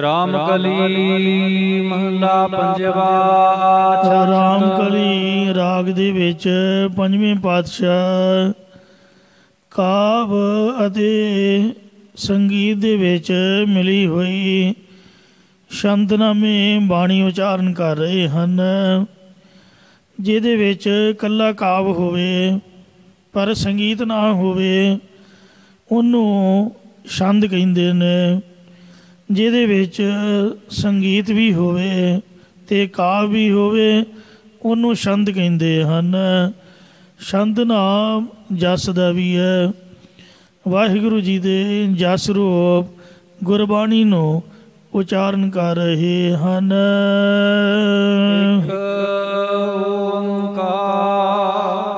ਰਾਮ ਕਲੀ ਮਹਲਾ ਪੰਜਵਾ। ਰਾਮ ਕਲੀ ਰਾਗ ਦੇ ਵਿੱਚ ਪੰਜਵੇਂ ਪਾਤਸ਼ਾਹ ਕਾਵ ਅਤੇ ਸੰਗੀਤ ਦੇ ਵਿੱਚ ਮਿਲੀ ਹੋਈ ਸ਼ੰਤਨਾਮੇ ਬਾਣੀ ਉਚਾਰਨ ਕਰ ਰਹੇ ਹਨ, ਜਿਹਦੇ ਵਿੱਚ ਇਕੱਲਾ ਕਾਵ ਹੋਵੇ ਪਰ ਸੰਗੀਤ ਨਾ ਹੋਵੇ ਉਹਨੂੰ ਛੰਦ ਕਹਿੰਦੇ ਨੇ। ਜਿਹਦੇ ਵਿੱਚ ਸੰਗੀਤ ਵੀ ਹੋਵੇ ਅਤੇ ਕਾਵ ਵੀ ਹੋਵੇ ਉਹਨੂੰ ਛੰਦ ਕਹਿੰਦੇ ਹਨ। ਛੰਦ ਨਾਮ ਜਸ ਦਾ ਵੀ ਹੈ। ਵਾਹਿਗੁਰੂ ਜੀ ਦੇ ਜਸ ਰੂਪ ਗੁਰਬਾਣੀ ਨੂੰ ਉਚਾਰਨ ਕਰ ਰਹੇ ਹਨ।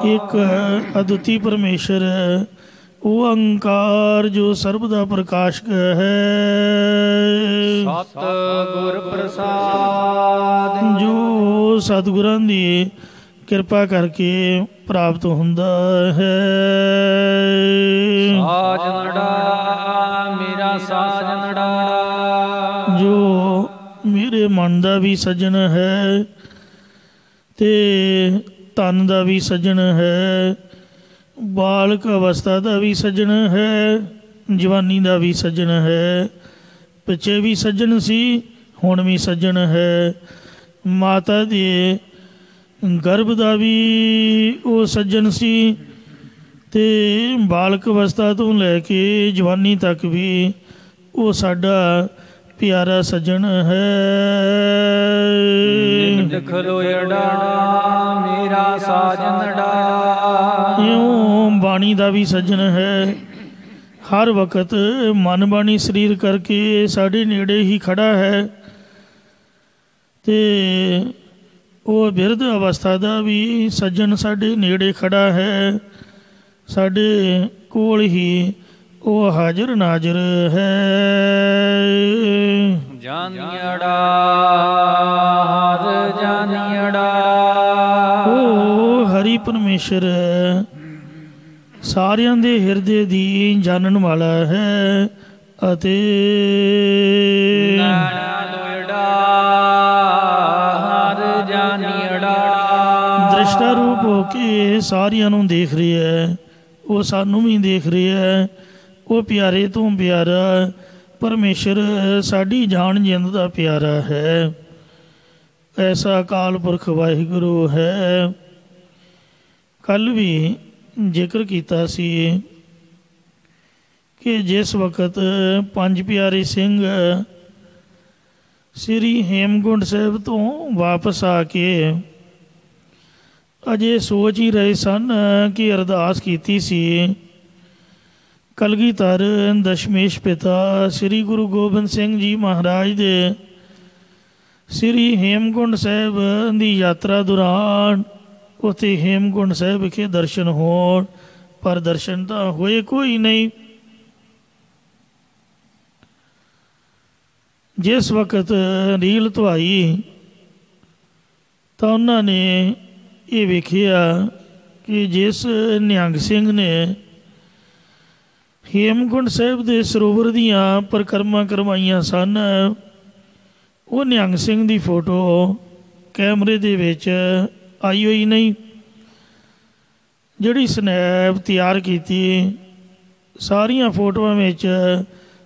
ਇੱਕ ਅਦੁੱਤੀ ਪਰਮੇਸ਼ਰ ਓੰਕਾਰ ਜੋ ਸਰਬ ਦਾ ਪ੍ਰਕਾਸ਼ਕ ਹੈ। ਸਤਿਗੁਰ ਪ੍ਰਸਾਦ ਜੋ ਸਤਿਗੁਰਾਂ ਦੀ ਕਿਰਪਾ ਕਰਕੇ ਪ੍ਰਾਪਤ ਹੁੰਦਾ ਹੈ। ਸਾਜਨੜਾ ਮੇਰਾ ਸਾਜਨੜਾ, ਜੋ ਮੇਰੇ ਮਨ ਦਾ ਵੀ ਸੱਜਣ ਹੈ ਤੇ ਤਨ ਦਾ ਵੀ ਸੱਜਣ ਹੈ, ਬਾਲਕ ਅਵਸਥਾ ਦਾ ਵੀ ਸੱਜਣ ਹੈ, ਜਵਾਨੀ ਦਾ ਵੀ ਸੱਜਣ ਹੈ, ਪਿੱਛੇ ਵੀ ਸੱਜਣ ਸੀ ਹੁਣ ਵੀ ਸੱਜਣ ਹੈ, ਮਾਤਾ ਦੇ ਗਰਭ ਦਾ ਵੀ ਉਹ ਸੱਜਣ ਸੀ ਅਤੇ ਬਾਲਕ ਅਵਸਥਾ ਤੋਂ ਲੈ ਕੇ ਜਵਾਨੀ ਤੱਕ ਵੀ ਉਹ ਸਾਡਾ ਪਿਆਰਾ ਸੱਜਣ ਹੈ। ਖਲੋਇੜਾ ਮੇਰਾ ਸਾਜਨੜਾ, ਇਉਂ ਬਾਣੀ ਦਾ ਵੀ ਸੱਜਣ ਹੈ। ਹਰ ਵਕਤ ਮਨ ਬਾਣੀ ਸਰੀਰ ਕਰਕੇ ਸਾਡੇ ਨੇੜੇ ਹੀ ਖੜਾ ਹੈ ਅਤੇ ਉਹ ਬਿਰਧ ਅਵਸਥਾ ਦਾ ਵੀ ਸੱਜਣ ਸਾਡੇ ਨੇੜੇ ਖੜਾ ਹੈ। ਸਾਡੇ ਕੋਲ ਹੀ ਉਹ ਹਾਜ਼ਰ ਨਾਜ਼ਰ ਹੈ। ਜਾਨੀੜਾ ਹਰ ਜਾਨੀੜਾ, ਉਹ ਹਰੀ ਪਰਮੇਸ਼ਰ ਹੈ, ਸਾਰਿਆਂ ਦੇ ਹਿਰਦੇ ਦੀ ਜਾਣਨ ਵਾਲਾ ਹੈ ਅਤੇ ਦ੍ਰਿਸ਼ਟਾ ਰੂਪ ਹੋ ਕੇ ਸਾਰਿਆਂ ਨੂੰ ਦੇਖ ਰਿਹਾ ਹੈ। ਉਹ ਸਾਨੂੰ ਵੀ ਦੇਖ ਰਿਹਾ ਹੈ। ਉਹ ਪਿਆਰੇ ਤੋਂ ਪਿਆਰਾ ਪਰਮੇਸ਼ਰ ਸਾਡੀ ਜਾਨ ਜਿੰਦ ਦਾ ਪਿਆਰਾ ਹੈ। ਐਸਾ ਅਕਾਲ ਪੁਰਖ ਵਾਹਿਗੁਰੂ ਹੈ। ਕੱਲ੍ਹ ਵੀ ਜ਼ਿਕਰ ਕੀਤਾ ਸੀ ਕਿ ਜਿਸ ਵਕਤ ਪੰਜ ਪਿਆਰੇ ਸਿੰਘ ਸ੍ਰੀ ਹੇਮਕੁੰਟ ਸਾਹਿਬ ਤੋਂ ਵਾਪਸ ਆ ਕੇ ਅਜੇ ਸੋਚ ਹੀ ਰਹੇ ਸਨ ਕਿ ਅਰਦਾਸ ਕੀਤੀ ਸੀ ਕਲਗੀਧਰ ਦਸ਼ਮੇਸ਼ ਪਿਤਾ ਸ੍ਰੀ ਗੁਰੂ ਗੋਬਿੰਦ ਸਿੰਘ ਜੀ ਮਹਾਰਾਜ ਦੇ ਸ੍ਰੀ ਹੇਮਕੁੰਟ ਸਾਹਿਬ ਦੀ ਯਾਤਰਾ ਦੌਰਾਨ ਉੱਥੇ ਹੇਮਕੁੰਟ ਸਾਹਿਬ ਵਿਖੇ ਦਰਸ਼ਨ ਹੋਣ, ਪਰ ਦਰਸ਼ਨ ਤਾਂ ਹੋਏ ਕੋਈ ਨਹੀਂ। ਜਿਸ ਵਕਤ ਰੀਲ ਧਵਾਈ ਤਾਂ ਉਹਨਾਂ ਨੇ ਇਹ ਵੇਖਿਆ ਕਿ ਜਿਸ ਨਿਹੰਗ ਸਿੰਘ ਨੇ ਹੇਮਕੁੰਟ ਸਾਹਿਬ ਦੇ ਸਰੋਵਰ ਦੀਆਂ ਪਰਿਕਰਮਾ ਕਰਵਾਈਆਂ ਸਨ, ਉਹ ਨਿਹੰਗ ਸਿੰਘ ਦੀ ਫੋਟੋ ਕੈਮਰੇ ਦੇ ਵਿੱਚ ਆਈ ਹੋਈ ਨਹੀਂ। ਜਿਹੜੀ ਸਨੈਪ ਤਿਆਰ ਕੀਤੀ ਸਾਰੀਆਂ ਫੋਟੋਆਂ ਵਿੱਚ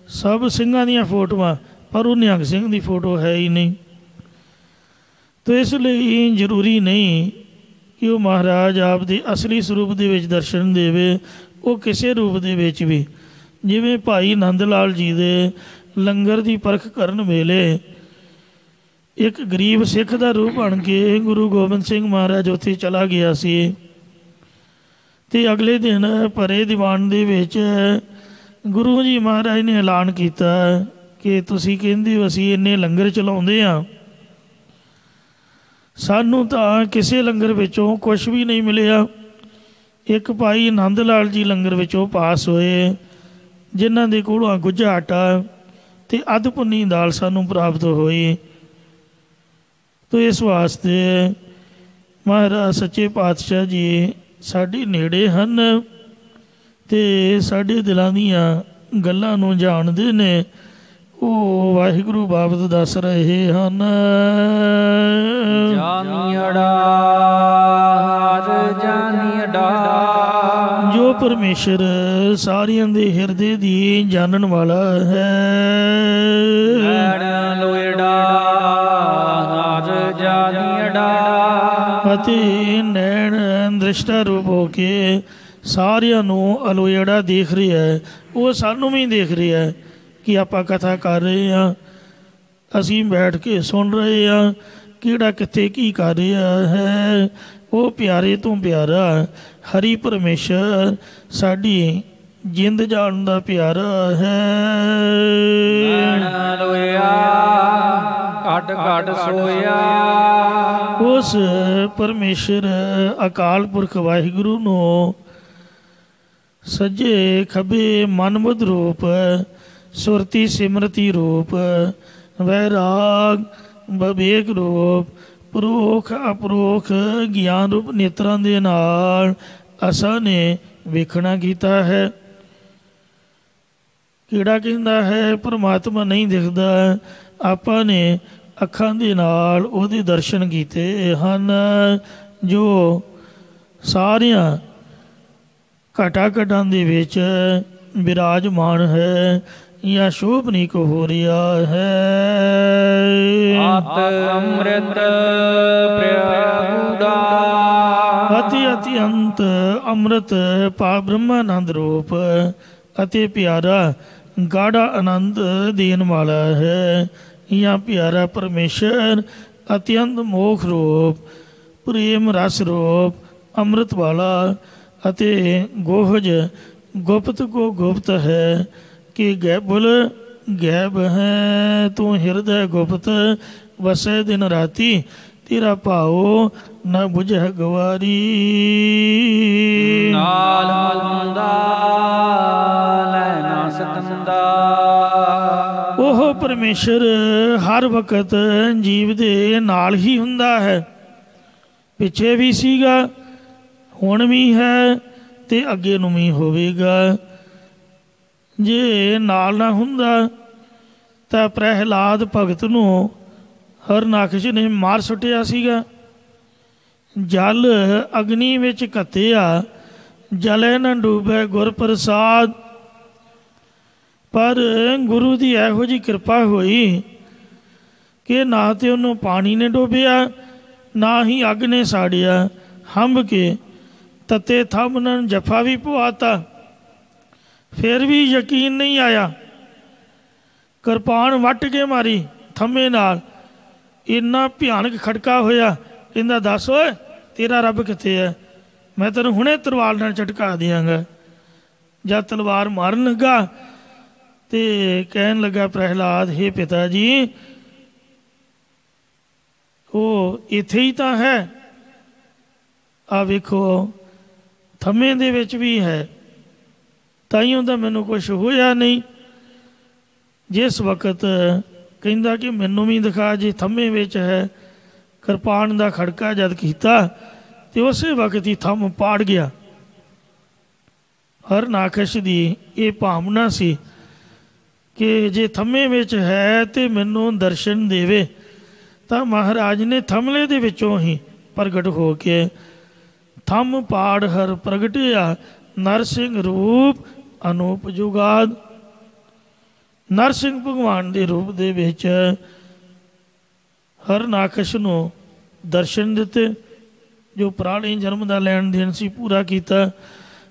ਸਭ ਸਿੰਘਾਂ ਦੀਆਂ ਫੋਟੋਆਂ, ਪਰ ਉਹ ਨਿਹੰਗ ਸਿੰਘ ਦੀ ਫੋਟੋ ਹੈ ਹੀ ਨਹੀਂ। ਤਾਂ ਇਸ ਲਈ ਜ਼ਰੂਰੀ ਨਹੀਂ ਕਿ ਉਹ ਮਹਾਰਾਜ ਆਪ ਦੇ ਅਸਲੀ ਸਰੂਪ ਦੇ ਵਿੱਚ ਦਰਸ਼ਨ ਦੇਵੇ। ਉਹ ਕਿਸੇ ਰੂਪ ਦੇ ਵਿੱਚ ਵੀ, ਜਿਵੇਂ ਭਾਈ ਨੰਦ ਲਾਲ ਜੀ ਦੇ ਲੰਗਰ ਦੀ ਪਰਖ ਕਰਨ ਵੇਲੇ ਇੱਕ ਗਰੀਬ ਸਿੱਖ ਦਾ ਰੂਪ ਬਣ ਕੇ ਗੁਰੂ ਗੋਬਿੰਦ ਸਿੰਘ ਮਹਾਰਾਜ ਉੱਥੇ ਚਲਾ ਗਿਆ ਸੀ ਅਤੇ ਅਗਲੇ ਦਿਨ ਭਰੇ ਦੀਵਾਨ ਦੇ ਵਿੱਚ ਗੁਰੂ ਜੀ ਮਹਾਰਾਜ ਨੇ ਐਲਾਨ ਕੀਤਾ ਕਿ ਤੁਸੀਂ ਕਹਿੰਦੇ ਹੋ ਅਸੀਂ ਇੰਨੇ ਲੰਗਰ ਚਲਾਉਂਦੇ ਹਾਂ, ਸਾਨੂੰ ਤਾਂ ਕਿਸੇ ਲੰਗਰ ਵਿੱਚੋਂ ਕੁਛ ਵੀ ਨਹੀਂ ਮਿਲਿਆ। ਇੱਕ ਭਾਈ ਨੰਦ ਲਾਲ ਜੀ ਲੰਗਰ ਵਿੱਚੋਂ ਪਾਸ ਹੋਏ, ਜਿਨ੍ਹਾਂ ਦੇ ਕੋਲੋਂ ਗੁੱਝਾ ਆਟਾ ਅਤੇ ਅੱਧ ਭੁੰਨੀ ਦਾਲ ਸਾਨੂੰ ਪ੍ਰਾਪਤ ਹੋਈ। ਤੋ ਇਸ ਵਾਸਤੇ ਮਹਾਰਾਜ ਸੱਚੇ ਪਾਤਸ਼ਾਹ ਜੀ ਸਾਡੇ ਨੇੜੇ ਹਨ ਅਤੇ ਸਾਡੇ ਦਿਲਾਂ ਦੀਆਂ ਗੱਲਾਂ ਨੂੰ ਜਾਣਦੇ ਨੇ। ਉਹ ਵਾਹਿਗੁਰੂ ਬਾਬਤ ਦੱਸ ਰਹੇ ਹਨ। ਜਾਨੀੜਾ ਹਰ ਜਾਨੀੜਾ, ਜੋ ਪਰਮੇਸ਼ਰ ਸਾਰਿਆਂ ਦੇ ਹਿਰਦੇ ਦੀ ਜਾਣਨ ਵਾਲਾ ਹੈ। ਨੈਣ ਲੋਇੜਾ ਹਰ ਜਾਨੀੜਾ, ਅਤੇ ਨੈਣ ਦ੍ਰਿਸ਼ਟਾ ਰੂਪ ਹੋ ਕੇ ਸਾਰਿਆਂ ਨੂੰ ਅਲੋਇੜਾ ਦੇਖ ਰਿਹਾ ਹੈ। ਉਹ ਸਾਨੂੰ ਵੀ ਦੇਖ ਰਿਹਾ ਹੈ ਕਿ ਆਪਾਂ ਕਥਾ ਕਰ ਰਹੇ ਹਾਂ, ਅਸੀਂ ਬੈਠ ਕੇ ਸੁਣ ਰਹੇ ਹਾਂ, ਕਿਹੜਾ ਕਿੱਥੇ ਕੀ ਕਰ ਰਿਹਾ ਹੈ। ਉਹ ਪਿਆਰੇ ਤੋਂ ਪਿਆਰਾ ਹਰੀ ਪਰਮੇਸ਼ਰ ਸਾਡੀ ਜਿੰਦ ਜਾਣ ਦਾ ਪਿਆਰਾ ਹੈ। ਨੈਣ ਲੋਇਆ ਘਟ ਘਟ ਸੋਇਆ, ਉਸ ਪਰਮੇਸ਼ਰ ਅਕਾਲ ਪੁਰਖ ਵਾਹਿਗੁਰੂ ਨੂੰ ਸੱਜੇ ਖੱਬੇ ਮਨਮੁਦ ਰੂਪ, ਸੁਰਤੀ ਸਿਮਰਤੀ ਰੂਪ, ਵੈਰਾਗ ਵਿਵੇਕ ਰੂਪ, ਪਰੋਖ ਅਪਰੋਖ ਗਿਆਨ ਰੂਪ ਨੇਤਰਾਂ ਦੇ ਨਾਲ ਅਸਾਂ ਨੇ ਵੇਖਣਾ ਕੀਤਾ ਹੈ। ਕਿਹੜਾ ਕਹਿੰਦਾ ਹੈ ਪਰਮਾਤਮਾ ਨਹੀਂ ਦਿਖਦਾ, ਆਪਾਂ ਨੇ ਅੱਖਾਂ ਦੇ ਨਾਲ ਉਹਦੇ ਦਰਸ਼ਨ ਕੀਤੇ ਹਨ, ਜੋ ਸਾਰਿਆਂ ਘਟਾ ਘਟਾਂ ਦੇ ਵਿੱਚ ਬਿਰਾਜਮਾਨ ਹੈ ਜਾਂ ਸ਼ੋਭਨੀਕ ਹੋ ਰਿਹਾ ਹੈ। ਆਤ ਅੰਮ੍ਰਿਤ ਪ੍ਰਭੂੜਾ, ਅਤੀ ਅਤੀ ਅੰਤ ਅੰਮ੍ਰਿਤ ਪਾ ਬ੍ਰਹਮਾਨੰਦ ਰੂਪ ਅਤੇ ਪਿਆਰਾ ਗਾੜਾ ਆਨੰਦ ਦੇਣ ਵਾਲਾ ਹੈ। ਜਾਂ ਪਿਆਰਾ ਪਰਮੇਸ਼ਰ ਅਤਿਅੰਤ ਮੋਖ ਰੂਪ, ਪ੍ਰੇਮ ਰਸ ਰੂਪ, ਅੰਮ੍ਰਿਤ ਵਾਲਾ ਅਤੇ ਗੋਹਜ ਗੁਪਤ ਕੋ ਗੁਪਤ ਹੈ ਕਿ ਗੈਬੁਲ ਗੈਬ ਹੈ। ਤੂੰ ਹਿਰਦੈ ਗੁਪਤ ਵਸੈ ਦਿਨ ਰਾਤੀ, ਤੇਰਾ ਭਾਉ ਨ ਬੁਝੈ ਗਵਾਰੀ। ਨਾਲ ਹੁੰਦਾ ਲੈ ਨਾ ਸਤੰਦਾ, ਉਹ ਪਰਮੇਸ਼ਰ ਹਰ ਵਕਤ ਜੀਵ ਦੇ ਨਾਲ ਹੀ ਹੁੰਦਾ ਹੈ। ਪਿੱਛੇ ਵੀ ਸੀਗਾ, ਹੁਣ ਵੀ ਹੈ ਤੇ ਅੱਗੇ ਨੂੰ ਵੀ ਹੋਵੇਗਾ। ਜੇ ਨਾਲ ਨਾ ਹੁੰਦਾ ਤਾਂ ਪ੍ਰਹਿਲਾਦ ਭਗਤ ਨੂੰ ਹਰਨਾਕਸ਼ ਨੇ ਮਾਰ ਸੁੱਟਿਆ ਸੀਗਾ। ਜਲ ਅਗਨੀ ਵਿੱਚ ਘੱਤਿਆ, ਜਲੇ ਨਾ ਡੂਬੇ ਗੁਰ ਪ੍ਰਸਾਦ। ਪਰ ਗੁਰੂ ਦੀ ਇਹੋ ਜਿਹੀ ਕਿਰਪਾ ਹੋਈ ਕਿ ਨਾ ਤੇ ਉਹਨੂੰ ਪਾਣੀ ਨੇ ਡੋਬਿਆ, ਨਾ ਹੀ ਅੱਗ ਨੇ ਸਾੜਿਆ। ਹੰਭ ਕੇ ਤੱਤੇ ਥੰਮ ਨਾਲ ਜੱਫਾ ਵੀ ਪਵਾਤਾ, ਫਿਰ ਵੀ ਯਕੀਨ ਨਹੀਂ ਆਇਆ। ਕਿਰਪਾਨ ਵੱਟ ਕੇ ਮਾਰੀ ਥੰਮੇ ਨਾਲ, ਇੰਨਾ ਭਿਆਨਕ ਖੜਕਾ ਹੋਇਆ। ਕਹਿੰਦਾ ਦੱਸ ਓਏ ਤੇਰਾ ਰੱਬ ਕਿੱਥੇ ਹੈ, ਮੈਂ ਤੈਨੂੰ ਹੁਣੇ ਤਲਵਾਰ ਨਾਲ ਝਟਕਾ ਦਿਆਂਗਾ। ਜਦ ਤਲਵਾਰ ਮਾਰਨ ਲੱਗਾ ਤੇ ਕਹਿਣ ਲੱਗਾ ਪ੍ਰਹਿਲਾਦ, ਹੇ ਪਿਤਾ ਜੀ, ਉਹ ਇੱਥੇ ਹੀ ਤਾਂ ਹੈ, ਆ ਵੇਖੋ ਥੰਮੇ ਦੇ ਵਿੱਚ ਵੀ ਹੈ। ਤਾਈਓ ਤਾਂ ਮੈਨੂੰ ਕੁਛ ਹੋਇਆ ਨਹੀਂ। ਜਿਸ ਵਕਤ ਕਹਿੰਦਾ ਕਿ ਮੈਨੂੰ ਵੀ ਦਿਖਾ ਜੇ ਥੰਮੇ ਵਿੱਚ ਹੈ, ਕਿਰਪਾਨ ਦਾ ਖੜਕਾ ਜਦ ਕੀਤਾ ਤੇ ਉਸੇ ਵਕਤ ਹੀ ਥੰਮ ਪਾੜ ਗਿਆ। ਹਰਨਾਕਸ਼ ਦੀ ਇਹ ਭਾਵਨਾ ਸੀ ਕਿ ਜੇ ਥੰਮੇ ਵਿੱਚ ਹੈ ਤੇ ਮੈਨੂੰ ਦਰਸ਼ਨ ਦੇਵੇ। ਤਾਂ ਮਹਾਰਾਜ ਨੇ ਥੰਮਲੇ ਦੇ ਵਿੱਚੋਂ ਹੀ ਪ੍ਰਗਟ ਹੋ ਕੇ ਥੰਮ ਪਾੜ ਹਰ ਪ੍ਰਗਟਿਆ, ਨਰਸਿੰਘ ਰੂਪ ਅਨੂਪ ਜੁਗਾਦ। ਨਰਸਿੰਘ ਭਗਵਾਨ ਦੇ ਰੂਪ ਦੇ ਵਿੱਚ ਹਰਨਾਕਸ਼ ਨੂੰ ਦਰਸ਼ਨ ਦਿੱਤੇ, ਜੋ ਪੁਰਾਣੇ ਜਨਮ ਦਾ ਲੈਣ ਦੇਣ ਸੀ ਪੂਰਾ ਕੀਤਾ।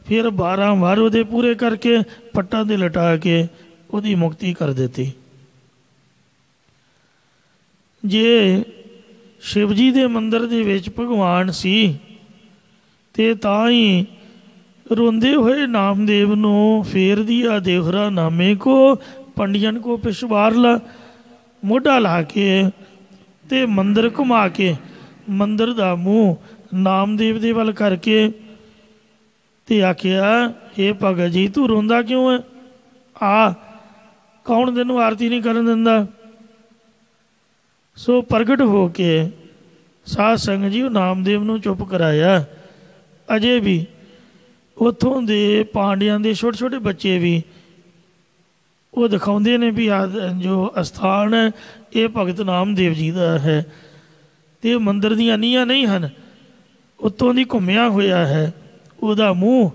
ਫਿਰ 12 ਵਾਰ ਉਹਦੇ ਪੂਰੇ ਕਰਕੇ ਪੱਟਾਂ ਦੇ ਲਟਾ ਕੇ ਉਹਦੀ ਮੁਕਤੀ ਕਰ ਦਿੱਤੀ। ਜੇ ਸ਼ਿਵ ਜੀ ਦੇ ਮੰਦਰ ਦੇ ਵਿੱਚ ਭਗਵਾਨ ਸੀ ਤੇ ਤਾਂ ਹੀ ਰੋਂਦੇ ਹੋਏ ਨਾਮਦੇਵ ਨੂੰ ਫੇਰ ਦਿਆ ਦੇਵਰਾ ਨਾਮੇ ਕੋ ਪੰਡਿਯਨ ਕੋ ਪਿਛਵਾਰ ਲਾ, ਮੋਢਾ ਲਾ ਕੇ ਤੇ ਮੰਦਰ ਘੁਮਾ ਕੇ ਮੰਦਰ ਦਾ ਮੂੰਹ ਨਾਮਦੇਵ ਦੇ ਵੱਲ ਕਰਕੇ ਤੇ ਆਖਿਆ, ਇਹ ਭਗਤ ਜੀ ਤੂੰ ਰੋਂਦਾ ਕਿਉਂ ਹੈ? ਆ ਕੌਣ ਤੈਨੂੰ ਆਰਤੀ ਨਹੀਂ ਕਰਨ ਦਿੰਦਾ? ਸੋ ਪ੍ਰਗਟ ਹੋ ਕੇ ਸਾਧ ਸੰਗਤ ਜੀ ਉਹ ਨਾਮਦੇਵ ਨੂੰ ਚੁੱਪ ਕਰਾਇਆ। ਅਜੇ ਵੀ ਉੱਥੋਂ ਦੇ ਪਾਂਡਿਆਂ ਦੇ ਛੋਟੇ ਛੋਟੇ ਬੱਚੇ ਵੀ ਉਹ ਦਿਖਾਉਂਦੇ ਨੇ ਵੀ ਜੋ ਅਸਥਾਨ ਹੈ ਇਹ ਭਗਤ ਨਾਮਦੇਵ ਜੀ ਦਾ ਹੈ। ਅਤੇ ਮੰਦਰ ਦੀਆਂ ਨੀਹਾਂ ਨਹੀਂ ਹਨ, ਉੱਤੋਂ ਦੀ ਘੁੰਮਿਆ ਹੋਇਆ ਹੈ। ਉਹਦਾ ਮੂੰਹ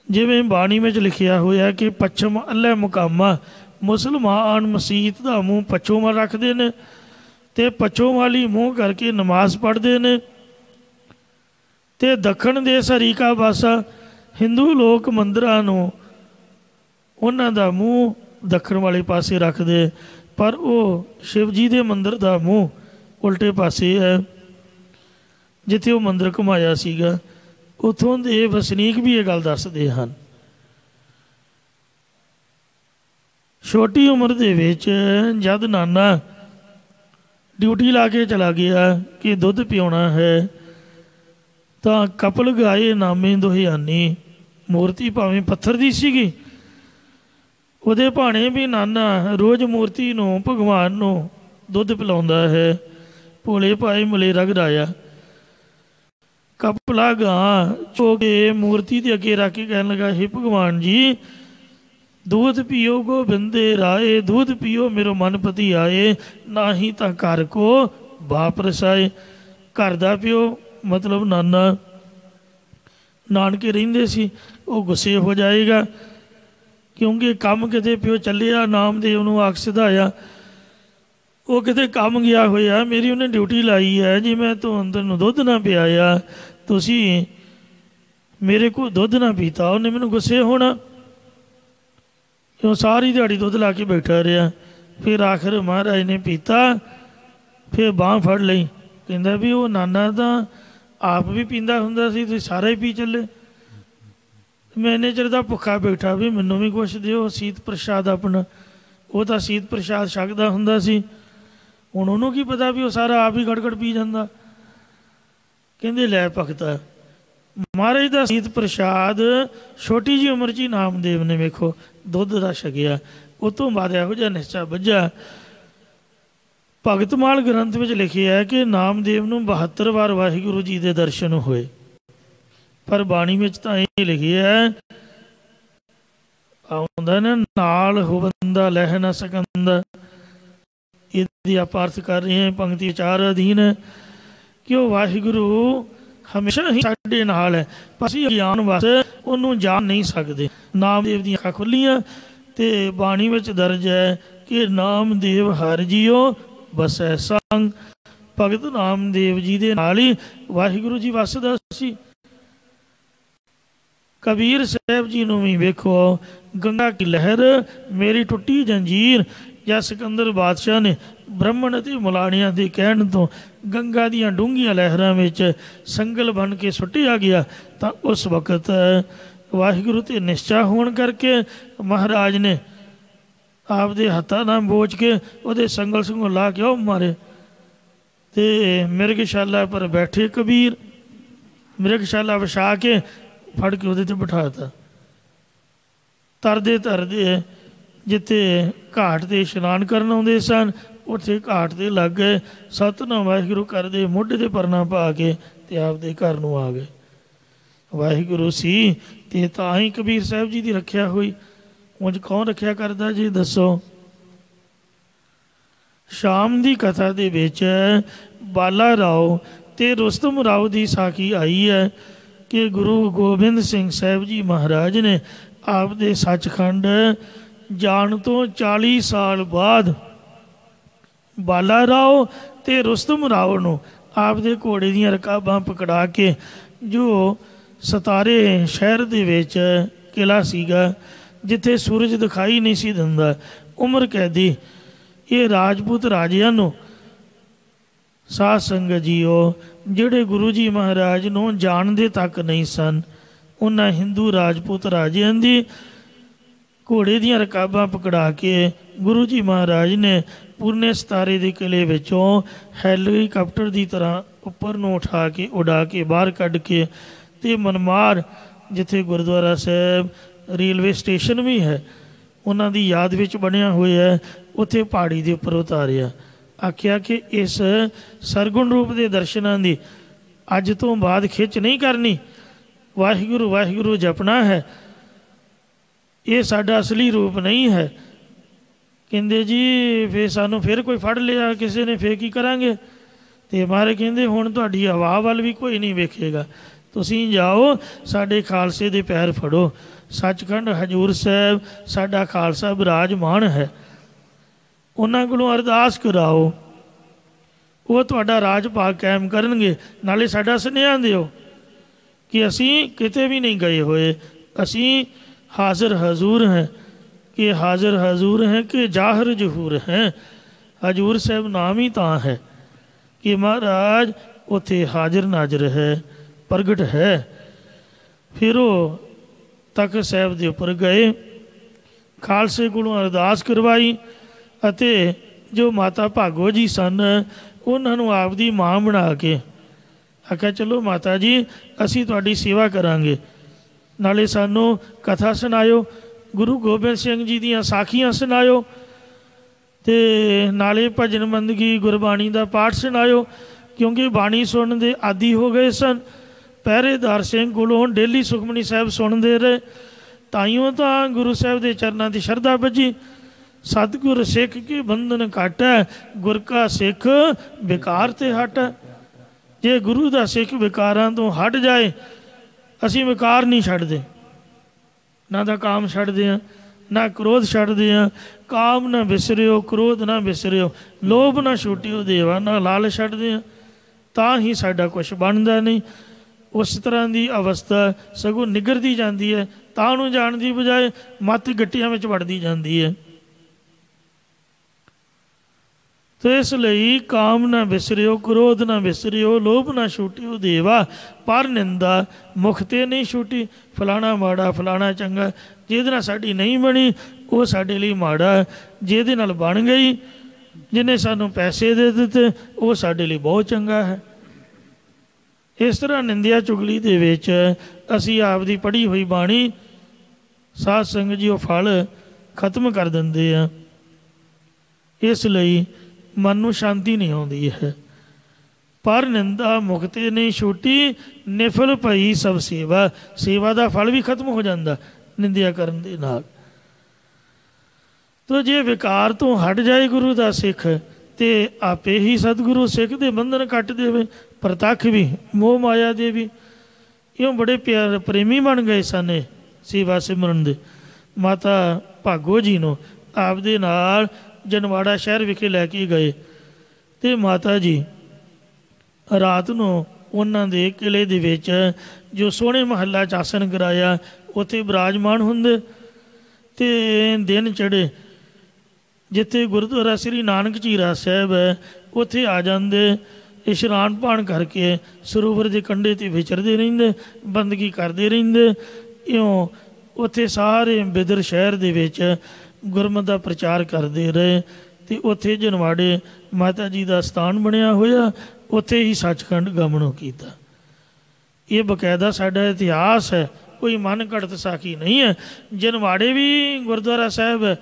ਜਿਵੇਂ ਬਾਣੀ ਵਿੱਚ ਲਿਖਿਆ ਹੋਇਆ ਕਿ ਪੱਛਮ ਅੱਲੇ ਮੁਕਾਮਾ, ਮੁਸਲਮਾਨ ਮਸੀਤ ਦਾ ਮੂੰਹ ਪੱਛੋਂ ਵੱਲ ਰੱਖਦੇ ਨੇ ਅਤੇ ਪੱਛੋਂ ਵਾਲੀ ਮੂੰਹ ਕਰਕੇ ਨਮਾਜ਼ ਪੜ੍ਹਦੇ ਨੇ। ਅਤੇ ਦੱਖਣ ਦੇ ਹਰੀਕਾ ਪਾਸਾ ਹਿੰਦੂ ਲੋਕ ਮੰਦਰਾਂ ਨੂੰ ਉਹਨਾਂ ਦਾ ਮੂੰਹ ਦੱਖਣ ਵਾਲੇ ਪਾਸੇ ਰੱਖਦੇ, ਪਰ ਉਹ ਸ਼ਿਵ ਜੀ ਦੇ ਮੰਦਰ ਦਾ ਮੂੰਹ ਉਲਟੇ ਪਾਸੇ ਹੈ, ਜਿੱਥੇ ਉਹ ਮੰਦਰ ਘੁਮਾਇਆ ਸੀਗਾ। ਉੱਥੋਂ ਦੇ ਵਸਨੀਕ ਵੀ ਇਹ ਗੱਲ ਦੱਸਦੇ ਹਨ। ਛੋਟੀ ਉਮਰ ਦੇ ਵਿੱਚ ਜਦ ਨਾਨਾ ਡਿਊਟੀ ਲਾ ਕੇ ਚਲਾ ਗਿਆ ਕਿ ਦੁੱਧ ਪਿਆਉਣਾ ਹੈ, ਤਾਂ ਕਪਲ ਗਾਏ ਨਾਮੇ ਦੁਹਿਆਨੀ, ਮੂਰਤੀ ਭਾਵੇਂ ਪੱਥਰ ਦੀ ਸੀਗੀ, ਉਹਦੇ ਭਾਣੇ ਵੀ ਨਾਨਾ ਰੋਜ਼ ਮੂਰਤੀ ਨੂੰ, ਭਗਵਾਨ ਨੂੰ ਦੁੱਧ ਪਿਲਾਉਂਦਾ ਹੈ। ਭੋਲੇ ਭਾਏ ਮਿਲੇ ਰਗੜਾਇਆ, ਕਪਲਾ ਗਾਂ ਚੋ ਕੇ ਮੂਰਤੀ ਦੇ ਅੱਗੇ ਰੱਖ ਕੇ ਕਹਿਣ ਲੱਗਾ, ਹੇ ਭਗਵਾਨ ਜੀ, दूध पियो गोबिंदे राए, दूध पियो मेरो मन पति आए, ना ही ਤਾਂ ਘਰ ਕੋ ਬਾਪ ਰਸਾਏ। ਘਰ ਦਾ ਪਿਓ ਮਤਲਬ ਨਾਨਾ, ਨਾਨਕੇ ਰਹਿੰਦੇ ਸੀ, ਉਹ ਗੁੱਸੇ ਹੋ ਜਾਏਗਾ ਕਿਉਂਕਿ ਕੰਮ ਕਿਤੇ ਪਿਓ ਚੱਲਿਆ, ਨਾਮਦੇਵ ਨੂੰ ਆਖ ਸਿਧਾਇਆ, ਉਹ ਕਿਤੇ ਕੰਮ ਗਿਆ ਹੋਇਆ, ਮੇਰੀ ਉਹਨੇ ਡਿਊਟੀ ਲਾਈ ਹੈ, ਜੇ ਮੈਂ ਤੁਹਾਨੂੰ ਦੁੱਧ ਨਾ ਪਿਆਇਆ, ਤੁਸੀਂ ਮੇਰੇ ਕੋਲ ਦੁੱਧ ਨਾ ਪੀਤਾ, ਉਹਨੇ ਮੈਨੂੰ ਗੁੱਸੇ ਹੋਣਾ। ਉਹ ਸਾਰੀ ਦਿਹਾੜੀ ਦੁੱਧ ਲਾ ਕੇ ਬੈਠਾ ਰਿਹਾ। ਫਿਰ ਆਖਰ ਮਹਾਰਾਜ ਨੇ ਪੀਤਾ, ਫਿਰ ਬਾਂਹ ਫੜ ਲਈ, ਕਹਿੰਦਾ ਵੀ ਉਹ ਨਾਨਾ ਤਾਂ ਆਪ ਵੀ ਪੀਂਦਾ ਹੁੰਦਾ ਸੀ, ਤੁਸੀਂ ਸਾਰਾ ਹੀ ਪੀ ਚੱਲੇ। ਮੈਂ ਇੰਨੇ ਚਿਰ ਦਾ ਭੁੱਖਾ ਬੈਠਾ ਵੀ ਮੈਨੂੰ ਵੀ ਕੁਛ ਦਿਓ, ਸੀਤ ਪ੍ਰਸ਼ਾਦ ਆਪਣਾ। ਉਹ ਤਾਂ ਸੀਤ ਪ੍ਰਸ਼ਾਦ ਛਕਦਾ ਹੁੰਦਾ ਸੀ, ਹੁਣ ਉਹਨੂੰ ਕੀ ਪਤਾ ਵੀ ਉਹ ਸਾਰਾ ਆਪ ਹੀ ਗੜਗੜ ਪੀ ਜਾਂਦਾ। ਕਹਿੰਦੇ ਲੈ ਭਗਤਾ, ਮਹਾਰਾਜ ਦਾ ਸੀਤ ਪ੍ਰਸ਼ਾਦ ਛੋਟੀ ਜਿਹੀ ਉਮਰ 'ਚ ਹੀ ਨਾਮਦੇਵ ਨੇ ਵੇਖੋ ਦੁੱਧ ਦਾ ਛਕਿਆ। ਉਹ ਤੋਂ ਬਾਅਦ ਇਹੋ ਜਿਹਾ ਨਿਸ਼ਚਾ ਬੱਝਾ। ਭਗਤਮਾਲ ਗ੍ਰੰਥ ਵਿੱਚ ਲਿਖਿਆ ਹੈ ਕਿ ਨਾਮਦੇਵ ਨੂੰ 72 ਵਾਰ ਵਾਹਿਗੁਰੂ ਜੀ ਦੇ ਦਰਸ਼ਨ ਹੋਏ, ਪਰ ਬਾਣੀ ਵਿੱਚ ਤਾਂ ਇਹ ਲਿਖਿਆ ਹੈ, ਆਉਂਦਾ ਨਾ, ਨਾਲ ਹੋ ਬੰਦਾ ਲਹਿ ਨਾ ਸਕੰਦਾ। ਇਹਦੀ ਆਪਾਂ ਅਰਥ ਕਰ ਰਹੇ ਹਾਂ, ਪੰਕਤੀ ਵਿਚਾਰ ਅਧੀਨ, ਕਿ ਉਹ ਵਾਹਿਗੁਰੂ ਹਮੇਸ਼ਾ ਹੀ ਸਾਡੇ ਨਾਲ ਹੈ, ਪਰ ਅਸੀਂ ਗਿਆਨ ਵਾਸਤੇ ਉਹਨੂੰ ਜਾਣ ਨਹੀਂ ਸਕਦੇ। ਨਾਮਦੇਵ ਦੀਆਂ ਅੱਖਾਂ ਖੁੱਲੀਆਂ ਅਤੇ ਬਾਣੀ ਵਿੱਚ ਦਰਜ ਹੈ ਕਿ ਨਾਮਦੇਵ ਹਰਿ ਜੀਓ ਵਸੈ ਸੰਗ। ਭਗਤ ਨਾਮਦੇਵ ਜੀ ਦੇ ਨਾਲ ਹੀ ਵਾਹਿਗੁਰੂ ਜੀ ਵਸਦਾ ਸੀ। ਕਬੀਰ ਸਾਹਿਬ ਜੀ ਨੂੰ ਵੀ ਵੇਖੋ, ਗੰਗਾ ਕੀ ਲਹਿਰ ਮੇਰੀ ਟੁੱਟੀ ਜੰਜੀਰ, ਜਾਂ ਸਿਕੰਦਰ ਬਾਦਸ਼ਾਹ ਨੇ ਬ੍ਰਾਹਮਣ ਅਤੇ ਮੁਲਾਣਿਆਂ ਦੇ ਕਹਿਣ ਤੋਂ ਗੰਗਾ ਦੀਆਂ ਡੂੰਘੀਆਂ ਲਹਿਰਾਂ ਵਿੱਚ ਸੰਗਲ ਬਣ ਕੇ ਸੁੱਟਿਆ ਗਿਆ, ਤਾਂ ਉਸ ਵਕਤ ਵਾਹਿਗੁਰੂ 'ਤੇ ਨਿਸ਼ਚਾ ਹੋਣ ਕਰਕੇ ਮਹਾਰਾਜ ਨੇ ਆਪਦੇ ਹੱਥਾਂ ਨਾਲ ਬੋਝ ਕੇ ਉਹਦੇ ਸੰਗਲ ਸੰਗਲ ਲਾ ਕੇ ਉਹ ਮਾਰੇ। ਅਤੇ ਮਿਰਗਸ਼ਾਲਾ ਪਰ ਬੈਠੇ ਕਬੀਰ, ਮਿਰਗਸ਼ਾਲਾ ਵਿਛਾ ਕੇ ਫੜ ਕੇ ਉਹਦੇ 'ਤੇ ਬਿਠਾ ਤਾ। ਤਰਦੇ ਤਰਦੇ ਜਿੱਥੇ ਘਾਟ 'ਤੇ ਇਸ਼ਨਾਨ ਕਰਨ ਆਉਂਦੇ ਸਨ, ਉੱਥੇ ਘਾਟ 'ਤੇ ਲੱਗ ਗਏ, ਸਤਿਨਾਮ ਵਾਹਿਗੁਰੂ ਕਰਦੇ, ਮੋਢੇ 'ਤੇ ਪਰਨਾ ਪਾ ਕੇ ਅਤੇ ਆਪਦੇ ਘਰ ਨੂੰ ਆ ਗਏ। ਵਾਹਿਗੁਰੂ ਸੀ ਅਤੇ ਤਾਂ ਹੀ ਕਬੀਰ ਸਾਹਿਬ ਜੀ ਦੀ ਰੱਖਿਆ ਹੋਈ। ਉਂਝ ਕੌਣ ਰੱਖਿਆ ਕਰਦਾ ਜੀ ਦੱਸੋ? ਸ਼ਾਮ ਦੀ ਕਥਾ ਦੇ ਵਿੱਚ ਬਾਲਾ ਰਾਓ ਅਤੇ ਰੁਸਤਮ ਰਾਓ ਦੀ ਸਾਖੀ ਆਈ ਹੈ ਕਿ ਗੁਰੂ ਗੋਬਿੰਦ ਸਿੰਘ ਸਾਹਿਬ ਜੀ ਮਹਾਰਾਜ ਨੇ ਆਪਦੇ ਸੱਚਖੰਡ ਜਾਣ ਤੋਂ 40 ਸਾਲ ਬਾਅਦ ਬਾਲਾ ਰਾਓ ਅਤੇ ਰੁਸਤਮ ਰਾਓ ਨੂੰ ਆਪਦੇ ਘੋੜੇ ਦੀਆਂ ਰਕਾਬਾਂ ਪਕੜਾ ਕੇ, ਜੋ ਸਤਾਰੇ ਸ਼ਹਿਰ ਦੇ ਵਿੱਚ ਕਿਲ੍ਹਾ ਸੀਗਾ ਜਿੱਥੇ ਸੂਰਜ ਦਿਖਾਈ ਨਹੀਂ ਸੀ ਦਿੰਦਾ, ਉਮਰ ਕੈਦੀ ਇਹ ਰਾਜਪੂਤ ਰਾਜਿਆਂ ਨੂੰ, ਸਾਧ ਸੰਗਤ ਜੀਓ, ਜਿਹੜੇ ਗੁਰੂ ਜੀ ਮਹਾਰਾਜ ਨੂੰ ਜਾਣਦੇ ਤੱਕ ਨਹੀਂ ਸਨ, ਉਹਨਾਂ ਹਿੰਦੂ ਰਾਜਪੂਤ ਰਾਜਿਆਂ ਦੀ ਘੋੜੇ ਦੀਆਂ ਰਕਾਬਾਂ ਪਕੜਾ ਕੇ ਗੁਰੂ ਜੀ ਮਹਾਰਾਜ ਨੇ ਪੂਰਨੇ ਸਤਾਰੇ ਦੇ ਕਿਲ੍ਹੇ ਵਿੱਚੋਂ ਹੈਲੀਕਾਪਟਰ ਦੀ ਤਰ੍ਹਾਂ ਉੱਪਰ ਨੂੰ ਉਠਾ ਕੇ, ਉਡਾ ਕੇ ਬਾਹਰ ਕੱਢ ਕੇ, ਅਤੇ ਮਨਮਾਰ ਜਿੱਥੇ ਗੁਰਦੁਆਰਾ ਸਾਹਿਬ ਰੇਲਵੇ ਸਟੇਸ਼ਨ ਵੀ ਹੈ, ਉਹਨਾਂ ਦੀ ਯਾਦ ਵਿੱਚ ਬਣਿਆ ਹੋਇਆ, ਉੱਥੇ ਪਹਾੜੀ ਦੇ ਉੱਪਰ ਉਤਾਰਿਆ। ਆਖਿਆ ਕਿ ਇਸ ਸਰਗੁਣ ਰੂਪ ਦੇ ਦਰਸ਼ਨਾਂ ਦੀ ਅੱਜ ਤੋਂ ਬਾਅਦ ਖਿੱਚ ਨਹੀਂ ਕਰਨੀ, ਵਾਹਿਗੁਰੂ ਵਾਹਿਗੁਰੂ ਜਪਣਾ ਹੈ। ਇਹ ਸਾਡਾ ਅਸਲੀ ਰੂਪ ਨਹੀਂ ਹੈ। ਕਹਿੰਦੇ ਜੀ ਫਿਰ ਸਾਨੂੰ ਫਿਰ ਕੋਈ ਫੜ ਲਿਆ ਕਿਸੇ ਨੇ, ਫਿਰ ਕੀ ਕਰਾਂਗੇ? ਅਤੇ ਮਹਾਰਾਜ ਕਹਿੰਦੇ ਹੁਣ ਤੁਹਾਡੀ ਹਵਾ ਵੱਲ ਵੀ ਕੋਈ ਨਹੀਂ ਵੇਖੇਗਾ, ਤੁਸੀਂ ਜਾਓ ਸਾਡੇ ਖਾਲਸੇ ਦੇ ਪੈਰ ਫੜੋ। ਸੱਚਖੰਡ ਹਜ਼ੂਰ ਸਾਹਿਬ ਸਾਡਾ ਖਾਲਸਾ ਬਿਰਾਜਮਾਨ ਹੈ, ਉਹਨਾਂ ਕੋਲੋਂ ਅਰਦਾਸ ਕਰਾਓ, ਉਹ ਤੁਹਾਡਾ ਰਾਜ ਭਾਗ ਕਾਇਮ ਕਰਨਗੇ। ਨਾਲੇ ਸਾਡਾ ਸੁਨੇਹਾ ਦਿਓ ਕਿ ਅਸੀਂ ਕਿਤੇ ਵੀ ਨਹੀਂ ਗਏ ਹੋਏ, ਅਸੀਂ ਹਾਜ਼ਰ ਹਜ਼ੂਰ हैं कि हाजिर हजूर हैं कि जाहिर जहूर हैं। हजूर साहब नाम ही ਤਾਂ है कि महाराज ਉੱਥੇ ਹਾਜ਼ਰ ਨਾਜ਼ਰ ਹੈ, ਪ੍ਰਗਟ ਹੈ। ਫਿਰ ਉਹ ਤਖਤ ਸਾਹਿਬ ਦੇ ਉੱਪਰ ਗਏ, ਖਾਲਸੇ ਕੋਲੋਂ ਅਰਦਾਸ ਕਰਵਾਈ ਅਤੇ ਜੋ ਮਾਤਾ ਭਾਗੋ ਜੀ ਸਨ ਉਹਨਾਂ ਨੂੰ ਆਪ ਦੀ ਮਾਂ ਬਣਾ ਕੇ ਆਖਿਆ ਚਲੋ ਮਾਤਾ ਜੀ ਅਸੀਂ ਤੁਹਾਡੀ ਸੇਵਾ ਕਰਾਂਗੇ, ਨਾਲੇ ਸਾਨੂੰ ਕਥਾ ਸੁਣਾਇਓ, ਗੁਰੂ ਗੋਬਿੰਦ ਸਿੰਘ ਜੀ ਦੀਆਂ ਸਾਖੀਆਂ ਸੁਣਾਇਓ ਅਤੇ ਨਾਲੇ ਭਜਨ ਬੰਦਗੀ ਗੁਰਬਾਣੀ ਦਾ ਪਾਠ ਸੁਣਾਇਓ, ਕਿਉਂਕਿ ਬਾਣੀ ਸੁਣਨ ਦੇ ਆਦੀ ਹੋ ਗਏ ਸਨ। ਪਹਿਰੇਦਾਰ ਸਿੰਘ ਕੋਲੋਂ ਡੇਲੀ ਸੁਖਮਨੀ ਸਾਹਿਬ ਸੁਣਦੇ ਰਹੇ, ਤਾਈਓਂ ਤਾਂ ਗੁਰੂ ਸਾਹਿਬ ਦੇ ਚਰਨਾਂ ਦੀ ਸ਼ਰਧਾ ਬੱਝੀ। ਸਤਿਗੁਰ ਸਿੱਖ ਕੇ ਬੰਧਨ ਘੱਟ ਹੈ, ਗੁਰ ਕਾ ਸਿੱਖ ਵਿਕਾਰ ਤੇ ਹਟ ਹੈ। ਜੇ ਗੁਰੂ ਦਾ ਸਿੱਖ ਵਿਕਾਰਾਂ ਤੋਂ ਹਟ ਜਾਏ, ਅਸੀਂ ਵਿਕਾਰ ਨਹੀਂ ਛੱਡਦੇ, ਨਾ ਤਾਂ ਕਾਮ ਛੱਡਦੇ ਹਾਂ ਨਾ ਕ੍ਰੋਧ ਛੱਡਦੇ ਹਾਂ। ਕਾਮ ਨਾ ਵਿਸਰਿਓ, ਕ੍ਰੋਧ ਨਾ ਵਿਸਰਿਓ, ਲੋਭ ਨਾ ਛੁਟਿਓ ਦੇਵਾ, ਨਾ ਲਾਲਚ ਛੱਡਦੇ ਹਾਂ, ਤਾਂ ਹੀ ਸਾਡਾ ਕੁਛ ਬਣਦਾ ਨਹੀਂ। ਉਸ ਤਰ੍ਹਾਂ ਦੀ ਅਵਸਥਾ ਸਗੋਂ ਨਿਗਰਦੀ ਜਾਂਦੀ ਹੈ, ਤਾਂ ਨੂੰ ਜਾਣ ਦੀ ਬਜਾਏ ਮੱਤ ਗੱਟੀਆਂ ਵਿੱਚ ਵੜਦੀ ਜਾਂਦੀ ਹੈ। ਤੇ ਇਸ ਲਈ ਕਾਮ ਨਾ ਵਿਸਰਿਓ, ਕ੍ਰੋਧ ਨਾ ਵਿਸਰਿਓ, ਲੋਭ ਨਾ ਛੁਟਿਓ ਦੇਵਾ, ਪਰ ਨਿੰਦਾ ਮੁਖ ਤੇ ਨਹੀਂ ਛੁਟੀ। ਫਲਾਣਾ ਮਾੜਾ ਫਲਾਣਾ ਚੰਗਾ, ਜਿਹਦੇ ਨਾਲ ਸਾਡੀ ਨਹੀਂ ਬਣੀ ਉਹ ਸਾਡੇ ਲਈ ਮਾੜਾ, ਜਿਹਦੇ ਨਾਲ ਬਣ ਗਈ, ਜਿਹਨੇ ਸਾਨੂੰ ਪੈਸੇ ਦੇ ਦਿੱਤੇ, ਉਹ ਸਾਡੇ ਲਈ ਬਹੁਤ ਚੰਗਾ ਹੈ। ਇਸ ਤਰ੍ਹਾਂ ਨਿੰਦਿਆ ਚੁਗਲੀ ਦੇ ਵਿੱਚ ਅਸੀਂ ਆਪ ਦੀ ਪੜ੍ਹੀ ਹੋਈ ਬਾਣੀ ਸਾਧ ਸੰਗਤ ਜੀ ਉਹ ਫਲ ਖਤਮ ਕਰ ਦਿੰਦੇ ਆ। ਇਸ ਲਈ ਮਨ ਨੂੰ ਸ਼ਾਂਤੀ ਨਹੀਂ ਆਉਂਦੀ ਹੈ। ਪਰ ਨਿੰਦਾ ਮੁਕਤੇ ਨਹੀਂ ਛੁੱਟੀ, ਨਿਫਲ ਭਈ ਸਭ ਸੇਵਾ, ਸੇਵਾ ਦਾ ਫਲ ਵੀ ਖਤਮ ਹੋ ਜਾਂਦਾ ਨਿੰਦਿਆ ਕਰਨ ਦੇ ਨਾਲ। ਤੋ ਜੇ ਵਿਕਾਰ ਤੋਂ ਹਟ ਜਾਏ ਗੁਰੂ ਦਾ ਸਿੱਖ ਤੇ ਆਪੇ ਹੀ ਸਤਿਗੁਰੂ ਸਿੱਖ ਦੇ ਬੰਧਨ ਕੱਟ ਦੇਵੇ। ਪ੍ਰਤੱਖ ਵੀ ਮੋਹ ਮਾਇਆ ਦੇ ਵੀ ਇਉਂ ਬੜੇ ਪਿਆਰ ਪ੍ਰੇਮੀ ਬਣ ਗਏ ਸਨ ਸੇਵਾ ਸਿਮਰਨ ਦੇ। ਮਾਤਾ ਭਾਗੋ ਜੀ ਨੂੰ ਆਪਦੇ ਨਾਲ ਜਨਵਾੜਾ ਸ਼ਹਿਰ ਵਿਖੇ ਲੈ ਕੇ ਗਏ ਅਤੇ ਮਾਤਾ ਜੀ ਰਾਤ ਨੂੰ ਉਹਨਾਂ ਦੇ ਕਿਲ੍ਹੇ ਦੇ ਵਿੱਚ ਜੋ ਸੋਹਣੇ ਮਹੱਲਾ 'ਚ ਆਸਣ ਕਰਾਇਆ ਉੱਥੇ ਬਿਰਾਜਮਾਨ ਹੁੰਦੇ ਅਤੇ ਦਿਨ ਚੜ੍ਹੇ ਜਿੱਥੇ ਗੁਰਦੁਆਰਾ ਸ੍ਰੀ ਨਾਨਕ ਝੀਰਾ ਸਾਹਿਬ ਹੈ ਉੱਥੇ ਆ ਜਾਂਦੇ, ਇਸ਼ਨਾਨ ਪਾਣ ਕਰਕੇ ਸਰੋਵਰ ਦੇ ਕੰਢੇ 'ਤੇ ਵਿਚਰਦੇ ਰਹਿੰਦੇ, ਬੰਦਗੀ ਕਰਦੇ ਰਹਿੰਦੇ। ਇਉਂ ਉੱਥੇ ਸਾਰੇ ਬਿਦਰ ਸ਼ਹਿਰ ਦੇ ਵਿੱਚ ਗੁਰਮਤਿ ਦਾ ਪ੍ਰਚਾਰ ਕਰਦੇ ਰਹੇ ਅਤੇ ਉੱਥੇ ਜਨਵਾੜੇ ਮਾਤਾ ਜੀ ਦਾ ਸਥਾਨ ਬਣਿਆ ਹੋਇਆ, ਉੱਥੇ ਹੀ ਸੱਚਖੰਡ ਗਮਨੋਂ ਕੀਤਾ। ਇਹ ਬਕਾਇਦਾ ਸਾਡਾ ਇਤਿਹਾਸ ਹੈ, ਕੋਈ ਮਨ ਘੜਤ ਸਾਖੀ ਨਹੀਂ ਹੈ। ਜਨਵਾੜੇ ਵੀ ਗੁਰਦੁਆਰਾ ਸਾਹਿਬ ਹੈ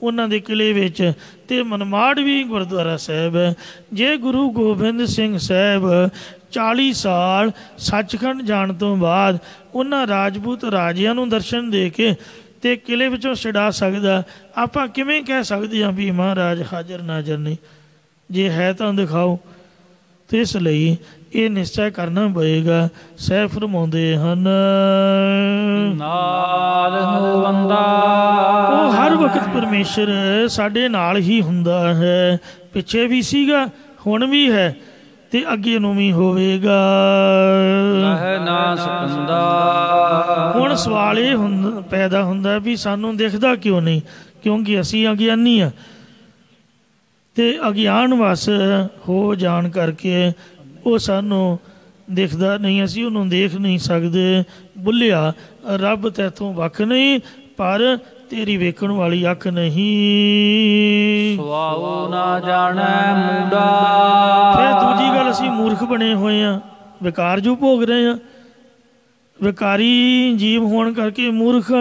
ਉਹਨਾਂ ਦੇ ਕਿਲ੍ਹੇ ਵਿੱਚ, ਅਤੇ ਮਨਮਾੜ ਵੀ ਗੁਰਦੁਆਰਾ ਸਾਹਿਬ ਹੈ। ਜੇ ਗੁਰੂ ਗੋਬਿੰਦ ਸਿੰਘ ਸਾਹਿਬ 40 ਸਾਲ ਸੱਚਖੰਡ ਜਾਣ ਤੋਂ ਬਾਅਦ ਉਹਨਾਂ ਰਾਜਪੂਤ ਰਾਜਿਆਂ ਨੂੰ ਦਰਸ਼ਨ ਦੇ ਕੇ ਅਤੇ ਕਿਲ੍ਹੇ ਵਿੱਚੋਂ ਛਡਾ ਸਕਦਾ, ਆਪਾਂ ਕਿਵੇਂ ਕਹਿ ਸਕਦੇ ਹਾਂ ਵੀ ਮਹਾਰਾਜ ਹਾਜ਼ਰ ਨਾਜ਼ਰ ਨਹੀਂ? ਜੇ ਹੈ ਤਾਂ ਦਿਖਾਓ। ਅਤੇ ਇਸ ਲਈ ਇਹ ਨਿਸ਼ਚੈ ਕਰਨਾ ਪਏਗਾ। ਸਹਿਬ ਫਰਮਾਉਂਦੇ ਹਨ ਨਾਲ ਹੋਵੰਦਾ, ਉਹ ਹਰ ਵਕਤ ਪਰਮੇਸ਼ਰ ਸਾਡੇ ਨਾਲ ਹੀ ਹੁੰਦਾ ਹੈ। ਪਿੱਛੇ ਵੀ ਸੀਗਾ, ਹੁਣ ਵੀ ਹੈ ਅਤੇ ਅੱਗੇ ਨੂੰ ਵੀ ਹੋਵੇਗਾ। ਲਹਿ ਨਾ ਸਕੰਦਾ, ਹੁਣ ਸਵਾਲ ਇਹ ਪੈਦਾ ਹੁੰਦਾ ਵੀ ਸਾਨੂੰ ਦਿਖਦਾ ਕਿਉਂ ਨਹੀਂ? ਕਿਉਂਕਿ ਅਸੀਂ ਅਗਿਆਨੀ ਹਾਂ ਅਤੇ ਅਗਿਆਨ ਵਸ ਹੋ ਜਾਣ ਕਰਕੇ ਉਹ ਸਾਨੂੰ ਦਿਖਦਾ ਨਹੀਂ, ਅਸੀਂ ਉਹਨੂੰ ਦੇਖ ਨਹੀਂ ਸਕਦੇ। ਬੁੱਲਿਆ ਰੱਬ ਤੈਥੋਂ ਵੱਖ ਨਹੀਂ, ਪਰ ਤੇਰੀ ਵੇਖਣ ਵਾਲੀ ਅੱਖ ਨਹੀਂ। ਸੁਆਉ ਨਾ ਜਾਣੈ ਮੂੜਾ, ਫਿਰ ਦੂਜੀ ਗੱਲ, ਅਸੀਂ ਮੂਰਖ ਬਣੇ ਹੋਏ ਹਾਂ, ਵਿਕਾਰ ਜੋ ਭੋਗ ਰਹੇ ਹਾਂ। ਵਿਕਾਰੀ ਜੀਵ ਹੋਣ ਕਰਕੇ ਮੂਰਖ,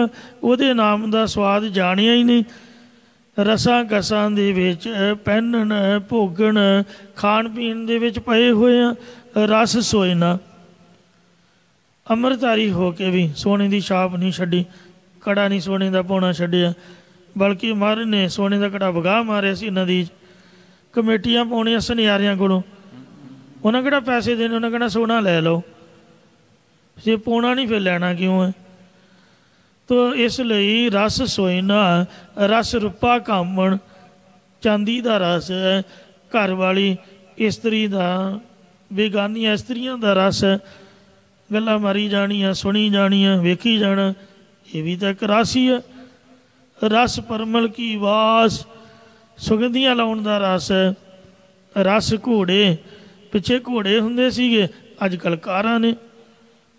ਉਹਦੇ ਨਾਮ ਦਾ ਸਵਾਦ ਜਾਣਿਆ ਹੀ ਨਹੀਂ। ਰਸਾਂ ਕਸਾਂ ਦੇ ਵਿੱਚ ਪਹਿਨਣ ਭੋਗਣ ਖਾਣ ਪੀਣ ਦੇ ਵਿੱਚ ਪਏ ਹੋਏ ਆ, ਰਸ ਸੋਏ ਨਾ। ਅੰਮ੍ਰਿਤਧਾਰੀ ਹੋ ਕੇ ਵੀ ਸੋਨੇ ਦੀ ਛਾਪ ਨਹੀਂ ਛੱਡੀ, ਕੜਾ ਨਹੀਂ ਸੋਨੇ ਦਾ ਪਾਉਣਾ ਛੱਡਿਆ, ਬਲਕਿ ਮਹਾਰਾਜ ਨੇ ਸੋਨੇ ਦਾ ਕੜਾ ਵਗਾਹ ਮਾਰਿਆ ਸੀ ਨਦੀ 'ਚ। ਕਮੇਟੀਆਂ ਪਾਉਣੀਆਂ ਸੁਨਿਆਰਿਆਂ ਕੋਲੋਂ, ਉਹਨਾਂ ਕਿਹੜਾ ਪੈਸੇ ਦੇਣੇ, ਉਹਨਾਂ ਕਹਿਣਾ ਸੋਨਾ ਲੈ ਲਓ, ਜੇ ਪਾਉਣਾ ਨਹੀਂ ਫਿਰ ਲੈਣਾ ਕਿਉਂ ਹੈ। ਤੋ ਇਸ ਲਈ ਰਸ ਸੋਇਨਾ ਰਸ ਰੂਪਾ ਕਾਮਣ, ਚਾਂਦੀ ਦਾ ਰਸ ਹੈ, ਘਰ ਵਾਲੀ ਇਸਤਰੀ ਦਾ, ਬੇਗਾਨੀਆਂ ਇਸਤਰੀਆਂ ਦਾ ਰਸ, ਗੱਲਾਂ ਮਾਰੀ ਜਾਣੀਆਂ, ਸੁਣੀ ਜਾਣੀਆਂ, ਵੇਖੀ ਜਾਣਾ, ਇਹ ਵੀ ਤਾਂ ਇੱਕ ਰਸ ਹੀ ਹੈ। ਰਸ ਪਰਮਲ ਕੀ ਵਾਸ, ਸੁਗੰਧੀਆਂ ਲਾਉਣ ਦਾ ਰਸ ਹੈ। ਰਸ ਘੋੜੇ, ਪਿੱਛੇ ਘੋੜੇ ਹੁੰਦੇ ਸੀਗੇ, ਅੱਜ ਕੱਲ੍ਹ ਕਾਰਾਂ ਨੇ।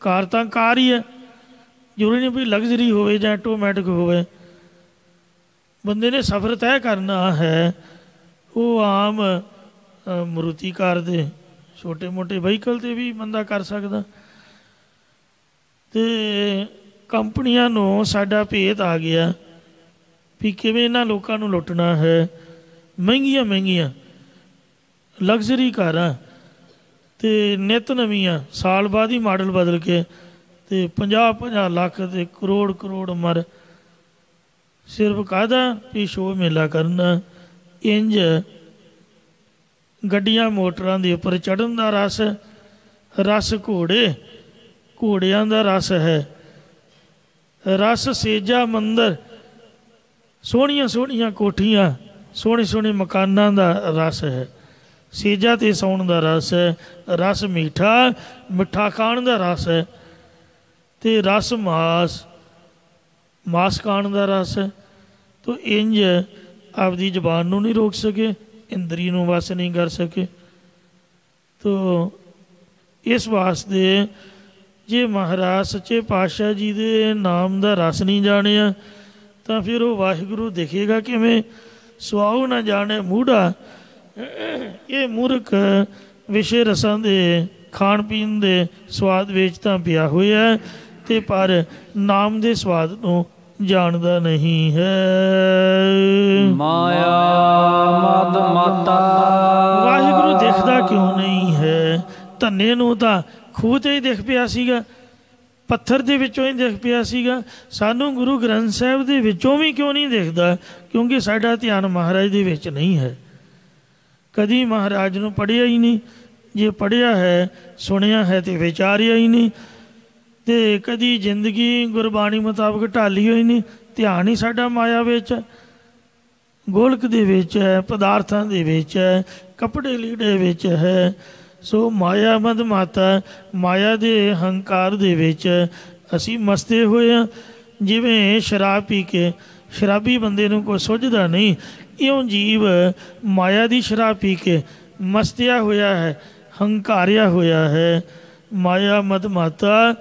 ਕਾਰ ਤਾਂ ਕਾਰ ਹੀ ਹੈ, ਜ਼ਰੂਰੀ ਨਹੀਂ ਵੀ ਲਗਜ਼ਰੀ ਹੋਵੇ ਜਾਂ ਆਟੋਮੈਟਿਕ ਹੋਵੇ। ਬੰਦੇ ਨੇ ਸਫ਼ਰ ਤੈਅ ਕਰਨਾ ਹੈ, ਉਹ ਆਮ ਮਰੂਤੀ ਕਾਰ ਦੇ ਛੋਟੇ ਮੋਟੇ ਵਹੀਕਲ 'ਤੇ ਵੀ ਬੰਦਾ ਕਰ ਸਕਦਾ। ਅਤੇ ਕੰਪਨੀਆਂ ਨੂੰ ਸਾਡਾ ਭੇਤ ਆ ਗਿਆ ਵੀ ਕਿਵੇਂ ਇਹਨਾਂ ਲੋਕਾਂ ਨੂੰ ਲੁੱਟਣਾ ਹੈ। ਮਹਿੰਗੀਆਂ ਮਹਿੰਗੀਆਂ ਲਗਜ਼ਰੀ ਕਾਰਾਂ ਅਤੇ ਨਿੱਤ ਨਵੀਆਂ, ਸਾਲ ਬਾਅਦ ਹੀ ਮਾਡਲ ਬਦਲ ਕੇ, ਅਤੇ 50-50 ਲੱਖ ਅਤੇ ਕਰੋੜ ਮਰ, ਸਿਰਫ ਕਾਹਦਾ ਵੀ ਸ਼ੋਅ ਮੇਲਾ ਕਰਨਾ। ਇੰਝ ਗੱਡੀਆਂ ਮੋਟਰਾਂ ਦੇ ਉੱਪਰ ਚੜ੍ਹਨ ਦਾ ਰਸ, ਰਸ ਘੋੜਿਆਂ ਦਾ ਰਸ ਹੈ। ਰਸ ਸੇਜਾ ਮੰਦਰ, ਸੋਹਣੀਆਂ ਸੋਹਣੀਆਂ ਕੋਠੀਆਂ, ਸੋਹਣੇ ਸੋਹਣੇ ਮਕਾਨਾਂ ਦਾ ਰਸ ਹੈ। ਸੇਜਾ 'ਤੇ ਸੌਣ ਦਾ ਰਸ ਹੈ। ਰਸ ਮਿੱਠਾ ਖਾਣ ਦਾ ਰਸ ਹੈ। ਅਤੇ ਰਸ ਮਾਸ ਖਾਣ ਦਾ ਰਸ ਹੈ। ਤੋ ਇੰਝ ਆਪਦੀ ਜ਼ੁਬਾਨ ਨੂੰ ਨਹੀਂ ਰੋਕ ਸਕੇ, ਇੰਦਰੀ ਨੂੰ ਵਸ ਨਹੀਂ ਕਰ ਸਕੇ। ਤੋ ਇਸ ਵਾਸਤੇ ਜੇ ਮਹਾਰਾਜ ਸੱਚੇ ਪਾਤਸ਼ਾਹ ਜੀ ਦੇ ਨਾਮ ਦਾ ਰਸ ਨਹੀਂ ਜਾਣਿਆ ਤਾਂ ਫਿਰ ਉਹ ਵਾਹਿਗੁਰੂ ਦਿਖੇਗਾ ਕਿਵੇਂ। ਸੁਆਉ ਨਾ ਜਾਣੇ ਮੂੜਾ, ਇਹ ਮੂਰਖ ਵਿਸ਼ੇ ਰਸਾਂ ਦੇ ਖਾਣ ਪੀਣ ਦੇ ਸਵਾਦ ਵਿੱਚ ਤਾਂ ਪਿਆ ਹੋਇਆ, ਅਤੇ ਪਰ ਨਾਮ ਦੇ ਸਵਾਦ ਨੂੰ ਜਾਣਦਾ ਨਹੀਂ ਹੈ। ਮਾਇਆ ਮਦ ਮਾਤਾ, ਵਾਹਿਗੁਰੂ ਦਿਖਦਾ ਕਿਉਂ ਨਹੀਂ ਹੈ। ਧੰਨੇ ਨੂੰ ਤਾਂ ਖੂਹ 'ਤੇ ਹੀ ਦਿਖ ਪਿਆ ਸੀਗਾ, ਪੱਥਰ ਦੇ ਵਿੱਚੋਂ ਹੀ ਦਿਖ ਪਿਆ ਸੀਗਾ। ਸਾਨੂੰ ਗੁਰੂ ਗ੍ਰੰਥ ਸਾਹਿਬ ਦੇ ਵਿੱਚੋਂ ਵੀ ਕਿਉਂ ਨਹੀਂ ਦਿਖਦਾ? ਕਿਉਂਕਿ ਸਾਡਾ ਧਿਆਨ ਮਹਾਰਾਜ ਦੇ ਵਿੱਚ ਨਹੀਂ ਹੈ। ਕਦੀ ਮਹਾਰਾਜ ਨੂੰ ਪੜ੍ਹਿਆ ਹੀ ਨਹੀਂ, ਜੇ ਪੜ੍ਹਿਆ ਹੈ ਸੁਣਿਆ ਹੈ ਅਤੇ ਵਿਚਾਰਿਆ ਹੀ ਨਹੀਂ, ਅਤੇ ਕਦੀ ਜ਼ਿੰਦਗੀ ਗੁਰਬਾਣੀ ਮੁਤਾਬਕ ਢਾਲੀ ਹੋਈ ਨਹੀਂ। ਧਿਆਨ ਹੀ ਸਾਡਾ ਮਾਇਆ ਵਿੱਚ, ਗੋਲਕ ਦੇ ਵਿੱਚ ਹੈ, ਪਦਾਰਥਾਂ ਦੇ ਵਿੱਚ ਹੈ, ਕੱਪੜੇ ਲੀੜੇ ਵਿੱਚ ਹੈ। ਸੋ ਮਾਇਆ ਮਦ ਮਾਤਾ, ਮਾਇਆ ਦੇ ਹੰਕਾਰ ਦੇ ਵਿੱਚ ਅਸੀਂ ਮਸਤੇ ਹੋਏ ਹਾਂ। ਜਿਵੇਂ ਸ਼ਰਾਬ ਪੀ ਕੇ ਸ਼ਰਾਬੀ ਬੰਦੇ ਨੂੰ ਕੋਈ ਸੁੱਝਦਾ ਨਹੀਂ, ਇਉਂ ਜੀਵ ਮਾਇਆ ਦੀ ਸ਼ਰਾਬ ਪੀ ਕੇ ਮਸਤਿਆ ਹੋਇਆ ਹੈ, ਹੰਕਾਰਿਆ ਹੋਇਆ ਹੈ। ਮਾਇਆ ਮਦ ਮਾਤਾ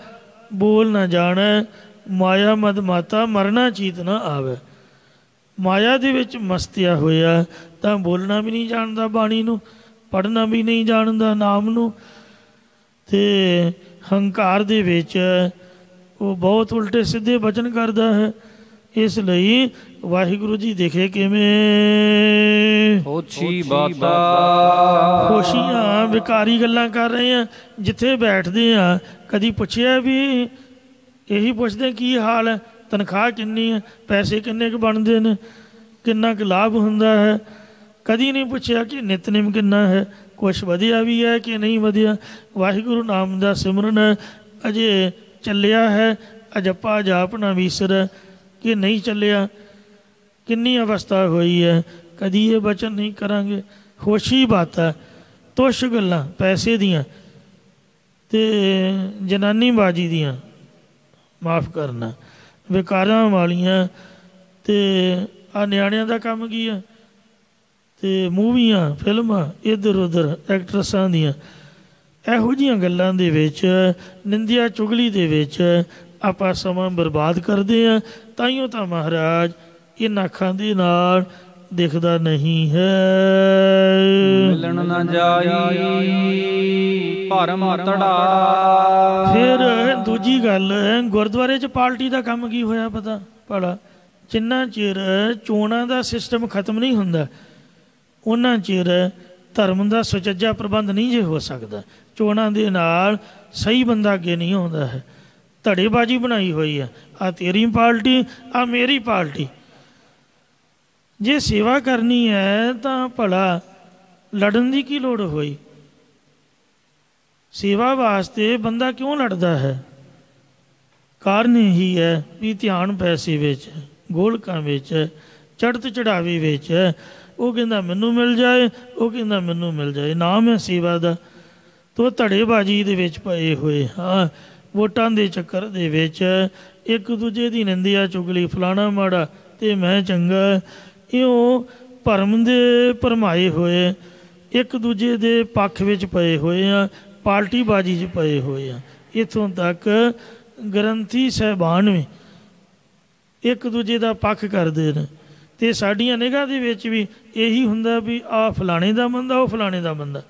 ਬੋਲ ਨਾ ਜਾਣੈ, ਮਾਇਆ ਮਦ ਮਾਤਾ ਮਰਨਾ ਚੀਤ ਨਾ ਆਵੇ। ਮਾਇਆ ਦੇ ਵਿੱਚ ਮਸਤਿਆ ਹੋਇਆ ਤਾਂ ਬੋਲਣਾ ਵੀ ਨਹੀਂ ਜਾਣਦਾ ਬਾਣੀ ਨੂੰ, ਪੜ੍ਹਨਾ ਵੀ ਨਹੀਂ ਜਾਣਦਾ ਨਾਮ ਨੂੰ, ਅਤੇ ਹੰਕਾਰ ਦੇ ਵਿੱਚ ਉਹ ਬਹੁਤ ਉਲਟੇ ਸਿੱਧੇ ਬਚਨ ਕਰਦਾ ਹੈ। ਇਸ ਲਈ ਵਾਹਿਗੁਰੂ ਜੀ ਦੇਖੇ ਕਿਵੇਂ। ਹੋਛੀ ਬਾਤਾ, ਖੁਸ਼ੀਆਂ ਵਿਕਾਰੀ ਗੱਲਾਂ ਕਰ ਰਹੇ ਹਾਂ। ਜਿੱਥੇ ਬੈਠਦੇ ਹਾਂ ਕਦੀ ਪੁੱਛਿਆ ਵੀ, ਇਹੀ ਪੁੱਛਦੇ ਕੀ ਹਾਲ ਹੈ, ਤਨਖਾਹ ਕਿੰਨੀ ਹੈ, ਪੈਸੇ ਕਿੰਨੇ ਕੁ ਬਣਦੇ ਨੇ, ਕਿੰਨਾ ਕੁ ਲਾਭ ਹੁੰਦਾ ਹੈ। ਕਦੀ ਨਹੀਂ ਪੁੱਛਿਆ ਕਿ ਨਿਤਨੇਮ ਕਿੰਨਾ ਹੈ, ਕੁਛ ਵਧੀਆ ਵੀ ਹੈ ਕਿ ਨਹੀਂ ਵਧੀਆ। ਵਾਹਿਗੁਰੂ ਨਾਮ ਦਾ ਸਿਮਰਨ ਅਜੇ ਚੱਲਿਆ ਹੈ, ਅਜੱਪਾ ਜਾਪ ਨਾ ਵੀਸਰ ਕਿ ਨਹੀਂ ਚੱਲਿਆ। ਕਿੰਨੀ ਅਵਸਥਾ ਹੋਈ ਹੈ, ਕਦੀ ਇਹ ਬਚਨ ਨਹੀਂ ਕਰਾਂਗੇ। ਹੋਸ਼ੀ ਬਾਤਾਂ, ਤੁੱਛ ਗੱਲਾਂ ਪੈਸੇ ਦੀਆਂ ਅਤੇ ਜਨਾਨੀਬਾਜ਼ੀ ਦੀਆਂ, ਮਾਫ ਕਰਨਾ, ਵਿਕਾਰਾਂ ਵਾਲੀਆਂ। ਅਤੇ ਆਹ ਨਿਆਣਿਆਂ ਦਾ ਕੰਮ ਕੀ ਹੈ, ਅਤੇ ਮੂਵੀਆਂ ਫਿਲਮਾਂ ਇੱਧਰ ਉੱਧਰ ਐਕਟਰਸਾਂ ਦੀਆਂ, ਇਹੋ ਜਿਹੀਆਂ ਗੱਲਾਂ ਦੇ ਵਿੱਚ, ਨਿੰਦਿਆ ਚੁਗਲੀ ਦੇ ਵਿੱਚ ਆਪਾਂ ਸਮਾਂ ਬਰਬਾਦ ਕਰਦੇ ਹਾਂ। ਤਾਈਓ ਤਾਂ ਮਹਾਰਾਜ ਇਹਨਾਂ ਅੱਖਾਂ ਦੇ ਨਾਲ ਦਿਖਦਾ ਨਹੀਂ ਹੈ। ਮਿਲਣ ਨਾ ਜਾਈ ਭਰਮ ਤੜਾ। ਫਿਰ ਦੂਜੀ ਗੱਲ, ਗੁਰਦੁਆਰੇ 'ਚ ਪਾਰਟੀ ਦਾ ਕੰਮ ਕੀ ਹੋਇਆ ਪਤਾ ਭਲਾ? ਜਿੰਨਾ ਚਿਰ ਚੋਣਾਂ ਦਾ ਸਿਸਟਮ ਖਤਮ ਨਹੀਂ ਹੁੰਦਾ ਉਹਨਾਂ ਚਿਰ ਧਰਮ ਦਾ ਸੁਚੱਜਾ ਪ੍ਰਬੰਧ ਨਹੀਂ ਜੇ ਹੋ ਸਕਦਾ। ਚੋਣਾਂ ਦੇ ਨਾਲ ਸਹੀ ਬੰਦਾ ਅੱਗੇ ਨਹੀਂ ਆਉਂਦਾ ਹੈ। ਧੜੇਬਾਜ਼ੀ ਬਣਾਈ ਹੋਈ ਹੈ। ਆ ਤੇਰੀ ਪਾਰਟੀ, ਆ ਮੇਰੀ ਪਾਰਟੀ। ਜੇ ਸੇਵਾ ਕਰਨੀ ਹੈ ਤਾਂ ਭਲਾ ਲੜਨ ਦੀ ਕੀ ਲੋੜ ਹੋਈ? ਸੇਵਾ ਵਾਸਤੇ ਬੰਦਾ ਕਿਉਂ ਲੜਦਾ ਹੈ? ਕਾਰਨ ਇਹੀ ਹੈ ਵੀ ਧਿਆਨ ਪੈਸੇ ਵਿੱਚ, ਗੋਲਕਾਂ ਵਿੱਚ, ਚੜ੍ਹਤ ਚੜ੍ਹਾਵੇ ਵਿੱਚ। ਉਹ ਕਹਿੰਦਾ ਮੈਨੂੰ ਮਿਲ ਜਾਏ, ਉਹ ਕਹਿੰਦਾ ਮੈਨੂੰ ਮਿਲ ਜਾਏ। ਨਾਮ ਹੈ ਸੇਵਾ ਦਾ। ਤੋ ਧੜੇਬਾਜ਼ੀ ਦੇ ਵਿੱਚ ਪਏ ਹੋਏ ਹਾਂ, ਵੋਟਾਂ ਦੇ ਚੱਕਰ ਦੇ ਵਿੱਚ ਇੱਕ ਦੂਜੇ ਦੀ ਨਿੰਦਿਆ ਚੁਗਲੀ, ਫਲਾਣਾ ਮਾੜਾ ਅਤੇ ਮੈਂ ਚੰਗਾ, ਇਉਂ ਭਰਮ ਦੇ ਭਰਮਾਏ ਹੋਏ, ਇੱਕ ਦੂਜੇ ਦੇ ਪੱਖ ਵਿੱਚ ਪਏ ਹੋਏ ਆ, ਪਾਰਟੀਬਾਜ਼ੀ 'ਚ ਪਏ ਹੋਏ ਆ। ਇੱਥੋਂ ਤੱਕ ਗ੍ਰੰਥੀ ਸਾਹਿਬਾਨ ਵੀ ਇੱਕ ਦੂਜੇ ਦਾ ਪੱਖ ਕਰਦੇ ਨੇ। ਅਤੇ ਸਾਡੀਆਂ ਨਿਗਾਹ ਦੇ ਵਿੱਚ ਵੀ ਇਹੀ ਹੁੰਦਾ ਵੀ ਆਹ ਫਲਾਣੇ ਦਾ ਬੰਦਾ, ਉਹ ਫਲਾਣੇ ਦਾ ਬੰਦਾ।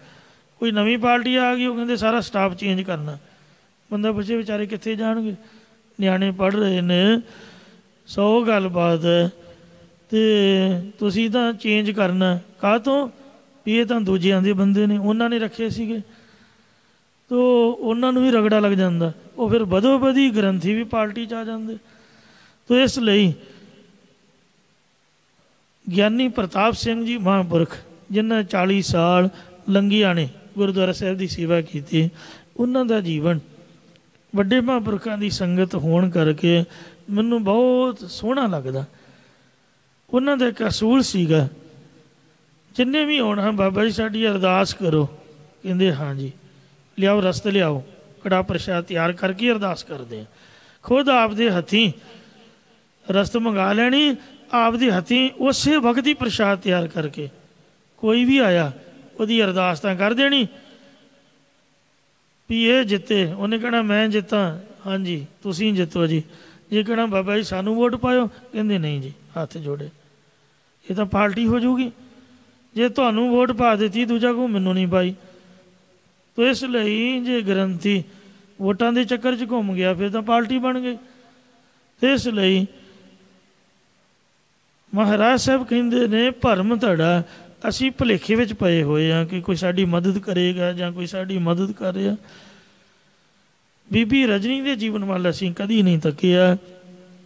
ਕੋਈ ਨਵੀਂ ਪਾਰਟੀ ਆ ਗਈ, ਉਹ ਕਹਿੰਦੇ ਸਾਰਾ ਸਟਾਫ ਚੇਂਜ ਕਰਨਾ। ਬੰਦਾ ਬੱਚੇ ਵਿਚਾਰੇ ਕਿੱਥੇ ਜਾਣਗੇ? ਨਿਆਣੇ ਪੜ੍ਹ ਰਹੇ ਨੇ, 100 ਗੱਲਬਾਤ ਹੈ, ਅਤੇ ਤੁਸੀਂ ਤਾਂ ਚੇਂਜ ਕਰਨਾ। ਕਾਹ ਤੋਂ? ਵੀ ਇਹ ਤਾਂ ਦੂਜਿਆਂ ਦੇ ਬੰਦੇ ਨੇ, ਉਹਨਾਂ ਨੇ ਰੱਖੇ ਸੀਗੇ, ਤੋ ਉਹਨਾਂ ਨੂੰ ਵੀ ਰਗੜਾ ਲੱਗ ਜਾਂਦਾ। ਉਹ ਫਿਰ ਬਦੋ ਬਦੀ ਗ੍ਰੰਥੀ ਵੀ ਪਾਰਟੀ 'ਚ ਆ ਜਾਂਦੇ। ਤੋ ਇਸ ਲਈ ਗਿਆਨੀ ਪ੍ਰਤਾਪ ਸਿੰਘ ਜੀ ਮਹਾਂਪੁਰਖ, ਜਿਨ੍ਹਾਂ 40 ਸਾਲ ਲੰਘਿਆਂ ਨੇ ਗੁਰਦੁਆਰਾ ਸਾਹਿਬ ਦੀ ਸੇਵਾ ਕੀਤੀ, ਉਹਨਾਂ ਦਾ ਜੀਵਨ ਵੱਡੇ ਮਹਾਂਪੁਰਖਾਂ ਦੀ ਸੰਗਤ ਹੋਣ ਕਰਕੇ ਮੈਨੂੰ ਬਹੁਤ ਸੋਹਣਾ ਲੱਗਦਾ। ਉਹਨਾਂ ਦਾ ਇੱਕ ਅਸੂਲ ਸੀਗਾ, ਜਿੰਨੇ ਵੀ ਆਉਣਾ ਬਾਬਾ ਜੀ ਸਾਡੀ ਅਰਦਾਸ ਕਰੋ। ਕਹਿੰਦੇ ਹਾਂਜੀ, ਲਿਆਓ ਰਸਤ ਲਿਆਓ, ਕੜਾ ਪ੍ਰਸ਼ਾਦ ਤਿਆਰ ਕਰਕੇ ਅਰਦਾਸ ਕਰਦੇ ਆ। ਖੁਦ ਆਪਦੇ ਹੱਥੀਂ ਰਸਤ ਮੰਗਾ ਲੈਣੀ, ਆਪਦੇ ਹੱਥੀਂ ਉਸੇ ਵਕਤ ਹੀ ਪ੍ਰਸ਼ਾਦ ਤਿਆਰ ਕਰਕੇ। ਕੋਈ ਵੀ ਆਇਆ ਉਹਦੀ ਅਰਦਾਸ ਤਾਂ ਕਰ ਦੇਣੀ ਵੀ ਇਹ ਜਿੱਤੇ। ਉਹਨੇ ਕਹਿਣਾ ਮੈਂ ਜਿੱਤਾਂ, ਹਾਂਜੀ ਤੁਸੀਂ ਜਿੱਤੋ ਜੀ। ਜੇ ਕਹਿਣਾ ਬਾਬਾ ਜੀ ਸਾਨੂੰ ਵੋਟ ਪਾਇਓ, ਕਹਿੰਦੇ ਨਹੀਂ ਜੀ, ਹੱਥ ਜੋੜੇ, ਇਹ ਤਾਂ ਪਾਰਟੀ ਹੋ ਜਾਊਗੀ। ਜੇ ਤੁਹਾਨੂੰ ਵੋਟ ਪਾ ਦਿੱਤੀ, ਦੂਜਾ ਕਹੂ ਮੈਨੂੰ ਨਹੀਂ ਪਾਈ। ਤੋ ਇਸ ਲਈ ਜੇ ਗ੍ਰੰਥੀ ਵੋਟਾਂ ਦੇ ਚੱਕਰ 'ਚ ਘੁੰਮ ਗਿਆ, ਫਿਰ ਤਾਂ ਪਾਰਟੀ ਬਣ ਗਈ। ਇਸ ਲਈ ਮਹਾਰਾਜ ਸਾਹਿਬ ਕਹਿੰਦੇ ਨੇ ਭਰਮ ਧੜਾ, ਅਸੀਂ ਭੁਲੇਖੇ ਵਿੱਚ ਪਏ ਹੋਏ ਹਾਂ ਕਿ ਕੋਈ ਸਾਡੀ ਮਦਦ ਕਰੇਗਾ ਜਾਂ ਕੋਈ ਸਾਡੀ ਮਦਦ ਕਰ ਰਿਹਾ। ਬੀਬੀ ਰਜਨੀ ਦੇ ਜੀਵਨ ਵੱਲ ਅਸੀਂ ਕਦੀ ਨਹੀਂ ਤੱਕਿਆ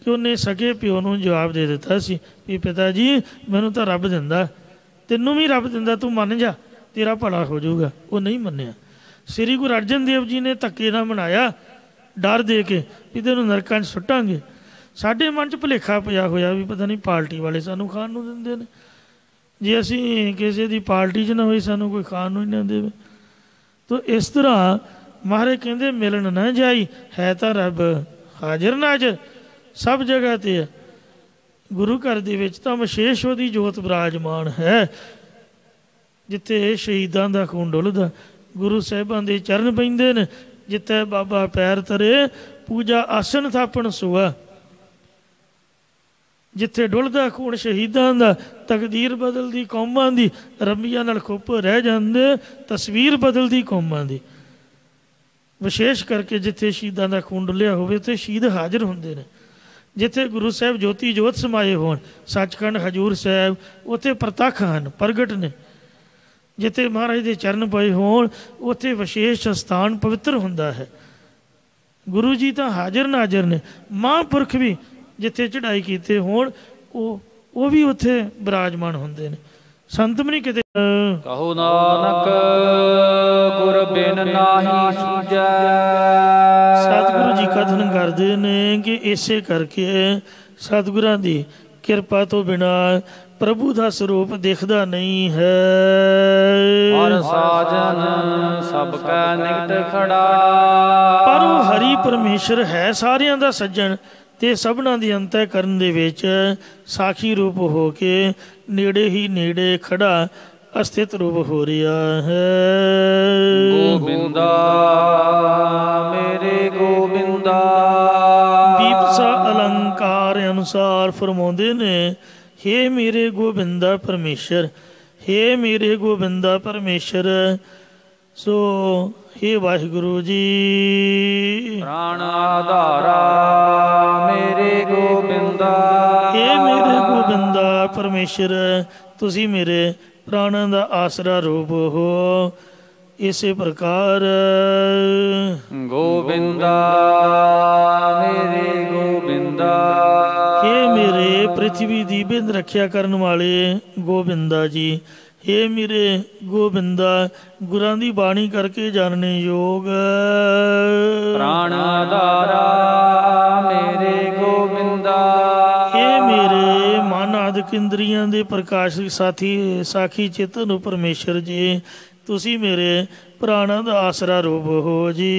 ਕਿ ਉਹਨੇ ਸਕੇ ਪਿਓ ਨੂੰ ਜਵਾਬ ਦੇ ਦਿੱਤਾ ਸੀ ਵੀ ਪਿਤਾ ਜੀ ਮੈਨੂੰ ਤਾਂ ਰੱਬ ਦਿੰਦਾ, ਤੈਨੂੰ ਵੀ ਰੱਬ ਦਿੰਦਾ, ਤੂੰ ਮੰਨ ਜਾ, ਤੇਰਾ ਭਲਾ ਹੋ ਜਾਊਗਾ। ਉਹ ਨਹੀਂ ਮੰਨਿਆ। ਸ੍ਰੀ ਗੁਰੂ ਅਰਜਨ ਦੇਵ ਜੀ ਨੇ ਧੱਕੇ ਨਾਲ ਮਨਾਇਆ, ਡਰ ਦੇ ਕੇ ਵੀ ਤੈਨੂੰ ਨਰਕਾਂ 'ਚ ਸੁੱਟਾਂਗੇ। ਸਾਡੇ ਮਨ 'ਚ ਭੁਲੇਖਾ ਪਿਆ ਹੋਇਆ ਵੀ ਪਤਾ ਨਹੀਂ ਪਾਰਟੀ ਵਾਲੇ ਸਾਨੂੰ ਖਾਣ ਨੂੰ ਦਿੰਦੇ ਨੇ। ਜੇ ਅਸੀਂ ਕਿਸੇ ਦੀ ਪਾਰਟੀ 'ਚ ਨਾ ਹੋਈ, ਸਾਨੂੰ ਕੋਈ ਖਾਣ ਨੂੰ ਹੀ ਨਾ ਦੇਵੇ। ਤੋ ਇਸ ਤਰ੍ਹਾਂ ਮਹਾਰਾਜ ਕਹਿੰਦੇ ਮਿਲਣ ਨਾ ਜਾਈ, ਹੈ ਤਾਂ ਰੱਬ ਹਾਜ਼ਰ ਨਾਜ਼ਰ ਸਭ ਜਗ੍ਹਾ 'ਤੇ ਹੈ। ਗੁਰੂ ਘਰ ਦੇ ਵਿੱਚ ਤਾਂ ਵਿਸ਼ੇਸ਼ ਉਹਦੀ ਜੋਤ ਬਿਰਾਜਮਾਨ ਹੈ, ਜਿੱਥੇ ਸ਼ਹੀਦਾਂ ਦਾ ਖੂਨ ਡੁੱਲਦਾ, ਗੁਰੂ ਸਾਹਿਬਾਂ ਦੇ ਚਰਨ ਪੈਂਦੇ ਨੇ। ਜਿੱਥੇ ਬਾਬਾ ਪੈਰ ਧਰੇ, ਪੂਜਾ ਆਸਣ ਥਾਪਣ ਸੁਆ। ਜਿੱਥੇ ਡੁੱਲਦਾ ਖੂਨ ਸ਼ਹੀਦਾਂ ਦਾ, ਤਕਦੀਰ ਬਦਲਦੀ ਕੌਮਾਂ ਦੀ, ਰੰਬੀਆਂ ਨਾਲ ਖੁੱਪ ਰਹਿ ਜਾਂਦੇ, ਤਸਵੀਰ ਬਦਲਦੀ ਕੌਮਾਂ ਦੀ। ਵਿਸ਼ੇਸ਼ ਕਰਕੇ ਜਿੱਥੇ ਸ਼ਹੀਦਾਂ ਦਾ ਖੂਨ ਡੁੱਲਿਆ ਹੋਵੇ, ਉੱਥੇ ਸ਼ਹੀਦ ਹਾਜ਼ਰ ਹੁੰਦੇ ਨੇ। ਜਿੱਥੇ ਗੁਰੂ ਸਾਹਿਬ ਜੋਤੀ ਜੋਤ ਸਮਾਏ ਹੋਣ, ਸੱਚਖੰਡ ਹਜ਼ੂਰ ਸਾਹਿਬ, ਉੱਥੇ ਪ੍ਰਤੱਖ ਹਨ, ਪ੍ਰਗਟ ਨੇ। ਜਿੱਥੇ ਮਹਾਰਾਜ ਦੇ ਚਰਨ ਪਏ ਹੋਣ, ਉੱਥੇ ਵਿਸ਼ੇਸ਼ ਸਥਾਨ ਪਵਿੱਤਰ ਹੁੰਦਾ ਹੈ। ਗੁਰੂ ਜੀ ਤਾਂ ਹਾਜ਼ਰ ਨਾਜ਼ਰ ਨੇ। ਮਹਾਂਪੁਰਖ ਵੀ ਜਿੱਥੇ ਚੜ੍ਹਾਈ ਕੀਤੇ ਹੋਣ, ਉਹ ਵੀ ਉੱਥੇ ਬਿਰਾਜਮਾਨ ਹੁੰਦੇ ਨੇ। ਸੰਤ ਵੀ ਨਹੀਂ ਕਿਤੇ। ਕਹੋ ਨਾਨਕ ਗੁਰ ਬਿਨ ਨਾਹੀ ਸੂਝੈ। ਸਤਿਗੁਰੂ ਜੀ ਕਥਨ ਕਰਦੇ ਨੇ ਕਿ ਇਸੇ ਕਰਕੇ ਸਤਿਗੁਰਾਂ ਦੀ ਕਿਰਪਾ ਤੋਂ ਬਿਨਾਂ ਪ੍ਰਭੂ ਦਾ ਸਰੂਪ ਦਿਖਦਾ ਨਹੀਂ ਹੈ। ਹਰ ਸਾਜਨ ਸਭ ਕੈ ਨਿਕਟ ਖੜਾ। ਪਰ ਉਹ ਹਰੀ ਪਰਮੇਸ਼ਰ ਹੈ ਸਾਰਿਆਂ ਦਾ ਸੱਜਣ, ਅਤੇ ਸਭਨਾਂ ਦੀ ਅੰਤःਕਰਨ ਦੇ ਵਿੱਚ ਸਾਖੀ ਰੂਪ ਹੋ ਕੇ ਨੇੜੇ ਹੀ ਨੇੜੇ ਖੜਾ ਅਸਥਿਤ ਰੂਪ ਹੋ ਰਿਹਾ ਹੈ। ਗੋਬਿੰਦਾ ਮੇਰੇ ਗੋਬਿੰਦਾ। ਦੀਪਸਾ ਅਲੰਕਾਰ ਅਨੁਸਾਰ ਫਰਮਾਉਂਦੇ ਨੇ, ਹੇ ਮੇਰੇ ਗੋਬਿੰਦਾ ਪਰਮੇਸ਼ਰ, ਹੇ ਮੇਰੇ ਗੋਬਿੰਦਾ ਪਰਮੇਸ਼ਰ। ਸੋ ਹੇ ਵਾਹਿਗੁਰੂ ਜੀ, ਪ੍ਰਾਣ ਆਧਾਰਾ ਮੇਰੇ ਗੋਬਿੰਦਾ। ਹੇ ਮੇਰੇ ਗੋਬਿੰਦਾ ਪਰਮੇਸ਼ਰ, ਤੁਸੀਂ ਮੇਰੇ ਪ੍ਰਾਣਾਂ ਦਾ ਆਸਰਾ ਰੂਪ ਹੋ। ਇਸੇ ਪ੍ਰਕਾਰ ਗੋਬਿੰਦਾ ਮੇਰੇ ਗੋਬਿੰਦਾ। हे ਮੇਰੇ ਪ੍ਰਿਥਵੀ ਦੀ ਬਿੰਦ ਰੱਖਿਆ ਕਰਨ ਵਾਲੇ ਗੋਬਿੰਦਾ ਜੀ, हे ਮੇਰੇ ਗੋਬਿੰਦਾ, ਗੁਰਾਂ ਦੀ ਬਾਣੀ ਕਰਕੇ ਜਾਣਨੇ ਯੋਗ ਪ੍ਰਾਣ ਆਧਾਰਾ ਮੇਰੇ ਗੋਬਿੰਦਾ। हे ਮੇਰੇ ਮਨ ਆਦਿਕ ਇੰਦਰੀਆਂ ਦੇ ਪ੍ਰਕਾਸ਼ਕ ਸਾਥੀ ਸਾਖੀ ਚੇਤਨ ਪਰਮੇਸ਼ਰ ਜੀ, ਤੁਸੀਂ ਮੇਰੇ ਪ੍ਰਾਣਾਂ ਦਾ ਆਸਰਾ ਰੂਪ ਹੋ ਜੀ।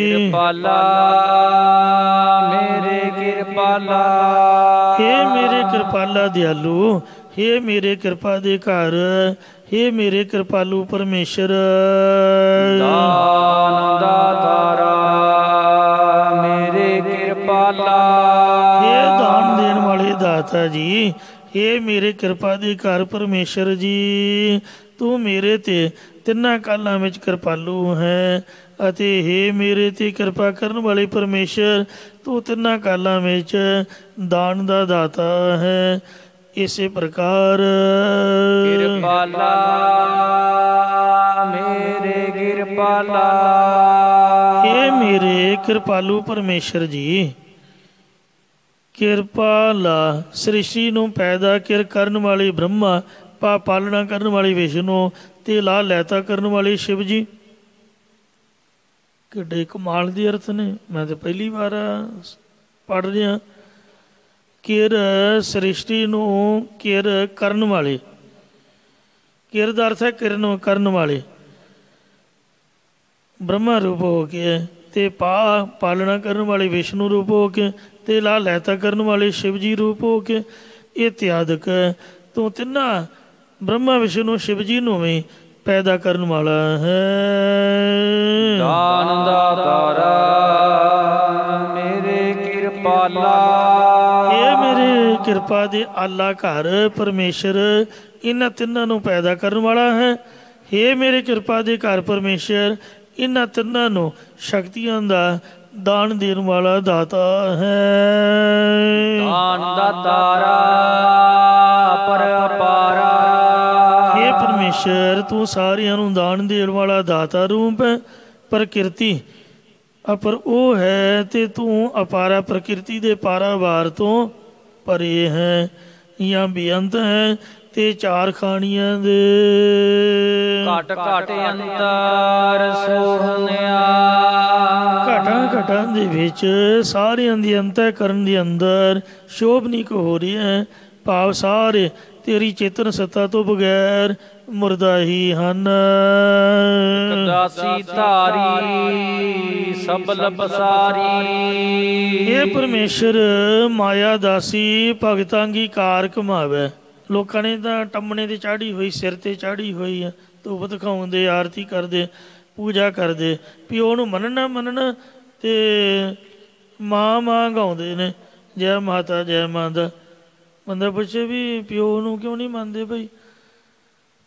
ਕਿਰਪਾਲਾ ਮੇਰੇ ਕਿਰਪਾਲਾ। हे ਮੇਰੇ ਕਿਰਪਾਲਾ ਦਿਆਲੂ, हे ਮੇਰੇ ਕਿਰਪਾ ਦੇ ਘਰ, हे ਮੇਰੇ ਕਿਰਪਾਲੂ ਪਰਮੇਸ਼ਰ। ਦਾਨ ਦਾਤਾਰਾ ਮੇਰੇ ਕਿਰਪਾਲਾ। हे ਦਾਨ ਦੇਣ ਵਾਲੇ ਦਾਤਾ ਜੀ, हे ਮੇਰੇ ਕਿਰਪਾ ਦੇ ਘਰ ਪਰਮੇਸ਼ਰ ਜੀ, ਤੂੰ ਮੇਰੇ ਤੇ ਤਿੰਨਾਂ ਕਾਲਾਂ ਵਿੱਚ ਕਿਰਪਾਲੂ ਹੈ ਅਤੇ हे ਮੇਰੇ ਤੇ ਕਿਰਪਾ ਕਰਨ ਵਾਲੇ ਪਰਮੇਸ਼ਰ, ਤੂੰ ਤਿੰਨਾਂ ਕਾਲਾਂ ਵਿੱਚ ਦਾਨ ਦਾ ਦਾਤਾ ਹੈ। ਇਸੇ ਪ੍ਰਕਾਰ ਕਿਰਪਾਲਾ ਮੇਰੇ ਕਿਰਪਾਲਾ। हे ਮੇਰੇ ਕਿਰਪਾਲੂ ਪਰਮੇਸ਼ਰ ਜੀ, ਕਿਰਪਾਲਾ ਸ੍ਰਿਸ਼ਟੀ ਨੂੰ ਪੈਦਾ ਕਰਨ ਵਾਲੇ ਬ੍ਰਹਮਾ, ਪਾਲਣਾ ਕਰਨ ਵਾਲੀ ਵਿਸ਼ਨੂੰ ਤੇ ਲਾ ਲੈਤਾ ਕਰਨ ਵਾਲੇ ਸ਼ਿਵ ਜੀ। ਕਿੱਡੇ ਕਮਾਲ ਦੇ ਅਰਥ ਨੇ, ਮੈਂ ਤਾਂ ਪਹਿਲੀ ਵਾਰ ਪੜ੍ਹ ਰਿਹਾ। ਕਿਰ ਸ੍ਰਿਸ਼ਟੀ ਨੂੰ ਕਿਰ ਕਰਨ ਵਾਲੇ, ਕਿਰ ਦਾ ਅਰਥ ਹੈ ਕਿਰਨ ਕਰਨ ਵਾਲੇ, ਬ੍ਰਹਮਾ ਰੂਪ ਹੋ ਕੇ, ਤੇ ਪਾਲਣਾ ਕਰਨ ਵਾਲੇ ਵਿਸ਼ਨੂੰ ਰੂਪ ਹੋ ਕੇ, ਤੇ ਲਾ ਲੈਤਾ ਕਰਨ ਵਾਲੇ ਸ਼ਿਵ ਜੀ ਰੂਪ ਹੋ ਕੇ, ਇਤਿਆਦਿਕ ਤੂੰ ਤਿੰਨਾਂ ਬ੍ਰਹਮਾ ਵਿਸ਼ਨੂੰ ਸ਼ਿਵ ਜੀ ਨੂੰ ਵੀ ਪੈਦਾ ਕਰਨ ਵਾਲਾ ਹੈ। ਦਾਨ ਦਾਤਾਰਾ ਮੇਰੇ ਕਿਰਪਾਲਾ। ਇਹ ਮੇਰੇ ਕਿਰਪਾ ਦੇ ਆਲਾ ਘਰ ਪਰਮੇਸ਼ਰ ਇਹਨਾਂ ਤਿੰਨਾਂ ਨੂੰ ਪੈਦਾ ਕਰਨ ਵਾਲਾ ਹੈ। हे ਮੇਰੇ ਕਿਰਪਾ ਦੇ ਘਰ ਪਰਮੇਸ਼ਰ, ਇਹਨਾਂ ਤਿੰਨਾਂ ਨੂੰ ਸ਼ਕਤੀਆਂ ਦਾ ਦਾਨ ਦੇਣ ਵਾਲਾ ਦਾਤਾ ਹੈ। ਦਾਨ ਦਾਤਾਰਾ ਪਰਪਾਰਾ। हे ਪਰਮੇਸ਼ਰ, ਤੂੰ ਸਾਰਿਆਂ ਨੂੰ ਦਾਨ ਦੇਣ ਵਾਲਾ ਦਾਤਾ ਰੂਪ ਹੈ। ਪ੍ਰਕਿਰਤੀ ਅਪਰ ਉਹ ਹੈ ਤੇ ਤੂੰ ਅਪਾਰਾ ਪ੍ਰਕਿਰਤੀ ਦੇ ਪਾਰਾਵਾਰ ਤੋਂ ਪਰੇ ਹੈ ਜਾਂ ਬੇਅੰਤ ਹੈ ਤੇ ਚਾਰ ਖਾਣੀਆਂ ਦੇ ਘਟ ਘਟ ਅੰਤਰ ਸੋਹਣਿਆ। ਘਟਾਂ ਦੇ ਵਿੱਚ ਸਾਰਿਆਂ ਦੀ ਅੰਤःਕਰਨ ਦੇ ਅੰਦਰ ਸ਼ੋਭਨੀਕ ਹੋ ਰਹੀ ਹੈ। ਭਾਵ ਸਾਰੇ ਤੇਰੀ ਚੇਤਨ ਸੱਤਾ ਤੋਂ ਬਗੈਰ ਮੁਰਦਾ ਹੀ ਹਨ। ਦਾਸੀ ਧਾਰੀ ਸਬਲ ਬਸਾਰੀ। ਇਹ ਪਰਮੇਸ਼ਰ ਮਾਇਆ ਦਾਸੀ ਭਗਤਾਂ ਕੀ ਕਾਰ ਕਮਾਵੇ। ਲੋਕਾਂ ਨੇ ਤਾਂ ਟੰਮਣੇ ਤੇ ਚਾੜੀ ਹੋਈ, ਸਿਰ ਤੇ ਚਾੜੀ ਹੋਈ ਆ, ਧੂਪ ਦਿਖਾਉਂਦੇ, ਆਰਤੀ ਕਰਦੇ, ਪੂਜਾ ਕਰਦੇ, ਪਿਓ ਨੂੰ ਮੰਨਣਾ ਤੇ ਮਾਂ ਗਾਉਂਦੇ ਨੇ ਜੈ ਮਾਤਾ ਜੈ ਮਾਂ ਦਾ। ਬੰਦਾ ਪੁੱਛੇ ਵੀ ਪਿਓ ਨੂੰ ਕਿਉਂ ਨਹੀਂ ਮੰਨਦੇ ਬਈ?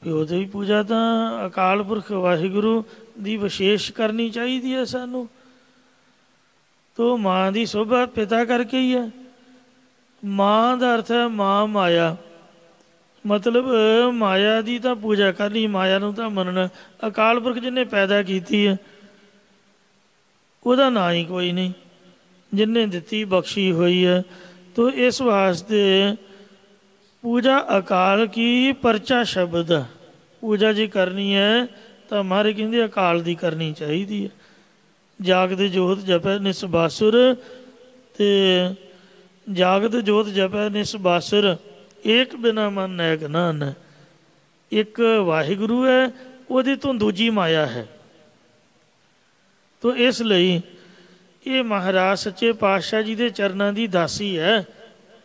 ਪਿਓ ਦੀ ਪੂਜਾ ਤਾਂ ਅਕਾਲ ਪੁਰਖ ਵਾਹਿਗੁਰੂ ਦੀ ਵਿਸ਼ੇਸ਼ ਕਰਨੀ ਚਾਹੀਦੀ ਹੈ ਸਾਨੂੰ। ਤੋ ਮਾਂ ਦੀ ਸੋਭਾ ਪਿਤਾ ਕਰਕੇ ਹੀ ਹੈ। ਮਾਂ ਦਾ ਅਰਥ ਹੈ ਮਾਂ ਮਾਇਆ, ਮਤਲਬ ਮਾਇਆ ਦੀ ਤਾਂ ਪੂਜਾ ਕਰਨੀ, ਮਾਇਆ ਨੂੰ ਤਾਂ ਮੰਨਣਾ। ਅਕਾਲ ਪੁਰਖ ਜਿਹਨੇ ਪੈਦਾ ਕੀਤੀ ਹੈ ਉਹਦਾ ਨਾਂ ਹੀ ਕੋਈ ਨਹੀਂ, ਜਿਹਨੇ ਦਿੱਤੀ ਬਖਸ਼ੀ ਹੋਈ ਹੈ। ਤੋ ਇਸ ਵਾਸਤੇ ਪੂਜਾ ਅਕਾਲ ਕੀ ਪਰਚਾ ਸ਼ਬਦ, ਪੂਜਾ ਜੇ ਕਰਨੀ ਹੈ ਤਾਂ ਮਹਾਰਾਜ ਕਹਿੰਦੇ ਅਕਾਲ ਦੀ ਕਰਨੀ ਚਾਹੀਦੀ ਹੈ। ਜਾਗਦ ਜੋਤ ਜਪੈ ਨਿਸਬਾਸੁਰ, ਤੇ ਜਾਗਦ ਜੋਤ ਜਪੈ ਨਿਸਬਾਸੁਰ, ਏਕ ਬਿਨਾ ਮਨ ਨੈਕ ਨਾਨ। ਇੱਕ ਵਾਹਿਗੁਰੂ ਹੈ, ਉਹਦੇ ਤੋਂ ਦੂਜੀ ਮਾਇਆ ਹੈ। ਤੋ ਇਸ ਲਈ ਇਹ ਮਹਾਰਾਜ ਸੱਚੇ ਪਾਤਸ਼ਾਹ ਜੀ ਦੇ ਚਰਨਾਂ ਦੀ ਦਾਸੀ ਹੈ।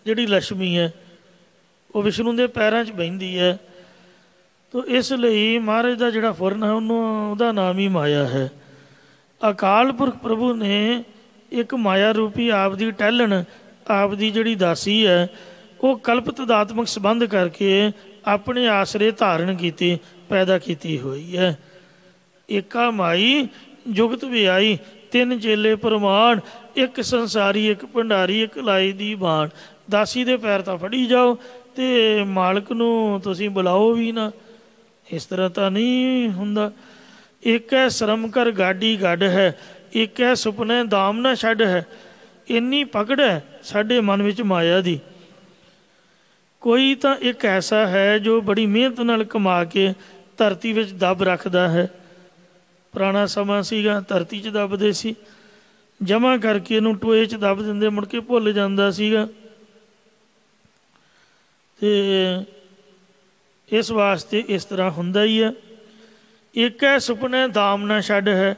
ਜਿਹੜੀ ਲక్ష్ਮੀ ਹੈ ਉਹ ਵਿਸ਼ਨੂੰ ਦੇ ਪੈਰਾਂ 'ਚ ਬਹਿੰਦੀ ਹੈ। ਤੋ ਇਸ ਲਈ ਮਹਾਰਾਜ ਦਾ ਜਿਹੜਾ ਫੁਰਨ ਹੈ ਉਹਦਾ ਨਾਮ ਹੀ ਮਾਇਆ ਹੈ। ਅਕਾਲ ਪੁਰਖ ਪ੍ਰਭੂ ਨੇ ਇੱਕ ਮਾਇਆ ਰੂਪੀ ਆਪ ਦੀ ਟਹਿਲਣ, ਆਪ ਦੀ ਜਿਹੜੀ ਦਾਸੀ ਹੈ ਉਹ ਕਲਪ ਤਦਾਤਮਕ ਸੰਬੰਧ ਕਰਕੇ ਆਪਣੇ ਆਸਰੇ ਧਾਰਨ ਕੀਤੀ, ਪੈਦਾ ਕੀਤੀ ਹੋਈ ਹੈ। ਏਕਾ ਮਾਈ ਜੁਗਤ ਵਿਆਈ, ਤਿੰਨ ਚੇਲੇ ਪ੍ਰਮਾਣ, ਇੱਕ ਸੰਸਾਰੀ ਇੱਕ ਭੰਡਾਰੀ, ਇੱਕ ਲਾਈ ਦੀ ਬਾਣ। ਦਾਸੀ ਦੇ ਪੈਰ ਤਾਂ ਫੜੀ ਜਾਓ ਤੇ ਮਾਲਕ ਨੂੰ ਤੁਸੀਂ ਬੁਲਾਓ ਵੀ ਨਾ। ਇਸ ਤਰ੍ਹਾਂ ਤਾਂ ਨਹੀਂ ਹੁੰਦਾ। ਇੱਕ ਹੈ ਸ਼ਰਮ ਕਰ ਗਾਡੀ ਗੱਡ ਹੈ, ਇੱਕ ਹੈ ਸੁਪਨੇ ਦਾਮ ਨਾ ਛੱਡ ਹੈ। ਇੰਨੀ ਪਕੜ ਹੈ ਸਾਡੇ ਮਨ ਵਿੱਚ ਮਾਇਆ ਦੀ। ਕੋਈ ਤਾਂ ਇੱਕ ਐਸਾ ਹੈ ਜੋ ਬੜੀ ਮਿਹਨਤ ਨਾਲ ਕਮਾ ਕੇ ਧਰਤੀ ਵਿੱਚ ਦੱਬ ਰੱਖਦਾ ਹੈ। ਪੁਰਾਣਾ ਸਮਾਂ ਸੀਗਾ, ਧਰਤੀ 'ਚ ਦੱਬਦੇ ਸੀ, ਜਮ੍ਹਾਂ ਕਰਕੇ ਇਹਨੂੰ ਟੋਏ 'ਚ ਦੱਬ ਦਿੰਦੇ, ਮੁੜ ਕੇ ਭੁੱਲ ਜਾਂਦਾ ਸੀਗਾ। ਅਤੇ ਇਸ ਵਾਸਤੇ ਇਸ ਤਰ੍ਹਾਂ ਹੁੰਦਾ ਹੀ ਹੈ। ਇੱਕ ਹੈ ਸੁਪਨੇ ਦਾਮ ਨਾ ਛੱਡ ਹੈ।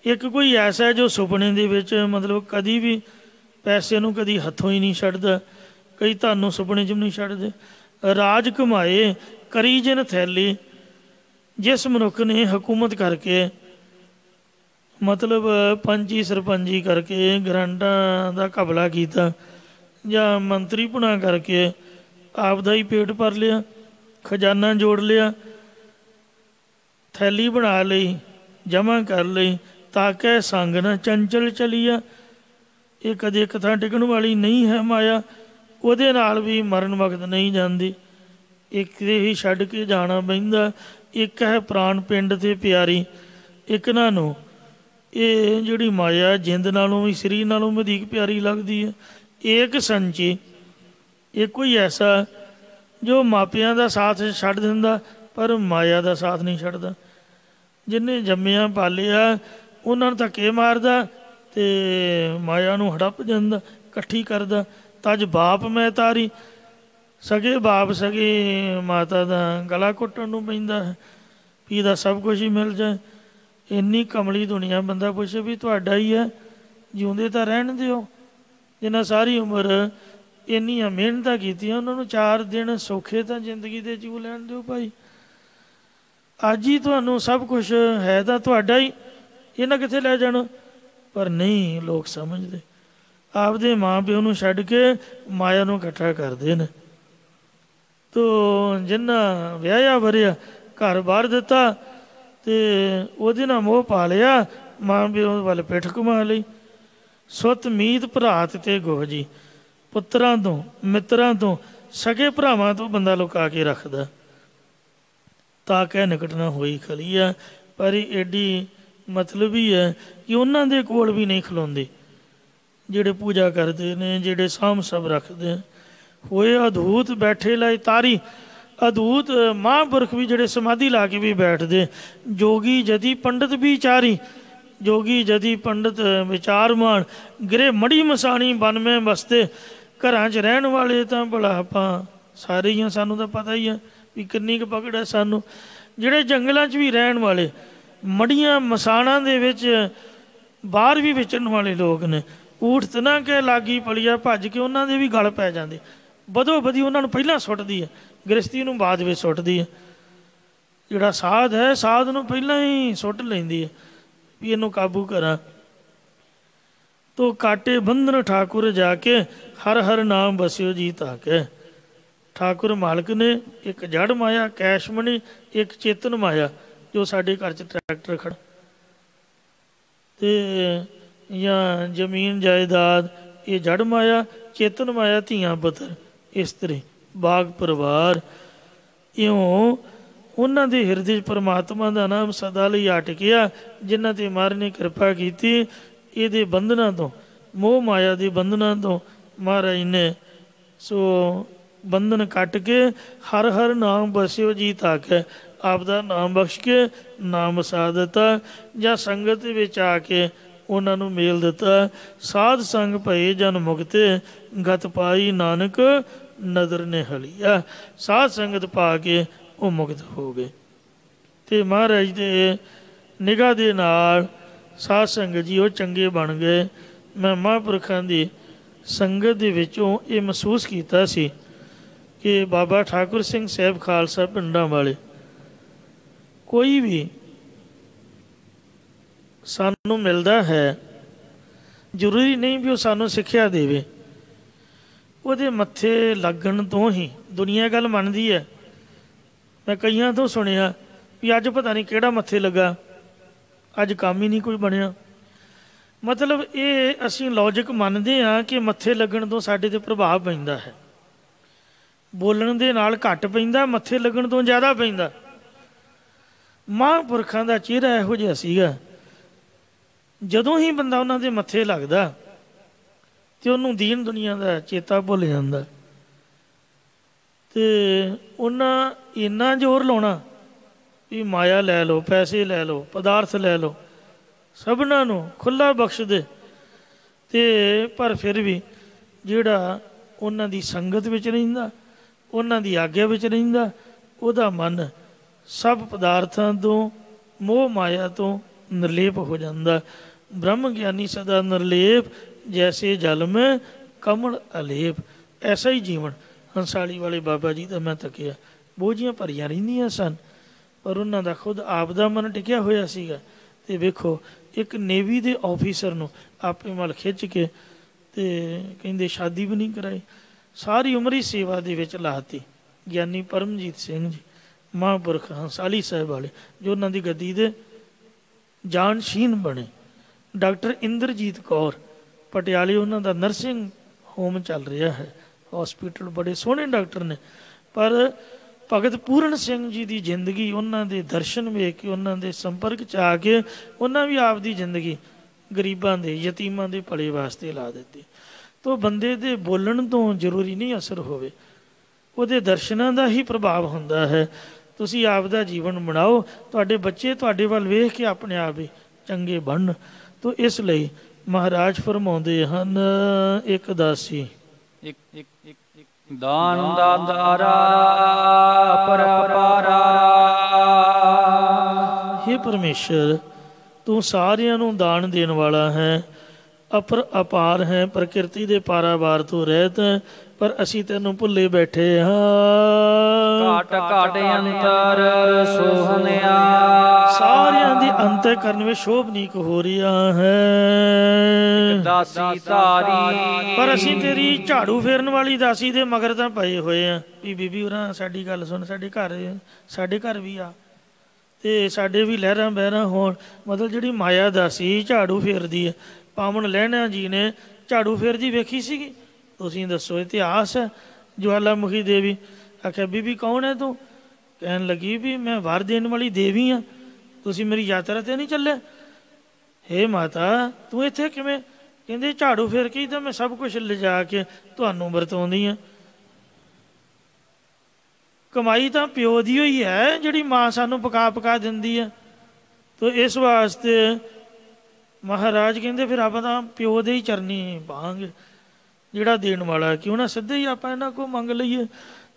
ਇੱਕ ਕੋਈ ਐਸਾ ਜੋ ਸੁਪਨੇ ਦੇ ਵਿੱਚ ਮਤਲਬ ਕਦੀ ਵੀ ਪੈਸੇ ਨੂੰ ਕਦੀ ਹੱਥੋਂ ਹੀ ਨਹੀਂ ਛੱਡਦਾ। ਕਈ ਤੁਹਾਨੂੰ ਸੁਪਨੇ 'ਚ ਵੀ ਨਹੀਂ ਛੱਡਦੇ। ਰਾਜ ਕਮਾਏ ਕਰੀ ਜਿਨ ਥੈਲੀ, ਜਿਸ ਮਨੁੱਖ ਨੇ ਹਕੂਮਤ ਕਰਕੇ ਮਤਲਬ ਪੰਚੀ ਸਰਪੰਚੀ ਕਰਕੇ ਗਰਾਂਟਾਂ ਦਾ ਘਪਲਾ ਕੀਤਾ ਜਾਂ ਮੰਤਰੀ ਪੁਣਾ ਕਰਕੇ ਆਪਦਾ ਹੀ ਪੇਟ ਭਰ ਲਿਆ, ਖਜ਼ਾਨਾ ਜੋੜ ਲਿਆ, ਥੈਲੀ ਬਣਾ ਲਈ, ਜਮ੍ਹਾਂ ਕਰ ਲਈ, ਤਾਂ ਕਿ ਸੰਗ ਨਾ ਚੰਚਲ ਚਲੀਆ। ਇਹ ਕਦੇ ਇੱਕ ਥਾਂ ਟਿਕਣ ਵਾਲੀ ਨਹੀਂ ਹੈ ਮਾਇਆ, ਉਹਦੇ ਨਾਲ ਵੀ ਮਰਨ ਵਕਤ ਨਹੀਂ ਜਾਂਦੀ, ਇੱਕ ਦੇ ਹੀ ਛੱਡ ਕੇ ਜਾਣਾ ਪੈਂਦਾ। ਇੱਕ ਹੈ ਪ੍ਰਾਣ ਪਿੰਡ 'ਤੇ ਪਿਆਰੀ। ਇੱਕ ਨਾ ਨੂੰ ਇਹ ਜਿਹੜੀ ਮਾਇਆ ਜਿੰਦ ਨਾਲੋਂ ਵੀ ਸਰੀਰ ਨਾਲੋਂ ਵਧੇਕ ਪਿਆਰੀ ਲੱਗਦੀ ਹੈ। ਏਕ ਸੰਚੀ, ਇਹ ਕੋਈ ਐਸਾ ਜੋ ਮਾਪਿਆਂ ਦਾ ਸਾਥ ਛੱਡ ਦਿੰਦਾ ਪਰ ਮਾਇਆ ਦਾ ਸਾਥ ਨਹੀਂ ਛੱਡਦਾ। ਜਿਹਨੇ ਜੰਮਿਆ ਪਾਲਿਆ ਉਹਨਾਂ ਨੂੰ ਧੱਕੇ ਮਾਰਦਾ ਅਤੇ ਮਾਇਆ ਨੂੰ ਹੜੱਪ ਜਾਂਦਾ, ਇਕੱਠੀ ਕਰਦਾ। ਤਜ ਬਾਪ ਮੈਂ ਤਾਰੀ, ਸਗੇ ਬਾਪ ਸਗੀ ਮਾਤਾ ਦਾ ਗਲਾ ਘੁੱਟਣ ਨੂੰ ਪੈਂਦਾ ਹੈ ਵੀ ਇਹਦਾ ਸਭ ਕੁਝ ਹੀ ਮਿਲ ਜਾਏ। ਇੰਨੀ ਕਮਲੀ ਦੁਨੀਆ, ਬੰਦਾ ਪੁੱਛੇ ਵੀ ਤੁਹਾਡਾ ਹੀ ਹੈ, ਜਿਉਂਦੇ ਤਾਂ ਰਹਿਣ ਦਿਓ। ਜਿਨ੍ਹਾਂ ਸਾਰੀ ਉਮਰ ਇੰਨੀਆਂ ਮਿਹਨਤਾਂ ਕੀਤੀਆਂ ਉਹਨਾਂ ਨੂੰ 4 ਦਿਨ ਸੌਖੇ ਤਾਂ ਜ਼ਿੰਦਗੀ ਦੇ ਜੀਅ ਲੈਣ ਦਿਓ ਭਾਈ। ਅੱਜ ਹੀ ਤੁਹਾਨੂੰ ਸਭ ਕੁਛ ਹੈ ਤਾਂ ਤੁਹਾਡਾ ਹੀ, ਇਹਨਾਂ ਕਿੱਥੇ ਲੈ ਜਾਣਾ। ਪਰ ਨਹੀਂ ਲੋਕ ਸਮਝਦੇ, ਆਪਦੇ ਮਾਂ ਪਿਓ ਨੂੰ ਛੱਡ ਕੇ ਮਾਇਆ ਨੂੰ ਇਕੱਠਾ ਕਰਦੇ ਨੇ। ਤੋ ਜਿੰਨਾ ਵਿਆਹਿਆ ਵਰਿਆ ਘਰ ਬਾਹਰ ਦਿੱਤਾ ਅਤੇ ਉਹਦੇ ਨਾਲ ਮੋਹ ਪਾ ਲਿਆ, ਮਾਂ ਪਿਓ ਵੱਲ ਪਿੱਠ ਘੁਮਾ ਲਈ। ਸੁੱਤ ਮੀਤ ਭਰਾਤ ਅਤੇ ਗੋਹ ਜੀ, ਪੁੱਤਰਾਂ ਤੋਂ ਮਿੱਤਰਾਂ ਤੋਂ ਸਗੇ ਭਰਾਵਾਂ ਤੋਂ ਬੰਦਾ ਲੁਕਾ ਕੇ ਰੱਖਦਾ ਤਾਂ ਕਿ ਨਿਕਟ ਨਾ ਹੋਈ ਖਲੀ ਆ। ਪਰ ਇਹ ਐਡੀ ਮਤਲਬ ਹੀ ਹੈ ਕਿ ਉਹਨਾਂ ਦੇ ਕੋਲ ਵੀ ਨਹੀਂ ਖਲੋਂਦੇ ਜਿਹੜੇ ਪੂਜਾ ਕਰਦੇ ਨੇ, ਜਿਹੜੇ ਸਾਂਭ ਸਭ ਰੱਖਦੇ ਹੋਏ। ਅਦੂਤ ਬੈਠੇ ਲਾਏ ਤਾਰੀ, ਅਦੂਤ ਮਹਾਂਪੁਰਖ ਵੀ ਜਿਹੜੇ ਸਮਾਧੀ ਲਾ ਕੇ ਵੀ ਬੈਠਦੇ। ਜੋਗੀ ਜਦੀ ਪੰਡਤ ਵਿਚਾਰੀ, ਜੋਗੀ ਜਦੀ ਪੰਡਤ ਵਿਚਾਰ ਮਾਣ, ਗਿਰੇ ਮੜੀ ਮਸਾਣੀ ਬਨ ਮੈਂ ਬਸਤੇ। ਘਰਾਂ 'ਚ ਰਹਿਣ ਵਾਲੇ ਤਾਂ ਭਲਾ ਆਪਾਂ ਸਾਰੇ ਹੀ ਹਾਂ, ਸਾਨੂੰ ਤਾਂ ਪਤਾ ਹੀ ਆ ਵੀ ਕਿੰਨੀ ਕੁ ਪਕੜ ਹੈ ਸਾਨੂੰ। ਜਿਹੜੇ ਜੰਗਲਾਂ 'ਚ ਵੀ ਰਹਿਣ ਵਾਲੇ, ਮੜੀਆਂ ਮਸਾਣਾਂ ਦੇ ਵਿੱਚ ਬਾਹਰ ਵੀ ਵਿਚਰਨ ਵਾਲੇ ਲੋਕ ਨੇ, ਊਠ ਤਨਾ ਕੇ ਲਾਗੀ ਪਲੀਆ ਭੱਜ ਕੇ ਉਹਨਾਂ ਦੇ ਵੀ ਗਲ ਪੈ ਜਾਂਦੇ। ਬਦੋ ਬਦੀ ਉਹਨਾਂ ਨੂੰ ਪਹਿਲਾਂ ਸੁੱਟਦੀ ਹੈ, ਗ੍ਰਸਤੀ ਨੂੰ ਬਾਅਦ ਵਿੱਚ ਸੁੱਟਦੀ ਹੈ। ਜਿਹੜਾ ਸਾਧ ਹੈ, ਸਾਧ ਨੂੰ ਪਹਿਲਾਂ ਹੀ ਸੁੱਟ ਲੈਂਦੀ ਹੈ ਵੀ ਇਹਨੂੰ ਕਾਬੂ ਕਰਾਂ। ਤੋ ਕਾਟੇ ਬੰਧਨ ਠਾਕੁਰ ਜਾ ਕੇ ਹਰ ਹਰ ਨਾਮ ਬਸਿਓ ਜੀ ਤਾਕੇ। ਠਾਕੁਰ ਮਾਲਕ ਨੇ ਇੱਕ ਜੜ ਮਾਇਆ ਕੈਸ਼ਮਣੀ, ਇੱਕ ਚੇਤਨ ਮਾਇਆ ਜੋ ਸਾਡੇ ਘਰ 'ਚ ਟਰੈਕਟਰ ਖੜਾ ਅਤੇ ਜਾਂ ਜ਼ਮੀਨ ਜਾਇਦਾਦ, ਇਹ ਜੜ ਮਾਇਆ। ਚੇਤਨ ਮਾਇਆ ਧੀਆਂ ਪੁੱਤਰ ਇਸਤਰੀ ਬਾਗ ਪਰਿਵਾਰ। ਇਉਂ ਉਹਨਾਂ ਦੇ ਹਿਰਦੇ 'ਚ ਪਰਮਾਤਮਾ ਦਾ ਨਾਮ ਸਦਾ ਲਈ ਅਟਕਿਆ, ਜਿਨ੍ਹਾਂ 'ਤੇ ਮਹਾਰਾਜ ਨੇ ਕਿਰਪਾ ਕੀਤੀ। ਇਹਦੇ ਬੰਧਨਾਂ ਤੋਂ, ਮੋਹ ਮਾਇਆ ਦੇ ਬੰਧਨਾਂ ਤੋਂ ਮਹਾਰਾਜ ਨੇ ਸੋ ਬੰਧਨ ਕੱਟ ਕੇ ਹਰ ਹਰ ਨਾਮ ਬਸਿਓ ਜੀ ਤਾਕੇ, ਆਪਦਾ ਨਾਮ ਬਖਸ਼ ਕੇ ਨਾਮ ਵਸਾ ਦਿੱਤਾ ਜਾਂ ਸੰਗਤ ਦੇ ਵਿੱਚ ਆ ਕੇ ਉਹਨਾਂ ਨੂੰ ਮੇਲ ਦਿੱਤਾ। ਸਾਧ ਸੰਗ ਭਏ ਜਨ ਮੁਕਤੇ, ਗਤ ਪਾਈ ਨਾਨਕ ਨਦਰ ਨੇ ਹਲੀਆ। ਸਾਧ ਸੰਗਤ ਪਾ ਕੇ ਉਹ ਮੁਕਤ ਹੋ ਗਏ ਅਤੇ ਮਹਾਰਾਜ ਦੇ ਨਿਗਾਹ ਦੇ ਨਾਲ ਸਾਧ ਸੰਗਤ ਜੀ ਉਹ ਚੰਗੇ ਬਣ ਗਏ। ਮੈਂ ਮਹਾਂਪੁਰਖਾਂ ਦੀ ਸੰਗਤ ਦੇ ਵਿੱਚੋਂ ਇਹ ਮਹਿਸੂਸ ਕੀਤਾ ਸੀ ਕਿ ਬਾਬਾ ਠਾਕੁਰ ਸਿੰਘ ਸਾਹਿਬ ਖਾਲਸਾ ਪਿੰਡਾਂ ਵਾਲੇ ਕੋਈ ਵੀ ਸਾਨੂੰ ਮਿਲਦਾ ਹੈ, ਜ਼ਰੂਰੀ ਨਹੀਂ ਵੀ ਉਹ ਸਾਨੂੰ ਸਿੱਖਿਆ ਦੇਵੇ, ਉਹਦੇ ਮੱਥੇ ਲੱਗਣ ਤੋਂ ਹੀ ਦੁਨੀਆ ਗੱਲ ਮੰਨਦੀ ਹੈ। ਮੈਂ ਕਈਆਂ ਤੋਂ ਸੁਣਿਆ ਵੀ ਅੱਜ ਪਤਾ ਨਹੀਂ ਕਿਹੜਾ ਮੱਥੇ ਲੱਗਾ, ਅੱਜ ਕੰਮ ਹੀ ਨਹੀਂ ਕੋਈ ਬਣਿਆ। ਮਤਲਬ ਇਹ ਅਸੀਂ ਲੌਜਿਕ ਮੰਨਦੇ ਹਾਂ ਕਿ ਮੱਥੇ ਲੱਗਣ ਤੋਂ ਸਾਡੇ 'ਤੇ ਪ੍ਰਭਾਵ ਪੈਂਦਾ ਹੈ। ਬੋਲਣ ਦੇ ਨਾਲ ਘੱਟ ਪੈਂਦਾ, ਮੱਥੇ ਲੱਗਣ ਤੋਂ ਜ਼ਿਆਦਾ ਪੈਂਦਾ। ਮਹਾਂਪੁਰਖਾਂ ਦਾ ਚਿਹਰਾ ਇਹੋ ਜਿਹਾ ਸੀਗਾ, ਜਦੋਂ ਹੀ ਬੰਦਾ ਉਹਨਾਂ ਦੇ ਮੱਥੇ ਲੱਗਦਾ ਤੇ ਉਹਨੂੰ ਦੀਨ ਦੁਨੀਆ ਦਾ ਚੇਤਾ ਭੁੱਲ ਜਾਂਦਾ। ਤੇ ਉਹਨਾਂ ਇੰਨਾ ਜ਼ੋਰ ਲਾਉਣਾ ਵੀ ਮਾਇਆ ਲੈ ਲਓ, ਪੈਸੇ ਲੈ ਲਓ, ਪਦਾਰਥ ਲੈ ਲਓ, ਸਭਨਾਂ ਨੂੰ ਖੁੱਲ੍ਹਾ ਬਖਸ਼ ਦੇ। ਤੇ ਪਰ ਫਿਰ ਵੀ ਜਿਹੜਾ ਉਹਨਾਂ ਦੀ ਸੰਗਤ ਵਿੱਚ ਰਹਿੰਦਾ, ਉਹਨਾਂ ਦੀ ਆਗਿਆ ਵਿੱਚ ਰਹਿੰਦਾ, ਉਹਦਾ ਮਨ ਸਭ ਪਦਾਰਥਾਂ ਤੋਂ, ਮੋਹ ਮਾਇਆ ਤੋਂ ਨਿਰਲੇਪ ਹੋ ਜਾਂਦਾ। ਬ੍ਰਹਮ ਗਿਆਨੀ ਸਦਾ ਨਿਰਲੇਪ, ਜੈਸੇ ਜਲ ਮੈਂ ਕਮਲ ਅਲੇਪ। ਐਸਾ ਹੀ ਜੀਵਨ ਹੰਸਾਲੀ ਵਾਲੇ ਬਾਬਾ ਜੀ ਦਾ ਮੈਂ ਤੱਕਿਆ। ਬੋਝੀਆਂ ਭਰੀਆਂ ਰਹਿੰਦੀਆਂ ਸਨ, ਪਰ ਉਹਨਾਂ ਦਾ ਖੁਦ ਆਪ ਦਾ ਮਨ ਟਿਕਿਆ ਹੋਇਆ ਸੀਗਾ। ਅਤੇ ਵੇਖੋ ਇੱਕ ਨੇਵੀ ਦੇ ਆਫਿਸਰ ਨੂੰ ਆਪੇ ਵੱਲ ਖਿੱਚ ਕੇ ਅਤੇ ਕਹਿੰਦੇ ਸ਼ਾਦੀ ਵੀ ਨਹੀਂ ਕਰਾਈ, ਸਾਰੀ ਉਮਰ ਹੀ ਸੇਵਾ ਦੇ ਵਿੱਚ ਲਾਤੀ। ਗਿਆਨੀ ਪਰਮਜੀਤ ਸਿੰਘ ਜੀ ਮਹਾਂਪੁਰਖ ਹੰਸਾਲੀ ਸਾਹਿਬ ਵਾਲੇ, ਜੋ ਉਹਨਾਂ ਦੀ ਗੱਦੀ ਦੇ ਜਾਨਸ਼ੀਨ ਬਣੇ। ਡਾਕਟਰ ਇੰਦਰਜੀਤ ਕੌਰ ਪਟਿਆਲੇ, ਉਹਨਾਂ ਦਾ ਨਰਸਿੰਗ ਹੋਮ ਚੱਲ ਰਿਹਾ ਹੈ, ਹੌਸਪੀਟਲ, ਬੜੇ ਸੋਹਣੇ ਡਾਕਟਰ ਨੇ। ਪਰ ਭਗਤ ਪੂਰਨ ਸਿੰਘ ਜੀ ਦੀ ਜ਼ਿੰਦਗੀ, ਉਹਨਾਂ ਦੇ ਦਰਸ਼ਨ ਵੇਖ ਕੇ, ਉਹਨਾਂ ਦੇ ਸੰਪਰਕ 'ਚ ਆ ਕੇ ਉਹਨਾਂ ਵੀ ਆਪ ਦੀ ਜ਼ਿੰਦਗੀ ਗਰੀਬਾਂ ਦੇ, ਯਤੀਮਾਂ ਦੇ ਭਲੇ ਵਾਸਤੇ ਲਾ ਦਿੱਤੀ। ਤੋ ਬੰਦੇ ਦੇ ਬੋਲਣ ਤੋਂ ਜ਼ਰੂਰੀ ਨਹੀਂ ਅਸਰ ਹੋਵੇ, ਉਹਦੇ ਦਰਸ਼ਨਾਂ ਦਾ ਹੀ ਪ੍ਰਭਾਵ ਹੁੰਦਾ ਹੈ। ਤੁਸੀਂ ਆਪ ਦਾ ਜੀਵਨ ਬਣਾਓ, ਤੁਹਾਡੇ ਬੱਚੇ ਤੁਹਾਡੇ ਵੱਲ ਵੇਖ ਕੇ ਆਪਣੇ ਆਪ ਹੀ ਚੰਗੇ ਬਣਨ। ਤੋ ਇਸ ਲਈ ਮਹਾਰਾਜ ਫਰਮਾਉਂਦੇ ਹਨ, ਇੱਕ ਦਾਸੀ ਦਾਨ ਦਾਤਾਰਾ ਪਰਪਾਰਾ। ਹੇ ਪਰਮੇਸ਼ਰ, ਤੂੰ ਸਾਰਿਆਂ ਨੂੰ ਦਾਨ ਦੇਣ ਵਾਲਾ ਹੈ, ਅਪਾਰ ਹੈ, ਪ੍ਰਕਿਰਤੀ ਦੇ ਪਾਰਾਵਾਰ ਤੋਂ ਰਹਿਤ ਹੈ, ਪਰ ਅਸੀਂ ਤੈਨੂੰ ਭੁੱਲੇ ਬੈਠੇ ਹਾਂ। ਘਾਟ ਘਾਟ ਅੰਤਰ ਸੋਹਣਿਆ, ਸਾਰਿਆਂ ਦੀ ਅੰਤःਕਰਨ ਵਿੱਚ ਸ਼ੋਭਨੀਕ ਹੋ ਰਿਹਾ ਹੈ। ਦਾਸੀ ਧਾਰੀ, ਪਰ ਅਸੀਂ ਤੇਰੀ ਝਾੜੂ ਫੇਰਨ ਵਾਲੀ ਦਾਸੀ ਦੇ ਮਗਰ ਤਾਂ ਪਏ ਹੋਏ ਆ ਵੀ ਬੀਬੀ ਹੋਰਾਂ ਸਾਡੀ ਗੱਲ ਸੁਣ, ਸਾਡੇ ਘਰ ਵੀ ਆ ਤੇ ਸਾਡੇ ਵੀ ਲਹਿਰਾਂ ਬਹਿਰਾਂ ਹੋਣ। ਮਤਲਬ ਜਿਹੜੀ ਮਾਇਆ ਦਾਸੀ ਝਾੜੂ ਫੇਰਦੀ ਹੈ, ਪਾਵਨ ਲਹਿਣਾ ਜੀ ਨੇ ਝਾੜੂ ਫੇਰਦੀ ਵੇਖੀ ਸੀਗੀ? ਤੁਸੀਂ ਦੱਸੋ, ਇਤਿਹਾਸ ਹੈ। ਜਵਾਲਾਮੁਖੀ ਦੇਵੀ ਆਖਿਆ, ਬੀਬੀ ਕੌਣ ਹੈ ਤੂੰ? ਕਹਿਣ ਲੱਗੀ ਵੀ ਮੈਂ ਵਰ ਦੇਣ ਵਾਲੀ ਦੇਵੀ ਹਾਂ, ਤੁਸੀਂ ਮੇਰੀ ਯਾਤਰਾ 'ਤੇ ਨਹੀਂ ਚੱਲੇ? ਹੇ ਮਾਤਾ ਤੂੰ ਇੱਥੇ ਕਿਵੇਂ? ਕਹਿੰਦੇ ਝਾੜੂ ਫੇਰ ਕੇ ਤਾਂ ਮੈਂ ਸਭ ਕੁਛ ਲਿਜਾ ਕੇ ਤੁਹਾਨੂੰ ਵਰਤਾਉਂਦੀ ਹਾਂ। ਕਮਾਈ ਤਾਂ ਪਿਓ ਦੀ ਹੋਈ ਹੈ, ਜਿਹੜੀ ਮਾਂ ਸਾਨੂੰ ਪਕਾ ਪਕਾ ਦਿੰਦੀ ਹੈ। ਤੋ ਇਸ ਵਾਸਤੇ ਮਹਾਰਾਜ ਕਹਿੰਦੇ ਫਿਰ ਆਪਾਂ ਤਾਂ ਪਿਓ ਦੇ ਹੀ ਚਰਨੀ ਪਾਵਾਂਗੇ, ਜਿਹੜਾ ਦੇਣ ਵਾਲਾ, ਕਿਉਂ ਨਾ ਸਿੱਧੇ ਹੀ ਆਪਾਂ ਇਹਨਾਂ ਕੋਲ ਮੰਗ ਲਈਏ।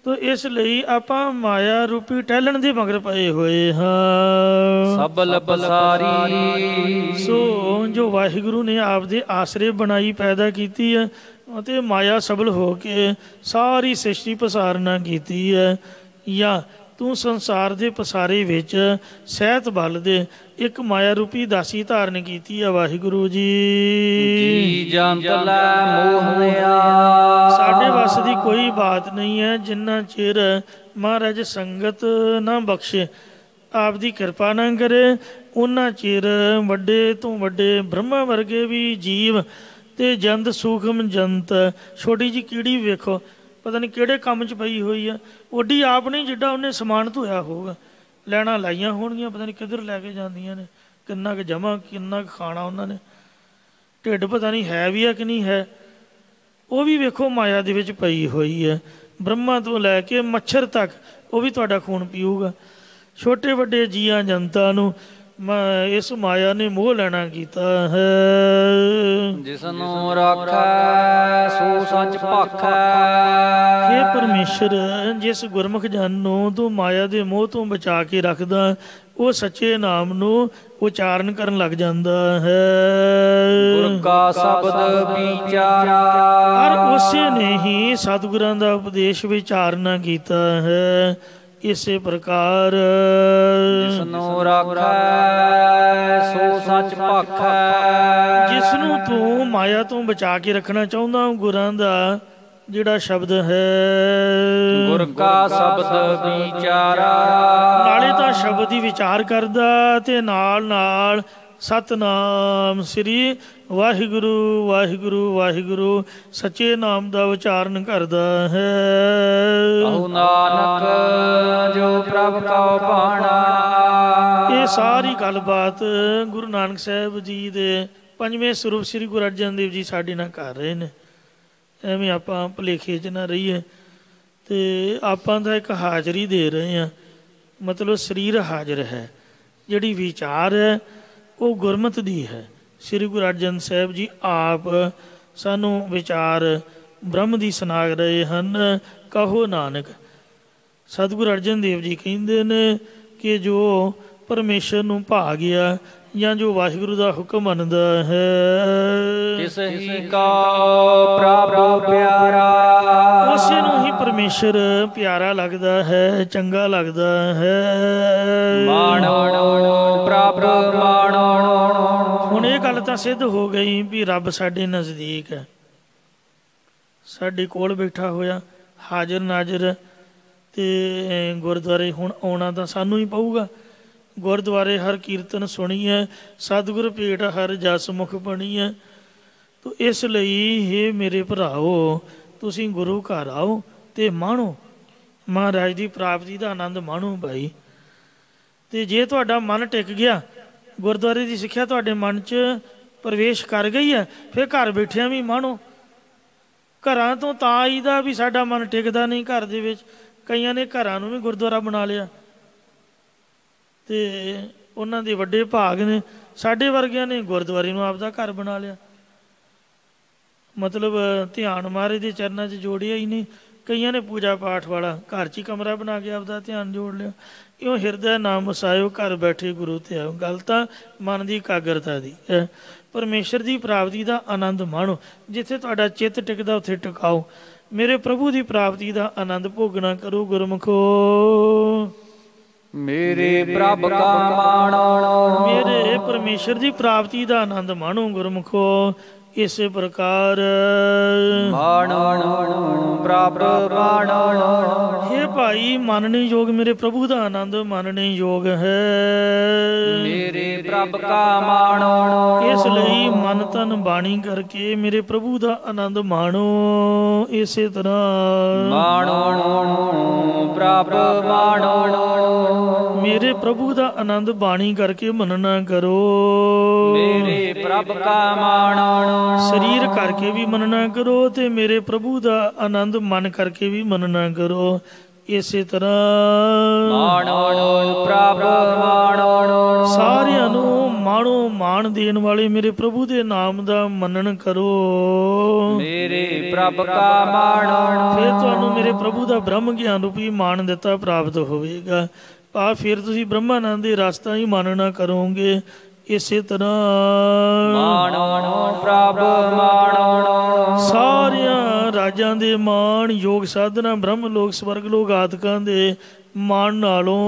ਤੋ ਇਸ ਲਈ ਆਪਾਂ ਮਾਇਆ ਰੂਪੀ ਟਹਿਲਣ ਦੇ ਮਗਰ ਪਏ ਹੋਏ ਹਾਂ। ਸਬਲ ਬਸਾਰੀ, ਸੋ ਜੋ ਵਾਹਿਗੁਰੂ ਨੇ ਆਪਦੇ ਆਸਰੇ ਬਣਾਈ ਪੈਦਾ ਕੀਤੀ ਹੈ, ਅਤੇ ਮਾਇਆ ਸਬਲ ਹੋ ਕੇ ਸਾਰੀ ਸ੍ਰਿਸ਼ਟੀ ਪਸਾਰਨਾ ਕੀਤੀ ਹੈ। ਜਾਂ ਤੂੰ ਸੰਸਾਰ ਦੇ ਪਸਾਰੇ ਵਿੱਚ ਸਹਿਤ ਬਲ ਦੇ ਇੱਕ ਮਾਇਆ ਰੂਪੀ ਦਾਸੀ ਧਾਰਨ ਕੀਤੀ ਹੈ ਵਾਹਿਗੁਰੂ ਜੀ। ਸਾਡੇ ਵੱਸ ਦੀ ਕੋਈ ਬਾਤ ਨਹੀਂ ਹੈ, ਜਿੰਨਾ ਚਿਰ ਮਹਾਰਾਜ ਸੰਗਤ ਨਾ ਬਖਸ਼ੇ, ਆਪ ਦੀ ਕਿਰਪਾ ਨਾ ਕਰੇ, ਉਹਨਾਂ ਚਿਰ ਵੱਡੇ ਤੋਂ ਵੱਡੇ ਬ੍ਰਹਮਾ ਵਰਗੇ ਵੀ ਜੀਵ ਤੇ ਜੰਤ, ਸੂਖਮ ਜੰਤ, ਛੋਟੀ ਜਿਹੀ ਕੀੜੀ ਵੇਖੋ ਪਤਾ ਨਹੀਂ ਕਿਹੜੇ ਕੰਮ 'ਚ ਪਈ ਹੋਈ ਆ, ਓਡੀ ਆਪ ਨਹੀਂ ਜਿੱਡਾ ਉਹਨੇ ਸਮਾਨ ਧੋਇਆ ਹੋਊਗਾ। ਲੈਣਾ ਲਾਈਆਂ ਹੋਣਗੀਆਂ, ਪਤਾ ਨਹੀਂ ਕਿੱਧਰ ਲੈ ਕੇ ਜਾਂਦੀਆਂ ਨੇ, ਕਿੰਨਾ ਕੁ ਜਮ੍ਹਾਂ, ਕਿੰਨਾ ਕੁ ਖਾਣਾ ਉਹਨਾਂ ਨੇ, ਢਿੱਡ ਪਤਾ ਨਹੀਂ ਹੈ ਵੀ ਆ ਕਿ ਨਹੀਂ ਹੈ। ਉਹ ਵੀ ਵੇਖੋ ਮਾਇਆ ਦੇ ਵਿੱਚ ਪਈ ਹੋਈ ਹੈ। ਬ੍ਰਹਮਾ ਤੋਂ ਲੈ ਕੇ ਮੱਛਰ ਤੱਕ ਉਹ ਵੀ ਤੁਹਾਡਾ ਖੂਨ ਪੀਊਗਾ। ਛੋਟੇ ਵੱਡੇ ਜੀਆਂ ਜਨਤਾ ਨੂੰ ਇਸ ਮਾਇਆ ਨੇ ਮੋਹ ਲੈਣਾ ਕੀਤਾ ਹੈ। ਜਿਸਨੂੰ ਰਾਖੈ ਸੋ ਸੱਚ ਭਾਖੈ। ਹੇ ਪਰਮੇਸ਼ਰ, ਜਿਸ ਗੁਰਮੁਖ ਜਨ ਨੂੰ ਤੂੰ ਮਾਇਆ ਦੇ ਮੋਹ ਤੋਂ ਬਚਾ ਕੇ ਰੱਖਦਾ, ਉਹ ਸੱਚੇ ਨਾਮ ਨੂੰ ਉਚਾਰਨ ਕਰਨ ਲੱਗ ਜਾਂਦਾ ਹੈ। ਗੁਰ ਕਾ ਸ਼ਬਦ ਵਿਚਾਰਾ, ਪਰ ਉਸੇ ਨੇ ਹੀ ਸਤਿਗੁਰਾਂ ਦਾ ਉਪਦੇਸ਼ ਵਿਚਾਰਨਾ ਕੀਤਾ ਹੈ। ਇਸੇ ਪ੍ਰਕਾਰ ਜਿਸਨੂੰ ਰਾਖੈ ਸੋ ਸੱਚ ਭਾਖੈ। ਜਿਸ ਨੂੰ ਤੂੰ ਮਾਇਆ ਤੋਂ ਬਚਾ ਕੇ ਰੱਖਣਾ ਚਾਹੁੰਦਾ, ਗੁਰਾਂ ਦਾ ਜਿਹੜਾ ਸ਼ਬਦ ਹੈ। ਗੁਰ ਕਾ ਸ਼ਬਦ ਵਿਚਾਰਾ, ਨਾਲੇ ਤਾਂ ਸ਼ਬਦ ਹੀ ਵਿਚਾਰ ਕਰਦਾ ਤੇ ਨਾਲ ਨਾਲ ਸਤਨਾਮ ਸ੍ਰੀ ਵਾਹਿਗੁਰੂ ਵਾਹਿਗੁਰੂ ਵਾਹਿਗੁਰੂ ਸੱਚੇ ਨਾਮ ਦਾ ਉਚਾਰਨ ਕਰਦਾ ਹੈ। ਕਹੋ ਨਾਨਕ ਜੋ ਪ੍ਰਭ ਕਉ ਭਾਣਾ, ਇਹ ਸਾਰੀ ਗੱਲਬਾਤ ਗੁਰੂ ਨਾਨਕ ਸਾਹਿਬ ਜੀ ਦੇ 5ਵੇਂ ਸਰੂਪ ਸ੍ਰੀ ਗੁਰੂ ਅਰਜਨ ਦੇਵ ਜੀ ਸਾਡੇ ਨਾਲ ਕਰ ਰਹੇ ਨੇ। ਐਵੇਂ ਆਪਾਂ ਭੁਲੇਖੇ 'ਚ ਨਾ ਰਹੀਏ। ਅਤੇ ਆਪਾਂ ਤਾਂ ਇੱਕ ਹਾਜ਼ਰੀ ਦੇ ਰਹੇ ਹਾਂ, ਮਤਲਬ ਸਰੀਰ ਹਾਜ਼ਰ ਹੈ, ਜਿਹੜੀ ਵਿਚਾਰ ਹੈ ਉਹ ਗੁਰਮਤਿ ਦੀ ਹੈ। ਸ੍ਰੀ ਗੁਰੂ ਅਰਜਨ ਸਾਹਿਬ ਜੀ ਆਪ ਸਾਨੂੰ ਵਿਚਾਰ ਬ੍ਰਹਮ ਦੀ ਸੁਣਾ ਰਹੇ ਹਨ। ਕਹੋ ਨਾਨਕ, ਸਤਿਗੁਰੂ ਅਰਜਨ ਦੇਵ ਜੀ ਕਹਿੰਦੇ ਨੇ ਕਿ ਜੋ ਪਰਮੇਸ਼ਰ ਨੂੰ ਭਾ ਗਿਆ ਜਾਂ ਜੋ ਵਾਹਿਗੁਰੂ ਦਾ ਹੁਕਮ ਮੰਨਦਾ ਹੈ, ਤਿਸ ਹੀ ਕਾ ਪ੍ਰਭ ਪਿਆਰਾ, ਉਸੇ ਨੂੰ ਹੀ ਪਰਮੇਸ਼ਰ ਪਿਆਰਾ ਲੱਗਦਾ ਹੈ, ਚੰਗਾ ਲੱਗਦਾ ਹੈ। ਮਾਣੋ ਪ੍ਰਭ ਮਾਣੋ। ਹੁਣ ਇਹ ਗੱਲ ਤਾਂ ਸਿੱਧ ਹੋ ਗਈ ਵੀ ਰੱਬ ਸਾਡੇ ਨਜ਼ਦੀਕ ਹੈ, ਸਾਡੇ ਕੋਲ ਬੈਠਾ ਹੋਇਆ, ਹਾਜ਼ਰ ਨਾਜ਼ਰ। ਅਤੇ ਗੁਰਦੁਆਰੇ ਹੁਣ ਆਉਣਾ ਤਾਂ ਸਾਨੂੰ ਹੀ ਪਊਗਾ। ਗੁਰਦੁਆਰੇ ਹਰ ਕੀਰਤਨ ਸੁਣੀ ਹੈ, ਸਤਿਗੁਰ ਭੇਟ ਹਰ ਜਸ ਮੁਖ ਬਣੀ ਹੈ। ਤੋ ਇਸ ਲਈ ਹੇ ਮੇਰੇ ਭਰਾਓ, ਤੁਸੀਂ ਗੁਰੂ ਘਰ ਆਓ ਅਤੇ ਮਾਣੋ, ਮਹਾਰਾਜ ਦੀ ਪ੍ਰਾਪਤੀ ਦਾ ਆਨੰਦ ਮਾਣੋ ਭਾਈ। ਅਤੇ ਜੇ ਤੁਹਾਡਾ ਮਨ ਟਿਕ ਗਿਆ, ਗੁਰਦੁਆਰੇ ਦੀ ਸਿੱਖਿਆ ਤੁਹਾਡੇ ਮਨ 'ਚ ਪ੍ਰਵੇਸ਼ ਕਰ ਗਈ ਹੈ, ਫਿਰ ਘਰ ਬੈਠਿਆਂ ਵੀ ਮਾਣੋ। ਘਰਾਂ ਤੋਂ ਤਾਂ ਆਈਦਾ ਵੀ ਸਾਡਾ ਮਨ ਟਿਕਦਾ ਨਹੀਂ ਘਰ ਦੇ ਵਿੱਚ। ਕਈਆਂ ਨੇ ਘਰਾਂ ਨੂੰ ਵੀ ਗੁਰਦੁਆਰਾ ਬਣਾ ਲਿਆ ਅਤੇ ਉਹਨਾਂ ਦੇ ਵੱਡੇ ਭਾਗ ਨੇ। ਸਾਡੇ ਵਰਗਿਆਂ ਨੇ ਗੁਰਦੁਆਰੇ ਨੂੰ ਆਪਦਾ ਘਰ ਬਣਾ ਲਿਆ, ਮਤਲਬ ਧਿਆਨ ਮਹਾਰਾਜ ਦੇ ਚਰਨਾਂ 'ਚ ਜੋੜਿਆ ਹੀ ਨਹੀਂ। ਕਈਆਂ ਨੇ ਪੂਜਾ ਪਾਠ ਵਾਲਾ ਘਰ 'ਚ ਹੀ ਕਮਰਾ ਬਣਾ ਕੇ ਆਪਦਾ ਧਿਆਨ ਜੋੜ ਲਿਆ। ਇਉਂ ਹਿਰਦਾ ਨਾਮ ਵਸਾਇਓ, ਘਰ ਬੈਠੇ ਗੁਰੂ ਤੇ ਆਓ। ਗੱਲ ਤਾਂ ਮਨ ਦੀ ਇਕਾਗਰਤਾ ਦੀ ਹੈ। ਪਰਮੇਸ਼ਰ ਦੀ ਪ੍ਰਾਪਤੀ ਦਾ ਆਨੰਦ ਮਾਣੋ। ਜਿੱਥੇ ਤੁਹਾਡਾ ਚਿੱਤ ਟਿਕਦਾ ਉੱਥੇ ਟਿਕਾਓ। ਮੇਰੇ ਪ੍ਰਭੂ ਦੀ ਪ੍ਰਾਪਤੀ ਦਾ ਆਨੰਦ ਭੋਗਣਾ ਕਰੋ ਗੁਰਮੁਖੋ। ਮੇਰੇ ਪ੍ਰਭ ਕਾ ਮਾਣੋ, ਮੇਰੇ ਪਰਮੇਸ਼ਰ ਦੀ ਪ੍ਰਾਪਤੀ ਦਾ ਆਨੰਦ ਮਾਣੋ ਗੁਰਮੁਖੋ। ਇਸੇ ਪ੍ਰਕਾਰ ਮਾਣੋ ਪ੍ਰਭ ਮਾਣੋ। ਹੇ ਭਾਈ, ਮੰਨਣੇ ਯੋਗ ਮੇਰੇ ਪ੍ਰਭੂ ਦਾ ਆਨੰਦ ਮੰਨਣੇ ਯੋਗ ਹੈ। ਮੇਰੇ ਪ੍ਰਭ ਕਾ ਮਾਣੋ, ਇਸ ਲਈ ਮਨ ਤਨ ਬਾਣੀ ਕਰਕੇ ਮੇਰੇ ਪ੍ਰਭੂ ਦਾ ਆਨੰਦ ਮਾਣੋ। ਇਸੇ ਤਰ੍ਹਾਂ ਮਾਣੋ ਪ੍ਰਭ ਮਾਣੋ। ਮੇਰੇ ਪ੍ਰਭੂ ਦਾ ਆਨੰਦ ਬਾਣੀ ਕਰਕੇ ਮੰਨਣਾ ਕਰੋ। ਮੇਰੇ ਪ੍ਰਭ ਕਾ ਮਾਣੋ। ਸਰੀਰ ਕਰਕੇ ਵੀ ਮੰਨਣਾ ਕਰੋ ਅਤੇ ਮੇਰੇ ਪ੍ਰਭੂ ਦਾ ਆਨੰਦ ਮਨ ਕਰਕੇ ਵੀ ਮੰਨਣਾ ਕਰੋ। ਇਸੇ ਤਰ੍ਹਾਂ ਮਾਣੋ ਪ੍ਰਭ ਮਾਣੋ। ਸਾਰਿਆਂ ਨੂੰ ਮਾਣੋ, ਮਾਣ ਦੇਣ ਵਾਲੇ ਮੇਰੇ ਪ੍ਰਭੂ ਦੇ ਨਾਮ ਦਾ ਮੰਨਣ ਕਰੋ। ਮੇਰੇ ਪ੍ਰਭ ਕਾ ਮਾਣੋ। ਫਿਰ ਤੁਹਾਨੂੰ ਮੇਰੇ ਪ੍ਰਭੂ ਦਾ ਬ੍ਰਹਮ ਗਿਆਨ ਰੂਪੀ ਮਾਣ ਦਿੱਤਾ ਪ੍ਰਾਪਤ ਹੋਵੇਗਾ। ਫਿਰ ਤੁਸੀਂ ਬ੍ਰਹਮਾਨੰਦ ਦੇ ਰਸਤਾ ਹੀ ਮੰਨਣਾ ਕਰੋਗੇ। ਇਸੇ ਤਰ੍ਹਾਂ ਮਾਣੋ ਪ੍ਰਭ ਮਾਣੋ। ਸਾਰਿਆਂ ਰਾਜਾਂ ਦੇ ਮਾਣ, ਯੋਗ ਸਾਧਨਾ, ਬ੍ਰਹਮ ਲੋਕ, ਸਵਰਗ ਲੋਕ ਆਦਿਕਾਂ ਦੇ ਮਾਣ ਨਾਲੋਂ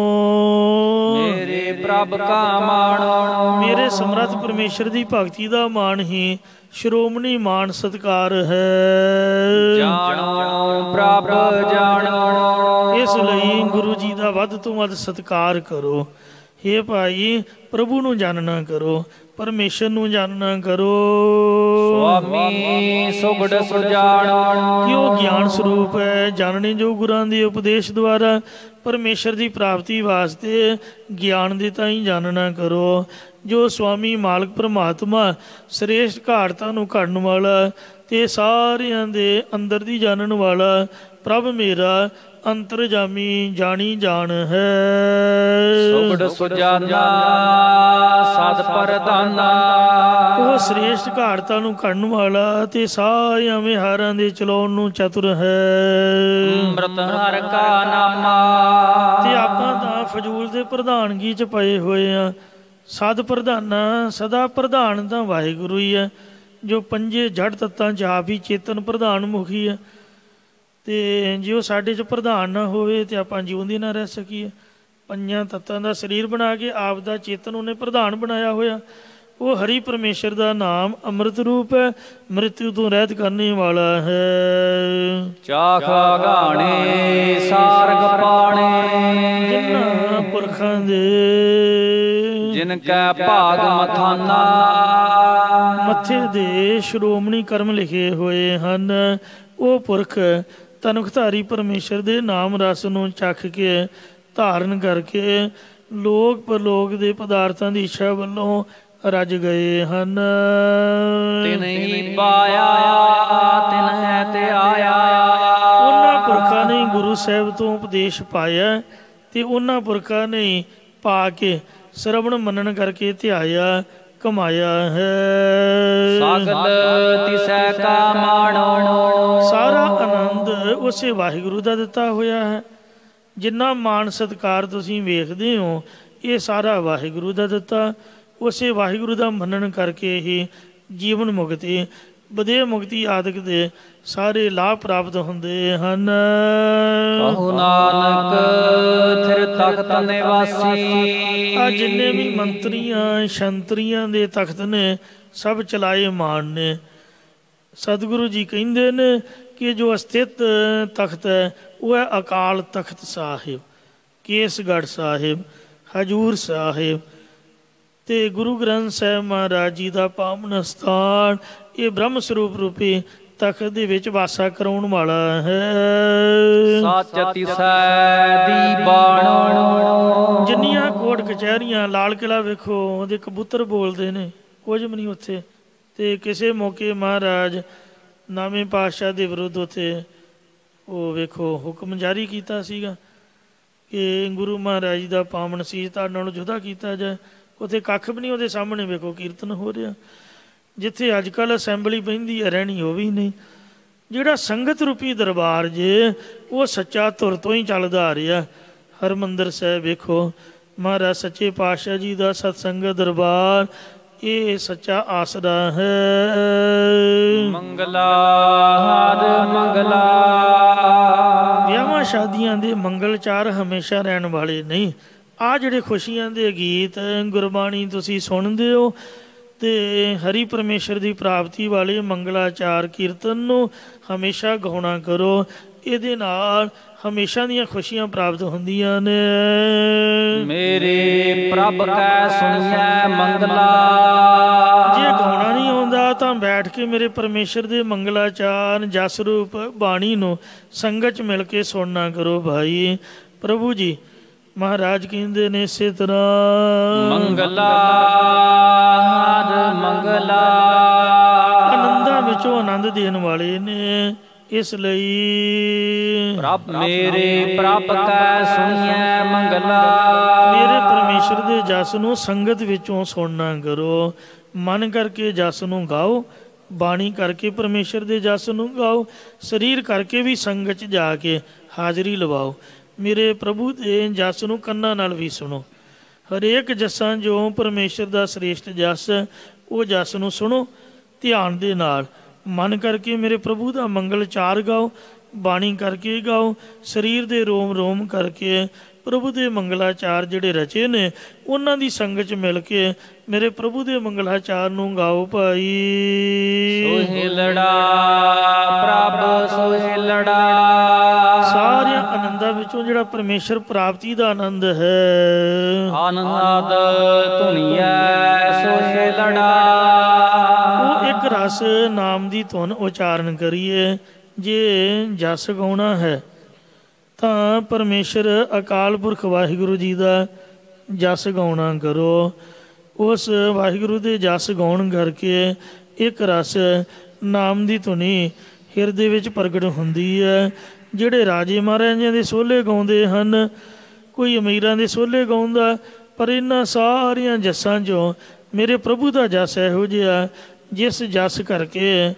ਮੇਰੇ ਪ੍ਰਭ ਕਾ ਮਾਣੋ। ਮੇਰੇ ਸਮਰੱਥ ਪਰਮੇਸ਼ਰ ਦੀ ਭਗਤੀ ਦਾ ਮਾਣ ਹੀ ਸ਼੍ਰੋਮਣੀ ਮਾਣ ਸਤਿਕਾਰ ਹੈ। ਜਾਣੋ ਪ੍ਰਭ ਜਾਣੋ। ਇਸ ਲਈ ਗੁਰੂ ਜੀ ਦਾ ਵੱਧ ਤੋਂ ਵੱਧ ਸਤਿਕਾਰ ਕਰੋ। ਹੇ ਭਾਈ, ਪ੍ਰਭੂ ਨੂੰ ਜਾਣਨਾ ਕਰੋ, ਪਰਮੇਸ਼ਰ ਨੂੰ ਜਾਣਨਾ ਕਰੋ। ਸੁਆਮੀ ਸੁਗੜ ਸੁਜਾਣੋ। ਕਿ ਉਹ ਗਿਆਨ ਸਰੂਪ ਹੈ। ਜਾਣਨੇ ਜੋ ਗੁਰਾਂ ਦੇ ਉਪਦੇਸ਼ ਦੁਆਰਾ ਪਰਮੇਸ਼ਰ ਦੀ ਪ੍ਰਾਪਤੀ ਵਾਸਤੇ ਗਿਆਨ ਦੇ ਤਾਂ ਹੀ ਜਾਣਨਾ ਕਰੋ। ਜੋ ਸੁਆਮੀ ਮਾਲਕ ਪਰਮਾਤਮਾ ਸ੍ਰੇਸ਼ਟ ਘਾੜਤਾਂ ਨੂੰ ਘੜਨ ਵਾਲਾ ਅਤੇ ਸਾਰਿਆਂ ਦੇ ਅੰਦਰ ਦੀ ਜਾਣਨ ਵਾਲਾ ਪ੍ਰਭ ਮੇਰਾ ਅੰਤਰਜਾਮੀ ਜਾਣੀ ਜਾਣ ਹੈ। ਸੁਗੜ ਸੁਜਾਨਾ ਸਦ ਪ੍ਰਧਾਨਾ। ਉਹ ਸ੍ਰੇਸ਼ਟ ਘਾੜਤਾਂ ਨੂੰ ਘੜਨ ਵਾਲਾ ਅਤੇ ਸਾਰਿਆਂ ਵਿਹਾਰਾਂ ਦੇ ਚਲਾਉਣ ਨੂੰ ਚਤੁਰ ਹੈ। ਅੰਮ੍ਰਿਤ ਹਰਿ ਕਾ ਨਾਮਾ। ਤੇ ਆਪਾਂ ਤਾਂ ਫਜ਼ੂਲ ਦੇ ਪ੍ਰਧਾਨਗੀ 'ਚ ਪਏ ਹੋਏ ਆ। ਸਦ ਪ੍ਰਧਾਨਾ, ਸਦਾ ਪ੍ਰਧਾਨ ਤਾਂ ਵਾਹਿਗੁਰੂ ਹੀ ਹੈ, ਜੋ ਪੰਜੇ ਜੜ ਤੱਤਾਂ 'ਚ ਆਪ ਹੀ ਚੇਤਨ ਪ੍ਰਧਾਨ ਮੁਖੀ ਹੈ। ਅਤੇ ਜੇ ਉਹ ਸਾਡੇ 'ਚ ਪ੍ਰਧਾਨ ਨਾ ਹੋਵੇ ਤਾਂ ਆਪਾਂ ਜਿਉਂਦੇ ਨਾ ਰਹਿ ਸਕੀਏ। ਪੰਜਾਂ ਤੱਤਾਂ ਦਾ ਸਰੀਰ ਬਣਾ ਕੇ ਆਪ ਦਾ ਚੇਤਨ ਉਹਨੇ ਪ੍ਰਧਾਨ ਬਣਾਇਆ ਹੋਇਆ। ਉਹ ਹਰੀ ਪਰਮੇਸ਼ਰ ਦਾ ਨਾਮ ਅੰਮ੍ਰਿਤ ਰੂਪ ਹੈ, ਮ੍ਰਿਤੂ ਤੋਂ ਰਹਿਤ ਕਰਨੇ ਵਾਲਾ ਹੈ। ਚਾਖਾ ਗਾਣੇ ਸਾਰਗ ਪਾਣੇ। ਜਿਨ੍ਹਾਂ ਪੁਰਖਾਂ ਦੇ ਜਿਨ ਕੈ ਭਾਗ ਮਥਾਨਾ। ਮੱਥੇ ਦੇ ਸ਼੍ਰੋਮਣੀ ਕਰਮ ਲਿਖੇ ਹੋਏ ਹਨ। ਉਹ ਪੁਰਖ ਤਨੁਖਧਾਰੀ ਪਰਮੇਸ਼ਰ ਦੇ ਨਾਮ ਰਸ ਨੂੰ ਚੱਖ ਕੇ, ਧਾਰਨ ਕਰਕੇ ਲੋਕ ਪਰਲੋਕ ਦੇ ਪਦਾਰਥਾਂ ਦੀ ਇੱਛਾ ਵੱਲੋਂ ਰੱਜ ਗਏ ਹਨ। ਤਿਨ ਹੀ ਪਾਇਆ ਤਿਨ ਹੈ ਤੇ ਆਇਆ। ਉਹਨਾਂ ਪੁਰਖਾਂ ਨੇ ਗੁਰੂ ਸਾਹਿਬ ਤੋਂ ਉਪਦੇਸ਼ ਪਾਇਆ ਤੇ ਉਹਨਾਂ ਪੁਰਖਾਂ ਨੇ ਪਾ ਕੇ ਸਰਵਣ ਮੰਨਣ ਕਰਕੇ ਧਿਆਇਆ ਕਮਾਇਆ ਹੈ। ਸਗਲ ਤਿਸੈ ਕਾ ਮਾਣੋ। ਸਾਰਾ ਆਨੰਦ ਉਸੇ ਵਾਹਿਗੁਰੂ ਦਾ ਦਿੱਤਾ ਹੋਇਆ ਹੈ। ਜਿੰਨਾ ਮਾਣ ਸਤਿਕਾਰ ਤੁਸੀਂ ਵੇਖਦੇ ਹੋ ਇਹ ਸਾਰਾ ਵਾਹਿਗੁਰੂ ਦਾ ਦਿੱਤਾ। ਉਸੇ ਵਾਹਿਗੁਰੂ ਦਾ ਮੰਨਣ ਕਰਕੇ ਹੀ ਜੀਵਨ ਮੁਕਤੀ ਬਦੇ ਮੁਕਤੀ ਆਦਿਕ ਦੇ ਸਾਰੇ ਲਾਭ ਪ੍ਰਾਪਤ ਹੁੰਦੇ ਹਨ। ਕਹੋ ਨਾਨਕ ਥਿਰ ਤਖਤ ਨਿਵਾਸੀ। ਆ ਜਿੰਨੇ ਵੀ ਮੰਤਰੀਆਂ ਸ਼ੰਤਰੀਆਂ ਦੇ ਤਖਤ ਨੇ ਸਭ ਚਲਾਏ ਮਾਣ ਨੇ। ਸਤਿਗੁਰੂ ਜੀ ਕਹਿੰਦੇ ਨੇ ਕਿ ਜੋ ਅਸਥਿਤ ਤਖਤ ਹੈ ਉਹ ਹੈ ਅਕਾਲ ਤਖਤ ਸਾਹਿਬ, ਕੇਸਗੜ੍ਹ ਸਾਹਿਬ, ਹਜੂਰ ਸਾਹਿਬ ਤੇ ਗੁਰੂ ਗ੍ਰੰਥ ਸਾਹਿਬ ਮਹਾਰਾਜ ਜੀ ਦਾ ਪਾਵਨ ਸਥਾਨ। ਇਹ ਬ੍ਰਹਮ ਸਰੂਪ ਰੂਪੀ ਤਖਤ ਦੇ ਵਿੱਚ ਵਾਸਾ ਕਰਾਉਣ ਵਾਲਾ ਹੈ। ਸੱਚ ਤਿਸੈ ਦੀ ਬਾਣੋ। ਜਿੰਨੀਆਂ ਕੋਟ ਕਚਹਿਰੀਆਂ ਲਾਲ ਕਿਲ੍ਹਾ ਵੇਖੋ ਉਹਦੇ ਕਬੂਤਰ ਬੋਲਦੇ ਨੇ, ਕੁਝ ਵੀ ਨਹੀਂ ਉੱਥੇ। ਤੇ ਕਿਸੇ ਮੌਕੇ ਮਹਾਰਾਜ ਨਵੇਂ ਪਾਤਸ਼ਾਹ ਦੇ ਵਿਰੁੱਧ ਉੱਥੇ ਉਹ ਵੇਖੋ ਹੁਕਮ ਜਾਰੀ ਕੀਤਾ ਸੀਗਾ ਕਿ ਗੁਰੂ ਮਹਾਰਾਜ ਜੀ ਦਾ ਪਾਵਨ ਸੀਸ ਤੁਹਾਡੇ ਨਾਲੋਂ ਜੁਦਾ ਕੀਤਾ ਜਾਏ। ਉੱਥੇ ਕੱਖ ਵੀ ਨਹੀਂ, ਉਹਦੇ ਸਾਹਮਣੇ ਵੇਖੋ ਕੀਰਤਨ ਹੋ ਰਿਹਾ। ਜਿੱਥੇ ਅੱਜ ਕੱਲ੍ਹ ਅਸੈਂਬਲੀ ਬਹਿੰਦੀ ਹੈ ਰਹਿਣੀ ਉਹ ਵੀ ਨਹੀਂ। ਜਿਹੜਾ ਸੰਗਤ ਰੂਪੀ ਦਰਬਾਰ ਜੇ ਉਹ ਸੱਚਾ ਧੁਰ ਤੋਂ ਹੀ ਚੱਲਦਾ ਆ ਰਿਹਾ। ਹਰਿਮੰਦਰ ਸਾਹਿਬ ਵੇਖੋ ਮਹਾਰਾਜ ਸੱਚੇ ਪਾਤਸ਼ਾਹ ਜੀ ਦਾ ਸਤਸੰਗਤ ਦਰਬਾਰ ਇਹ ਸੱਚਾ ਆਸਰਾ ਹੈ। ਮੰਗਲਾ ਹਰ ਮੰਗਲਾ। ਵਿਆਹਾਂ ਸ਼ਾਦੀਆਂ ਦੇ ਮੰਗਲਚਾਰ ਹਮੇਸ਼ਾ ਰਹਿਣ ਵਾਲੇ ਨਹੀਂ। ਆਹ ਜਿਹੜੇ ਖੁਸ਼ੀਆਂ ਦੇ ਗੀਤ ਗੁਰਬਾਣੀ ਤੁਸੀਂ ਸੁਣਦੇ ਹੋ ਤੇ ਹਰੀ ਪਰਮੇਸ਼ਰ ਦੀ ਪ੍ਰਾਪਤੀ ਵਾਲੇ ਮੰਗਲਾਚਾਰ ਕੀਰਤਨ ਨੂੰ ਹਮੇਸ਼ਾ ਗਾਉਣਾ ਕਰੋ। ਇਹਦੇ ਨਾਲ ਹਮੇਸ਼ਾ ਦੀਆਂ ਖੁਸ਼ੀਆਂ ਪ੍ਰਾਪਤ ਹੁੰਦੀਆਂ ਨੇ। ਮੇਰੇ ਪ੍ਰਭ ਕੈ ਸੁਣੀਐ ਮੰਗਲਾ। ਜੇ ਗਾਉਣਾ ਨਹੀਂ ਆਉਂਦਾ ਤਾਂ ਬੈਠ ਕੇ ਮੇਰੇ ਪਰਮੇਸ਼ਰ ਦੇ ਮੰਗਲਾਚਾਰ ਜਸ ਰੂਪ ਬਾਣੀ ਨੂੰ ਸੰਗਤ 'ਚ ਮਿਲ ਕੇ ਸੁਣਨਾ ਕਰੋ ਭਾਈ। ਪ੍ਰਭੂ ਜੀ ਮਹਾਰਾਜ ਕਹਿੰਦੇ ਨੇ ਇਸੇ ਤਰ੍ਹਾਂ ਮੰਗਲਾ ਹਰ ਮੰਗਲਾ। ਆਨੰਦਾਂ ਵਿੱਚੋਂ ਆਨੰਦ ਦੇਣ ਵਾਲੇ ਨੇ। ਇਸ ਲਈ ਪ੍ਰਭ ਮੇਰੇ ਪ੍ਰਭ ਕੈ ਸੁਣੀਐ ਮੰਗਲਾ। ਮੇਰੇ ਪਰਮੇਸ਼ਰ ਦੇ ਜਸ ਨੂੰ ਸੰਗਤ ਵਿੱਚੋਂ ਸੁਣਨਾ ਕਰੋ। ਮਨ ਕਰਕੇ ਜਸ ਨੂੰ ਗਾਓ, ਬਾਣੀ ਕਰਕੇ ਪਰਮੇਸ਼ਰ ਦੇ ਜਸ ਨੂੰ ਗਾਓ, ਸਰੀਰ ਕਰਕੇ ਵੀ ਸੰਗਤ 'ਚ ਜਾ ਕੇ ਹਾਜ਼ਰੀ ਲਵਾਓ। ਮੇਰੇ ਪ੍ਰਭੂ ਦੇ ਜਸ ਨੂੰ ਕੰਨਾਂ ਨਾਲ ਵੀ ਸੁਣੋ। ਹਰੇਕ ਜਸਾਂ ਜੋ ਪਰਮੇਸ਼ਰ ਦਾ ਸ੍ਰੇਸ਼ਟ ਜਸ ਉਹ ਜਸ ਨੂੰ ਸੁਣੋ ਧਿਆਨ ਦੇ ਨਾਲ। ਮਨ ਕਰਕੇ ਮੇਰੇ ਪ੍ਰਭੂ ਦਾ ਮੰਗਲਚਾਰ ਗਾਓ, ਬਾਣੀ ਕਰਕੇ ਗਾਓ, ਸਰੀਰ ਦੇ ਰੋਮ ਰੋਮ ਕਰਕੇ ਪ੍ਰਭੂ ਦੇ ਮੰਗਲਾਚਾਰ ਜਿਹੜੇ ਰਚੇ ਨੇ ਉਹਨਾਂ ਦੀ ਸੰਗਤ 'ਚ ਮਿਲ ਕੇ ਮੇਰੇ ਪ੍ਰਭੂ ਦੇ ਮੰਗਲਾਚਾਰ ਨੂੰ ਗਾਓ ਭਾਈ। ਸੋਹਿਲੜਾ ਪ੍ਰਭ ਸੋਹਿਲੜਾ। ਸਾਰਿਆਂ ਆਨੰਦਾਂ ਵਿੱਚੋਂ ਜਿਹੜਾ ਪਰਮੇਸ਼ਰ ਪ੍ਰਾਪਤੀ ਦਾ ਆਨੰਦ ਹੈ ਆਨੰਦ ਧੁਨੀਐ ਸੋਹਿਲੜਾ। ਉਹ ਇੱਕ ਰਸ ਨਾਮ ਦੀ ਧੁਨ ਉਚਾਰਨ ਕਰੀਏ। ਜੇ ਜਸ ਗਾਉਣਾ ਹੈ ਤਾਂ ਪਰਮੇਸ਼ਰ ਅਕਾਲ ਪੁਰਖ ਵਾਹਿਗੁਰੂ ਜੀ ਦਾ ਜਸ ਗਾਉਣਾ ਕਰੋ। ਉਸ ਵਾਹਿਗੁਰੂ ਦੇ ਜਸ ਗਾਉਣ ਕਰਕੇ ਇੱਕ ਰਸ ਨਾਮ ਦੀ ਧੁਨੀ ਹਿਰਦੇ ਵਿੱਚ ਪ੍ਰਗਟ ਹੁੰਦੀ ਹੈ। ਜਿਹੜੇ ਰਾਜੇ ਮਹਾਰਾਜਿਆਂ ਦੇ ਸੋਹਲੇ ਗਾਉਂਦੇ ਹਨ, ਕੋਈ ਅਮੀਰਾਂ ਦੇ ਸੋਹਲੇ ਗਾਉਂਦਾ, ਪਰ ਇਹਨਾਂ ਸਾਰੀਆਂ ਜੱਸਾਂ 'ਚੋਂ ਮੇਰੇ ਪ੍ਰਭੂ ਦਾ ਜਸ ਇਹੋ ਜਿਹਾ ਜਿਸ ਜਸ ਕਰਕੇ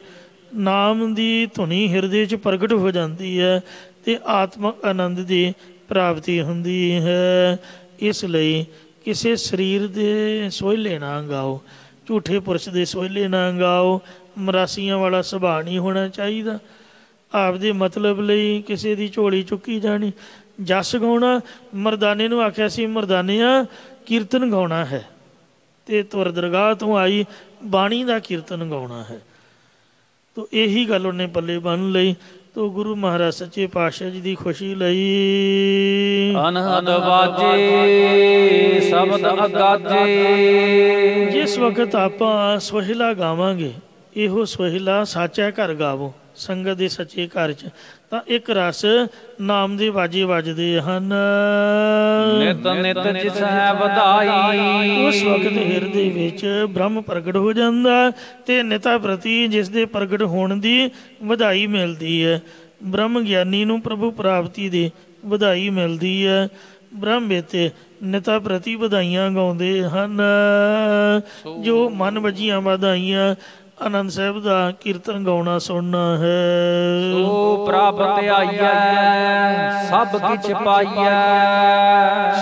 ਨਾਮ ਦੀ ਧੁਨੀ ਹਿਰਦੇ 'ਚ ਪ੍ਰਗਟ ਹੋ ਜਾਂਦੀ ਹੈ ਅਤੇ ਆਤਮਕ ਆਨੰਦ ਦੀ ਪ੍ਰਾਪਤੀ ਹੁੰਦੀ ਹੈ। ਇਸ ਲਈ ਕਿਸੇ ਸਰੀਰ ਦੇ ਸੋਹਲੇ ਨਾ ਗਾਓ, ਝੂਠੇ ਪੁਰਸ਼ ਦੇ ਸੋਹਲੇ ਨਾ ਗਾਓ। ਮਰਾਸੀਆਂ ਵਾਲਾ ਸੁਭਾਅ ਨਹੀਂ ਹੋਣਾ ਚਾਹੀਦਾ। ਆਪਦੇ ਮਤਲਬ ਲਈ ਕਿਸੇ ਦੀ ਝੋਲੀ ਚੁੱਕੀ ਜਾਣੀ। ਜਸ ਗਾਉਣਾ ਮਰਦਾਨੇ ਨੂੰ ਆਖਿਆ ਸੀ ਮਰਦਾਨਿਆਂ ਕੀਰਤਨ ਗਾਉਣਾ ਹੈ ਅਤੇ ਤੁਰ ਦਰਗਾਹ ਤੋਂ ਆਈ ਬਾਣੀ ਦਾ ਕੀਰਤਨ ਗਾਉਣਾ ਹੈ। ਤੋ ਇਹੀ ਗੱਲ ਉਹਨੇ ਪੱਲੇ ਬੰਨ੍ਹ ਲਈ। ਤੋ ਗੁਰੂ ਮਹਾਰਾਜ ਸੱਚੇ ਪਾਤਸ਼ਾਹ ਜੀ ਦੀ ਖੁਸ਼ੀ ਲਈ ਅਨਹਦ ਵਾਜੇ ਸ਼ਬਦ ਅਗਾਜੇ। ਜਿਸ ਵਕਤ ਆਪਾਂ ਸੋਹਿਲਾ ਗਾਵਾਂਗੇ ਇਹੋ ਸੋਹਿਲਾ ਸਾਚਾ ਘਰ ਗਾਵੋ। ਸੰਗਤ ਦੇ ਸੱਚੇ ਘਰ 'ਚ। ਤਾਂ ਇੱਕ ਰਸ ਨਾਮ ਦੇ ਵਾਜੇ ਵੱਜਦੇ ਹਨ। ਨਿਤ ਨਿਤ ਜਿਸ ਹੈ ਵਧਾਈ। ਉਸ ਵਕਤ ਹਿਰਦੇ ਵਿੱਚ ਬ੍ਰਹਮ ਪ੍ਰਗਟ ਹੋ ਜਾਂਦਾ ਤੇ ਨਿਤਾ ਪ੍ਰਤੀ ਜਿਸ ਦੇ ਪ੍ਰਗਟ ਹੋਣ ਦੀ ਵਧਾਈ ਮਿਲਦੀ ਹੈ। ਬ੍ਰਹਮ ਗਿਆਨੀ ਨੂੰ ਪ੍ਰਭੂ ਪ੍ਰਾਪਤੀ ਦੀ ਵਧਾਈ ਮਿਲਦੀ ਹੈ। ਬ੍ਰਹਮ ਵੇਤੇ ਨਿਤਾ ਪ੍ਰਤੀ ਵਧਾਈਆਂ ਗਾਉਂਦੇ ਹਨ। ਜੋ ਮਨ ਵੱਜੀਆਂ ਵਧਾਈਆਂ ਆਨੰਦ ਸਾਹਿਬ ਦਾ ਕੀਰਤਨ ਗਾਉਣਾ ਸੁਣਨਾ ਹੈ। ਸੋ ਪ੍ਰਭ ਧਿਆਈਐ ਸਭ ਕਿਛ ਪਾਈਐ।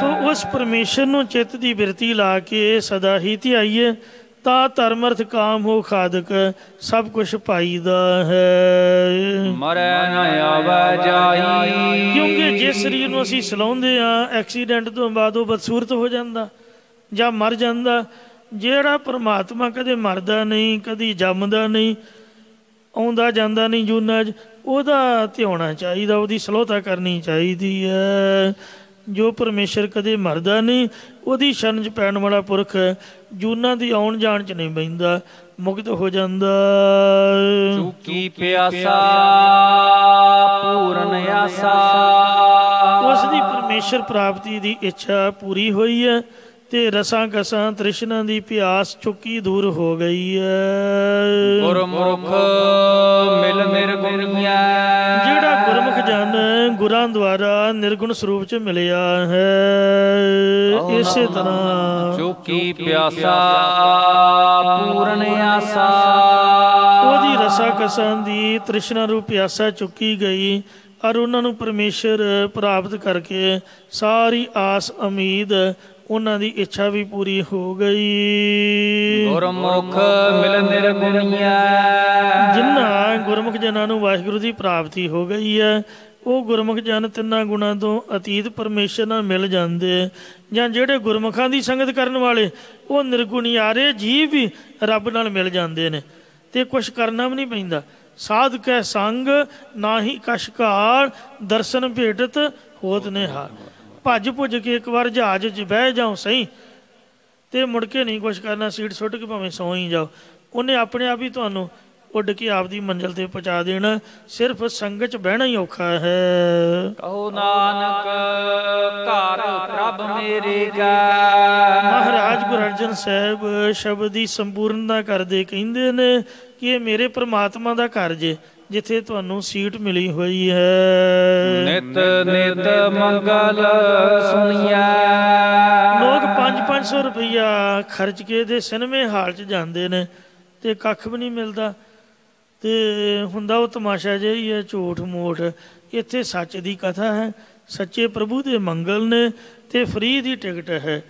ਸੋ ਉਸ ਪਰਮੇਸ਼ਰ ਨੂੰ ਚਿੱਤ ਦੀ ਬਿਰਤੀ ਲਾ ਕੇ ਸਦਾ ਹੀ ਧਿਆਈਏ ਤਾਂ ਧਰਮ ਅਰਥ ਕਾਮ ਹੋ ਖਾਦਕ ਸਭ ਕੁਛ ਪਾਈਦਾ ਹੈ। ਮਰੈ ਨ ਆਵੈ ਜਾਈ। ਕਿਉਂਕਿ ਜਿਸ ਸਰੀਰ ਨੂੰ ਅਸੀਂ ਸਲਾਉਂਦੇ ਹਾਂ ਐਕਸੀਡੈਂਟ ਤੋਂ ਬਾਅਦ ਉਹ ਬਦਸੂਰਤ ਹੋ ਜਾਂਦਾ ਜਾਂ ਮਰ ਜਾਂਦਾ। ਜਿਹੜਾ ਪਰਮਾਤਮਾ ਕਦੇ ਮਰਦਾ ਨਹੀਂ, ਕਦੀ ਜੰਮਦਾ ਨਹੀਂ, ਆਉਂਦਾ ਜਾਂਦਾ ਨਹੀਂ ਜੂਨਾਂ 'ਚ, ਉਹਦਾ ਧਿਆਉਣਾ ਚਾਹੀਦਾ, ਉਹਦੀ ਸਲੋਤਾ ਕਰਨੀ ਚਾਹੀਦੀ ਹੈ। ਜੋ ਪਰਮੇਸ਼ਰ ਕਦੇ ਮਰਦਾ ਨਹੀਂ ਉਹਦੀ ਸ਼ਰਨ 'ਚ ਪੈਣ ਵਾਲਾ ਪੁਰਖ ਜੂਨਾਂ ਦੀ ਆਉਣ ਜਾਣ 'ਚ ਨਹੀਂ ਬਹਿੰਦਾ, ਮੁਕਤ ਹੋ ਜਾਂਦਾ। ਚੁਕੀ ਪਿਆਸਾ ਪੂਰਨ ਆਸਾ। ਉਸ ਦੀ ਪਰਮੇਸ਼ਰ ਪ੍ਰਾਪਤੀ ਦੀ ਇੱਛਾ ਪੂਰੀ ਹੋਈ ਹੈ ਤੇ ਰਸਾਂ ਕਸਾਂ ਤ੍ਰਿਸ਼ਨਾ ਦੀ ਪਿਆਸ ਚੁੱਕੀ ਦੂਰ ਹੋ ਗਈ ਹੈ। ਗੁਰਮੁਖ ਮਿਲ ਨਿਰਗੁਣੀਐ। ਜਿਹੜਾ ਗੁਰਮੁਖ ਜਨ ਗੁਰਾਂ ਦੁਆਰਾ ਨਿਰਗੁਣ ਸਰੂਪ 'ਚ ਮਿਲਿਆ ਹੈ। ਇਸੇ ਤਰ੍ਹਾਂ ਚੁਕੀ ਪਿਆਸਾ ਪੂਰਨ ਆਸਾ। ਉਹਦੀ ਰਸਾਂ ਕਸਾਂ ਦੀ ਤ੍ਰਿਸ਼ਨਾ ਰੂਪ ਪਿਆਸਾ ਚੁੱਕੀ ਗਈ ਔਰ ਉਹਨਾਂ ਨੂੰ ਪਰਮੇਸ਼ਰ ਪ੍ਰਾਪਤ ਕਰਕੇ ਸਾਰੀ ਆਸ ਉਮੀਦ ਉਹਨਾਂ ਦੀ ਇੱਛਾ ਵੀ ਪੂਰੀ ਹੋ ਗਈ। ਗੁਰਮੁਖ ਮਿਲ ਨਿਰਗੁਣੀਐ। ਜਿਨ੍ਹਾਂ ਗੁਰਮੁਖ ਜਨਾਂ ਨੂੰ ਵਾਹਿਗੁਰੂ ਦੀ ਪ੍ਰਾਪਤੀ ਹੋ ਗਈ ਹੈ ਉਹ ਗੁਰਮੁਖ ਜਨ ਤਿੰਨਾਂ ਗੁਣਾਂ ਤੋਂ ਅਤੀਤ ਪਰਮੇਸ਼ਰ ਨਾਲ ਮਿਲ ਜਾਂਦੇ। ਜਾਂ ਜਿਹੜੇ ਗੁਰਮੁਖਾਂ ਦੀ ਸੰਗਤ ਕਰਨ ਵਾਲੇ ਉਹ ਨਿਰਗੁਣਿਆਰੇ ਜੀਵ ਵੀ ਰੱਬ ਨਾਲ ਮਿਲ ਜਾਂਦੇ ਨੇ ਤੇ ਕੁਛ ਕਰਨਾ ਵੀ ਨਹੀਂ ਪੈਂਦਾ। ਸਾਧ ਕੈ ਸੰਗ ਨਾ ਹੀ ਕਛ ਘਾਲ ਦਰਸ਼ਨ ਭੇਟਤ ਹੋਤ ਨਿਹਾਲ। ਭੱਜ ਭੁੱਜ ਕੇ ਇੱਕ ਵਾਰ ਜਹਾਜ਼ 'ਚ ਬਹਿ ਜਾਓ ਸਹੀ ਤੇ ਮੁੜ ਕੇ ਨਹੀਂ ਕੁਛ ਕਰਨਾ, ਸੀਟ ਸੁੱਟ ਕੇ ਭਾਵੇਂ ਸੌਂ ਹੀ ਜਾਓ, ਉਹਨੇ ਆਪਣੇ ਆਪ ਹੀ ਤੁਹਾਨੂੰ ਉੱਡ ਕੇ ਆਪਦੀ ਮੰਜ਼ਿਲ ਤੇ ਪਹੁੰਚਾ ਦੇਣਾ। ਸਿਰਫ ਸੰਗਤ 'ਚ ਬਹਿਣਾ ਹੀ ਔਖਾ ਹੈ। ਕਹੋ ਨਾਨਕ ਘਰ ਪ੍ਰਭ ਮੇਰੇ ਕਾ। ਮਹਾਰਾਜ ਗੁਰੂ ਅਰਜਨ ਸਾਹਿਬ ਸ਼ਬਦ ਦੀ ਸੰਪੂਰਨਤਾ ਕਰਦੇ ਕਹਿੰਦੇ ਨੇ ਕਿ ਇਹ ਮੇਰੇ ਪ੍ਰਮਾਤਮਾ ਦਾ ਘਰ ਜੇ ਜਿੱਥੇ ਤੁਹਾਨੂੰ ਸੀਟ ਮਿਲੀ ਹੋਈ ਹੈ। ਨਿਤ ਨਿਤ ਮੰਗਲ ਸੁਣੀਐ। ਲੋਕ 500-500 ਰੁਪਈਆ ਖਰਚ ਕੇ ਤੇ ਸਿਨੇਮੇ ਹਾਲ 'ਚ ਜਾਂਦੇ ਨੇ ਤੇ ਕੱਖ ਵੀ ਨਹੀਂ ਮਿਲਦਾ ਤੇ ਹੁੰਦਾ ਉਹ ਤਮਾਸ਼ਾ ਜਿਹਾ ਹੀ ਹੈ, ਝੂਠ ਮੂਠ। ਇੱਥੇ ਸੱਚ ਦੀ ਕਥਾ ਹੈ, ਸੱਚੇ ਪ੍ਰਭੂ ਦੇ ਮੰਗਲ ਨੇ ਤੇ ਫਰੀ ਦੀ ਟਿਕਟ ਹੈ।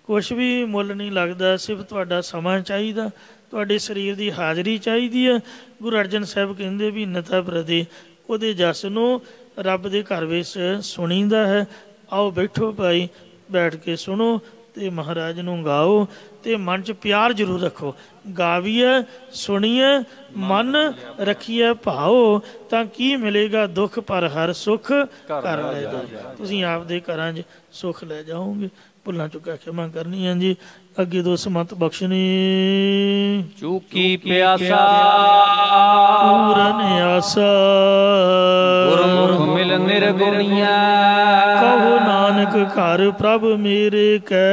ਕੁਛ ਵੀ ਮੁੱਲ ਨਹੀਂ ਲੱਗਦਾ, ਸਿਰਫ ਤੁਹਾਡਾ ਸਮਾਂ ਚਾਹੀਦਾ, ਤੁਹਾਡੇ ਸਰੀਰ ਦੀ ਹਾਜ਼ਰੀ ਚਾਹੀਦੀ ਹੈ। ਗੁਰੂ ਅਰਜਨ ਸਾਹਿਬ ਕਹਿੰਦੇ ਵੀ ਨਤਾ ਪ੍ਰਤੀ ਉਹਦੇ ਜਸ ਨੂੰ ਰੱਬ ਦੇ ਘਰ ਵਿੱਚ ਸੁਣੀਦਾ ਹੈ। ਆਓ ਬੈਠੋ ਭਾਈ, ਬੈਠ ਕੇ ਸੁਣੋ ਤੇ ਮਹਾਰਾਜ ਨੂੰ ਗਾਓ ਤੇ ਮਨ 'ਚ ਪਿਆਰ ਜ਼ਰੂਰ ਰੱਖੋ। ਗਾਵੀਏ ਸੁਣੀਏ ਮਨ ਰੱਖੀਏ ਭਾਓ ਤਾਂ ਕੀ ਮਿਲੇਗਾ ਦੁੱਖ ਪਰ ਹਰ ਸੁੱਖ ਘਰ ਲੈ ਜਾਓ। ਤੁਸੀਂ ਆਪਦੇ ਘਰਾਂ 'ਚ ਸੁੱਖ ਲੈ ਜਾਓਗੇ। ਭੁੱਲਾਂ ਚੁੱਕਾ ਖਿਮਾ ਕਰਨੀ ਹੈ ਜੀ, ਅੱਗੇ ਦੋ ਸਮਤ ਬਖਸ਼ਣੀ। ਚੁਕੀ ਪਿਆਸਾ ਪੂਰਨ ਆਸਾ ਗੁਰਮੁਖ ਮਿਲ ਨਿਰਗੁਣੀਐ। ਕਹੋ ਨਾਨਕ ਘਰ ਪ੍ਰਭ ਮੇਰੇ ਕੈ।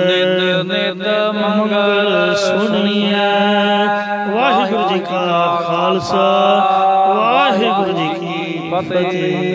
ਨਿਤ ਨਿਤ ਮੰਗਲ ਸੁਣੀਐ। ਵਾਹਿਗੁਰੂ ਜੀ ਕਾ ਖਾਲਸਾ ਵਾਹਿਗੁਰੂ ਜੀ ਕੀ ਫਤਿਹ।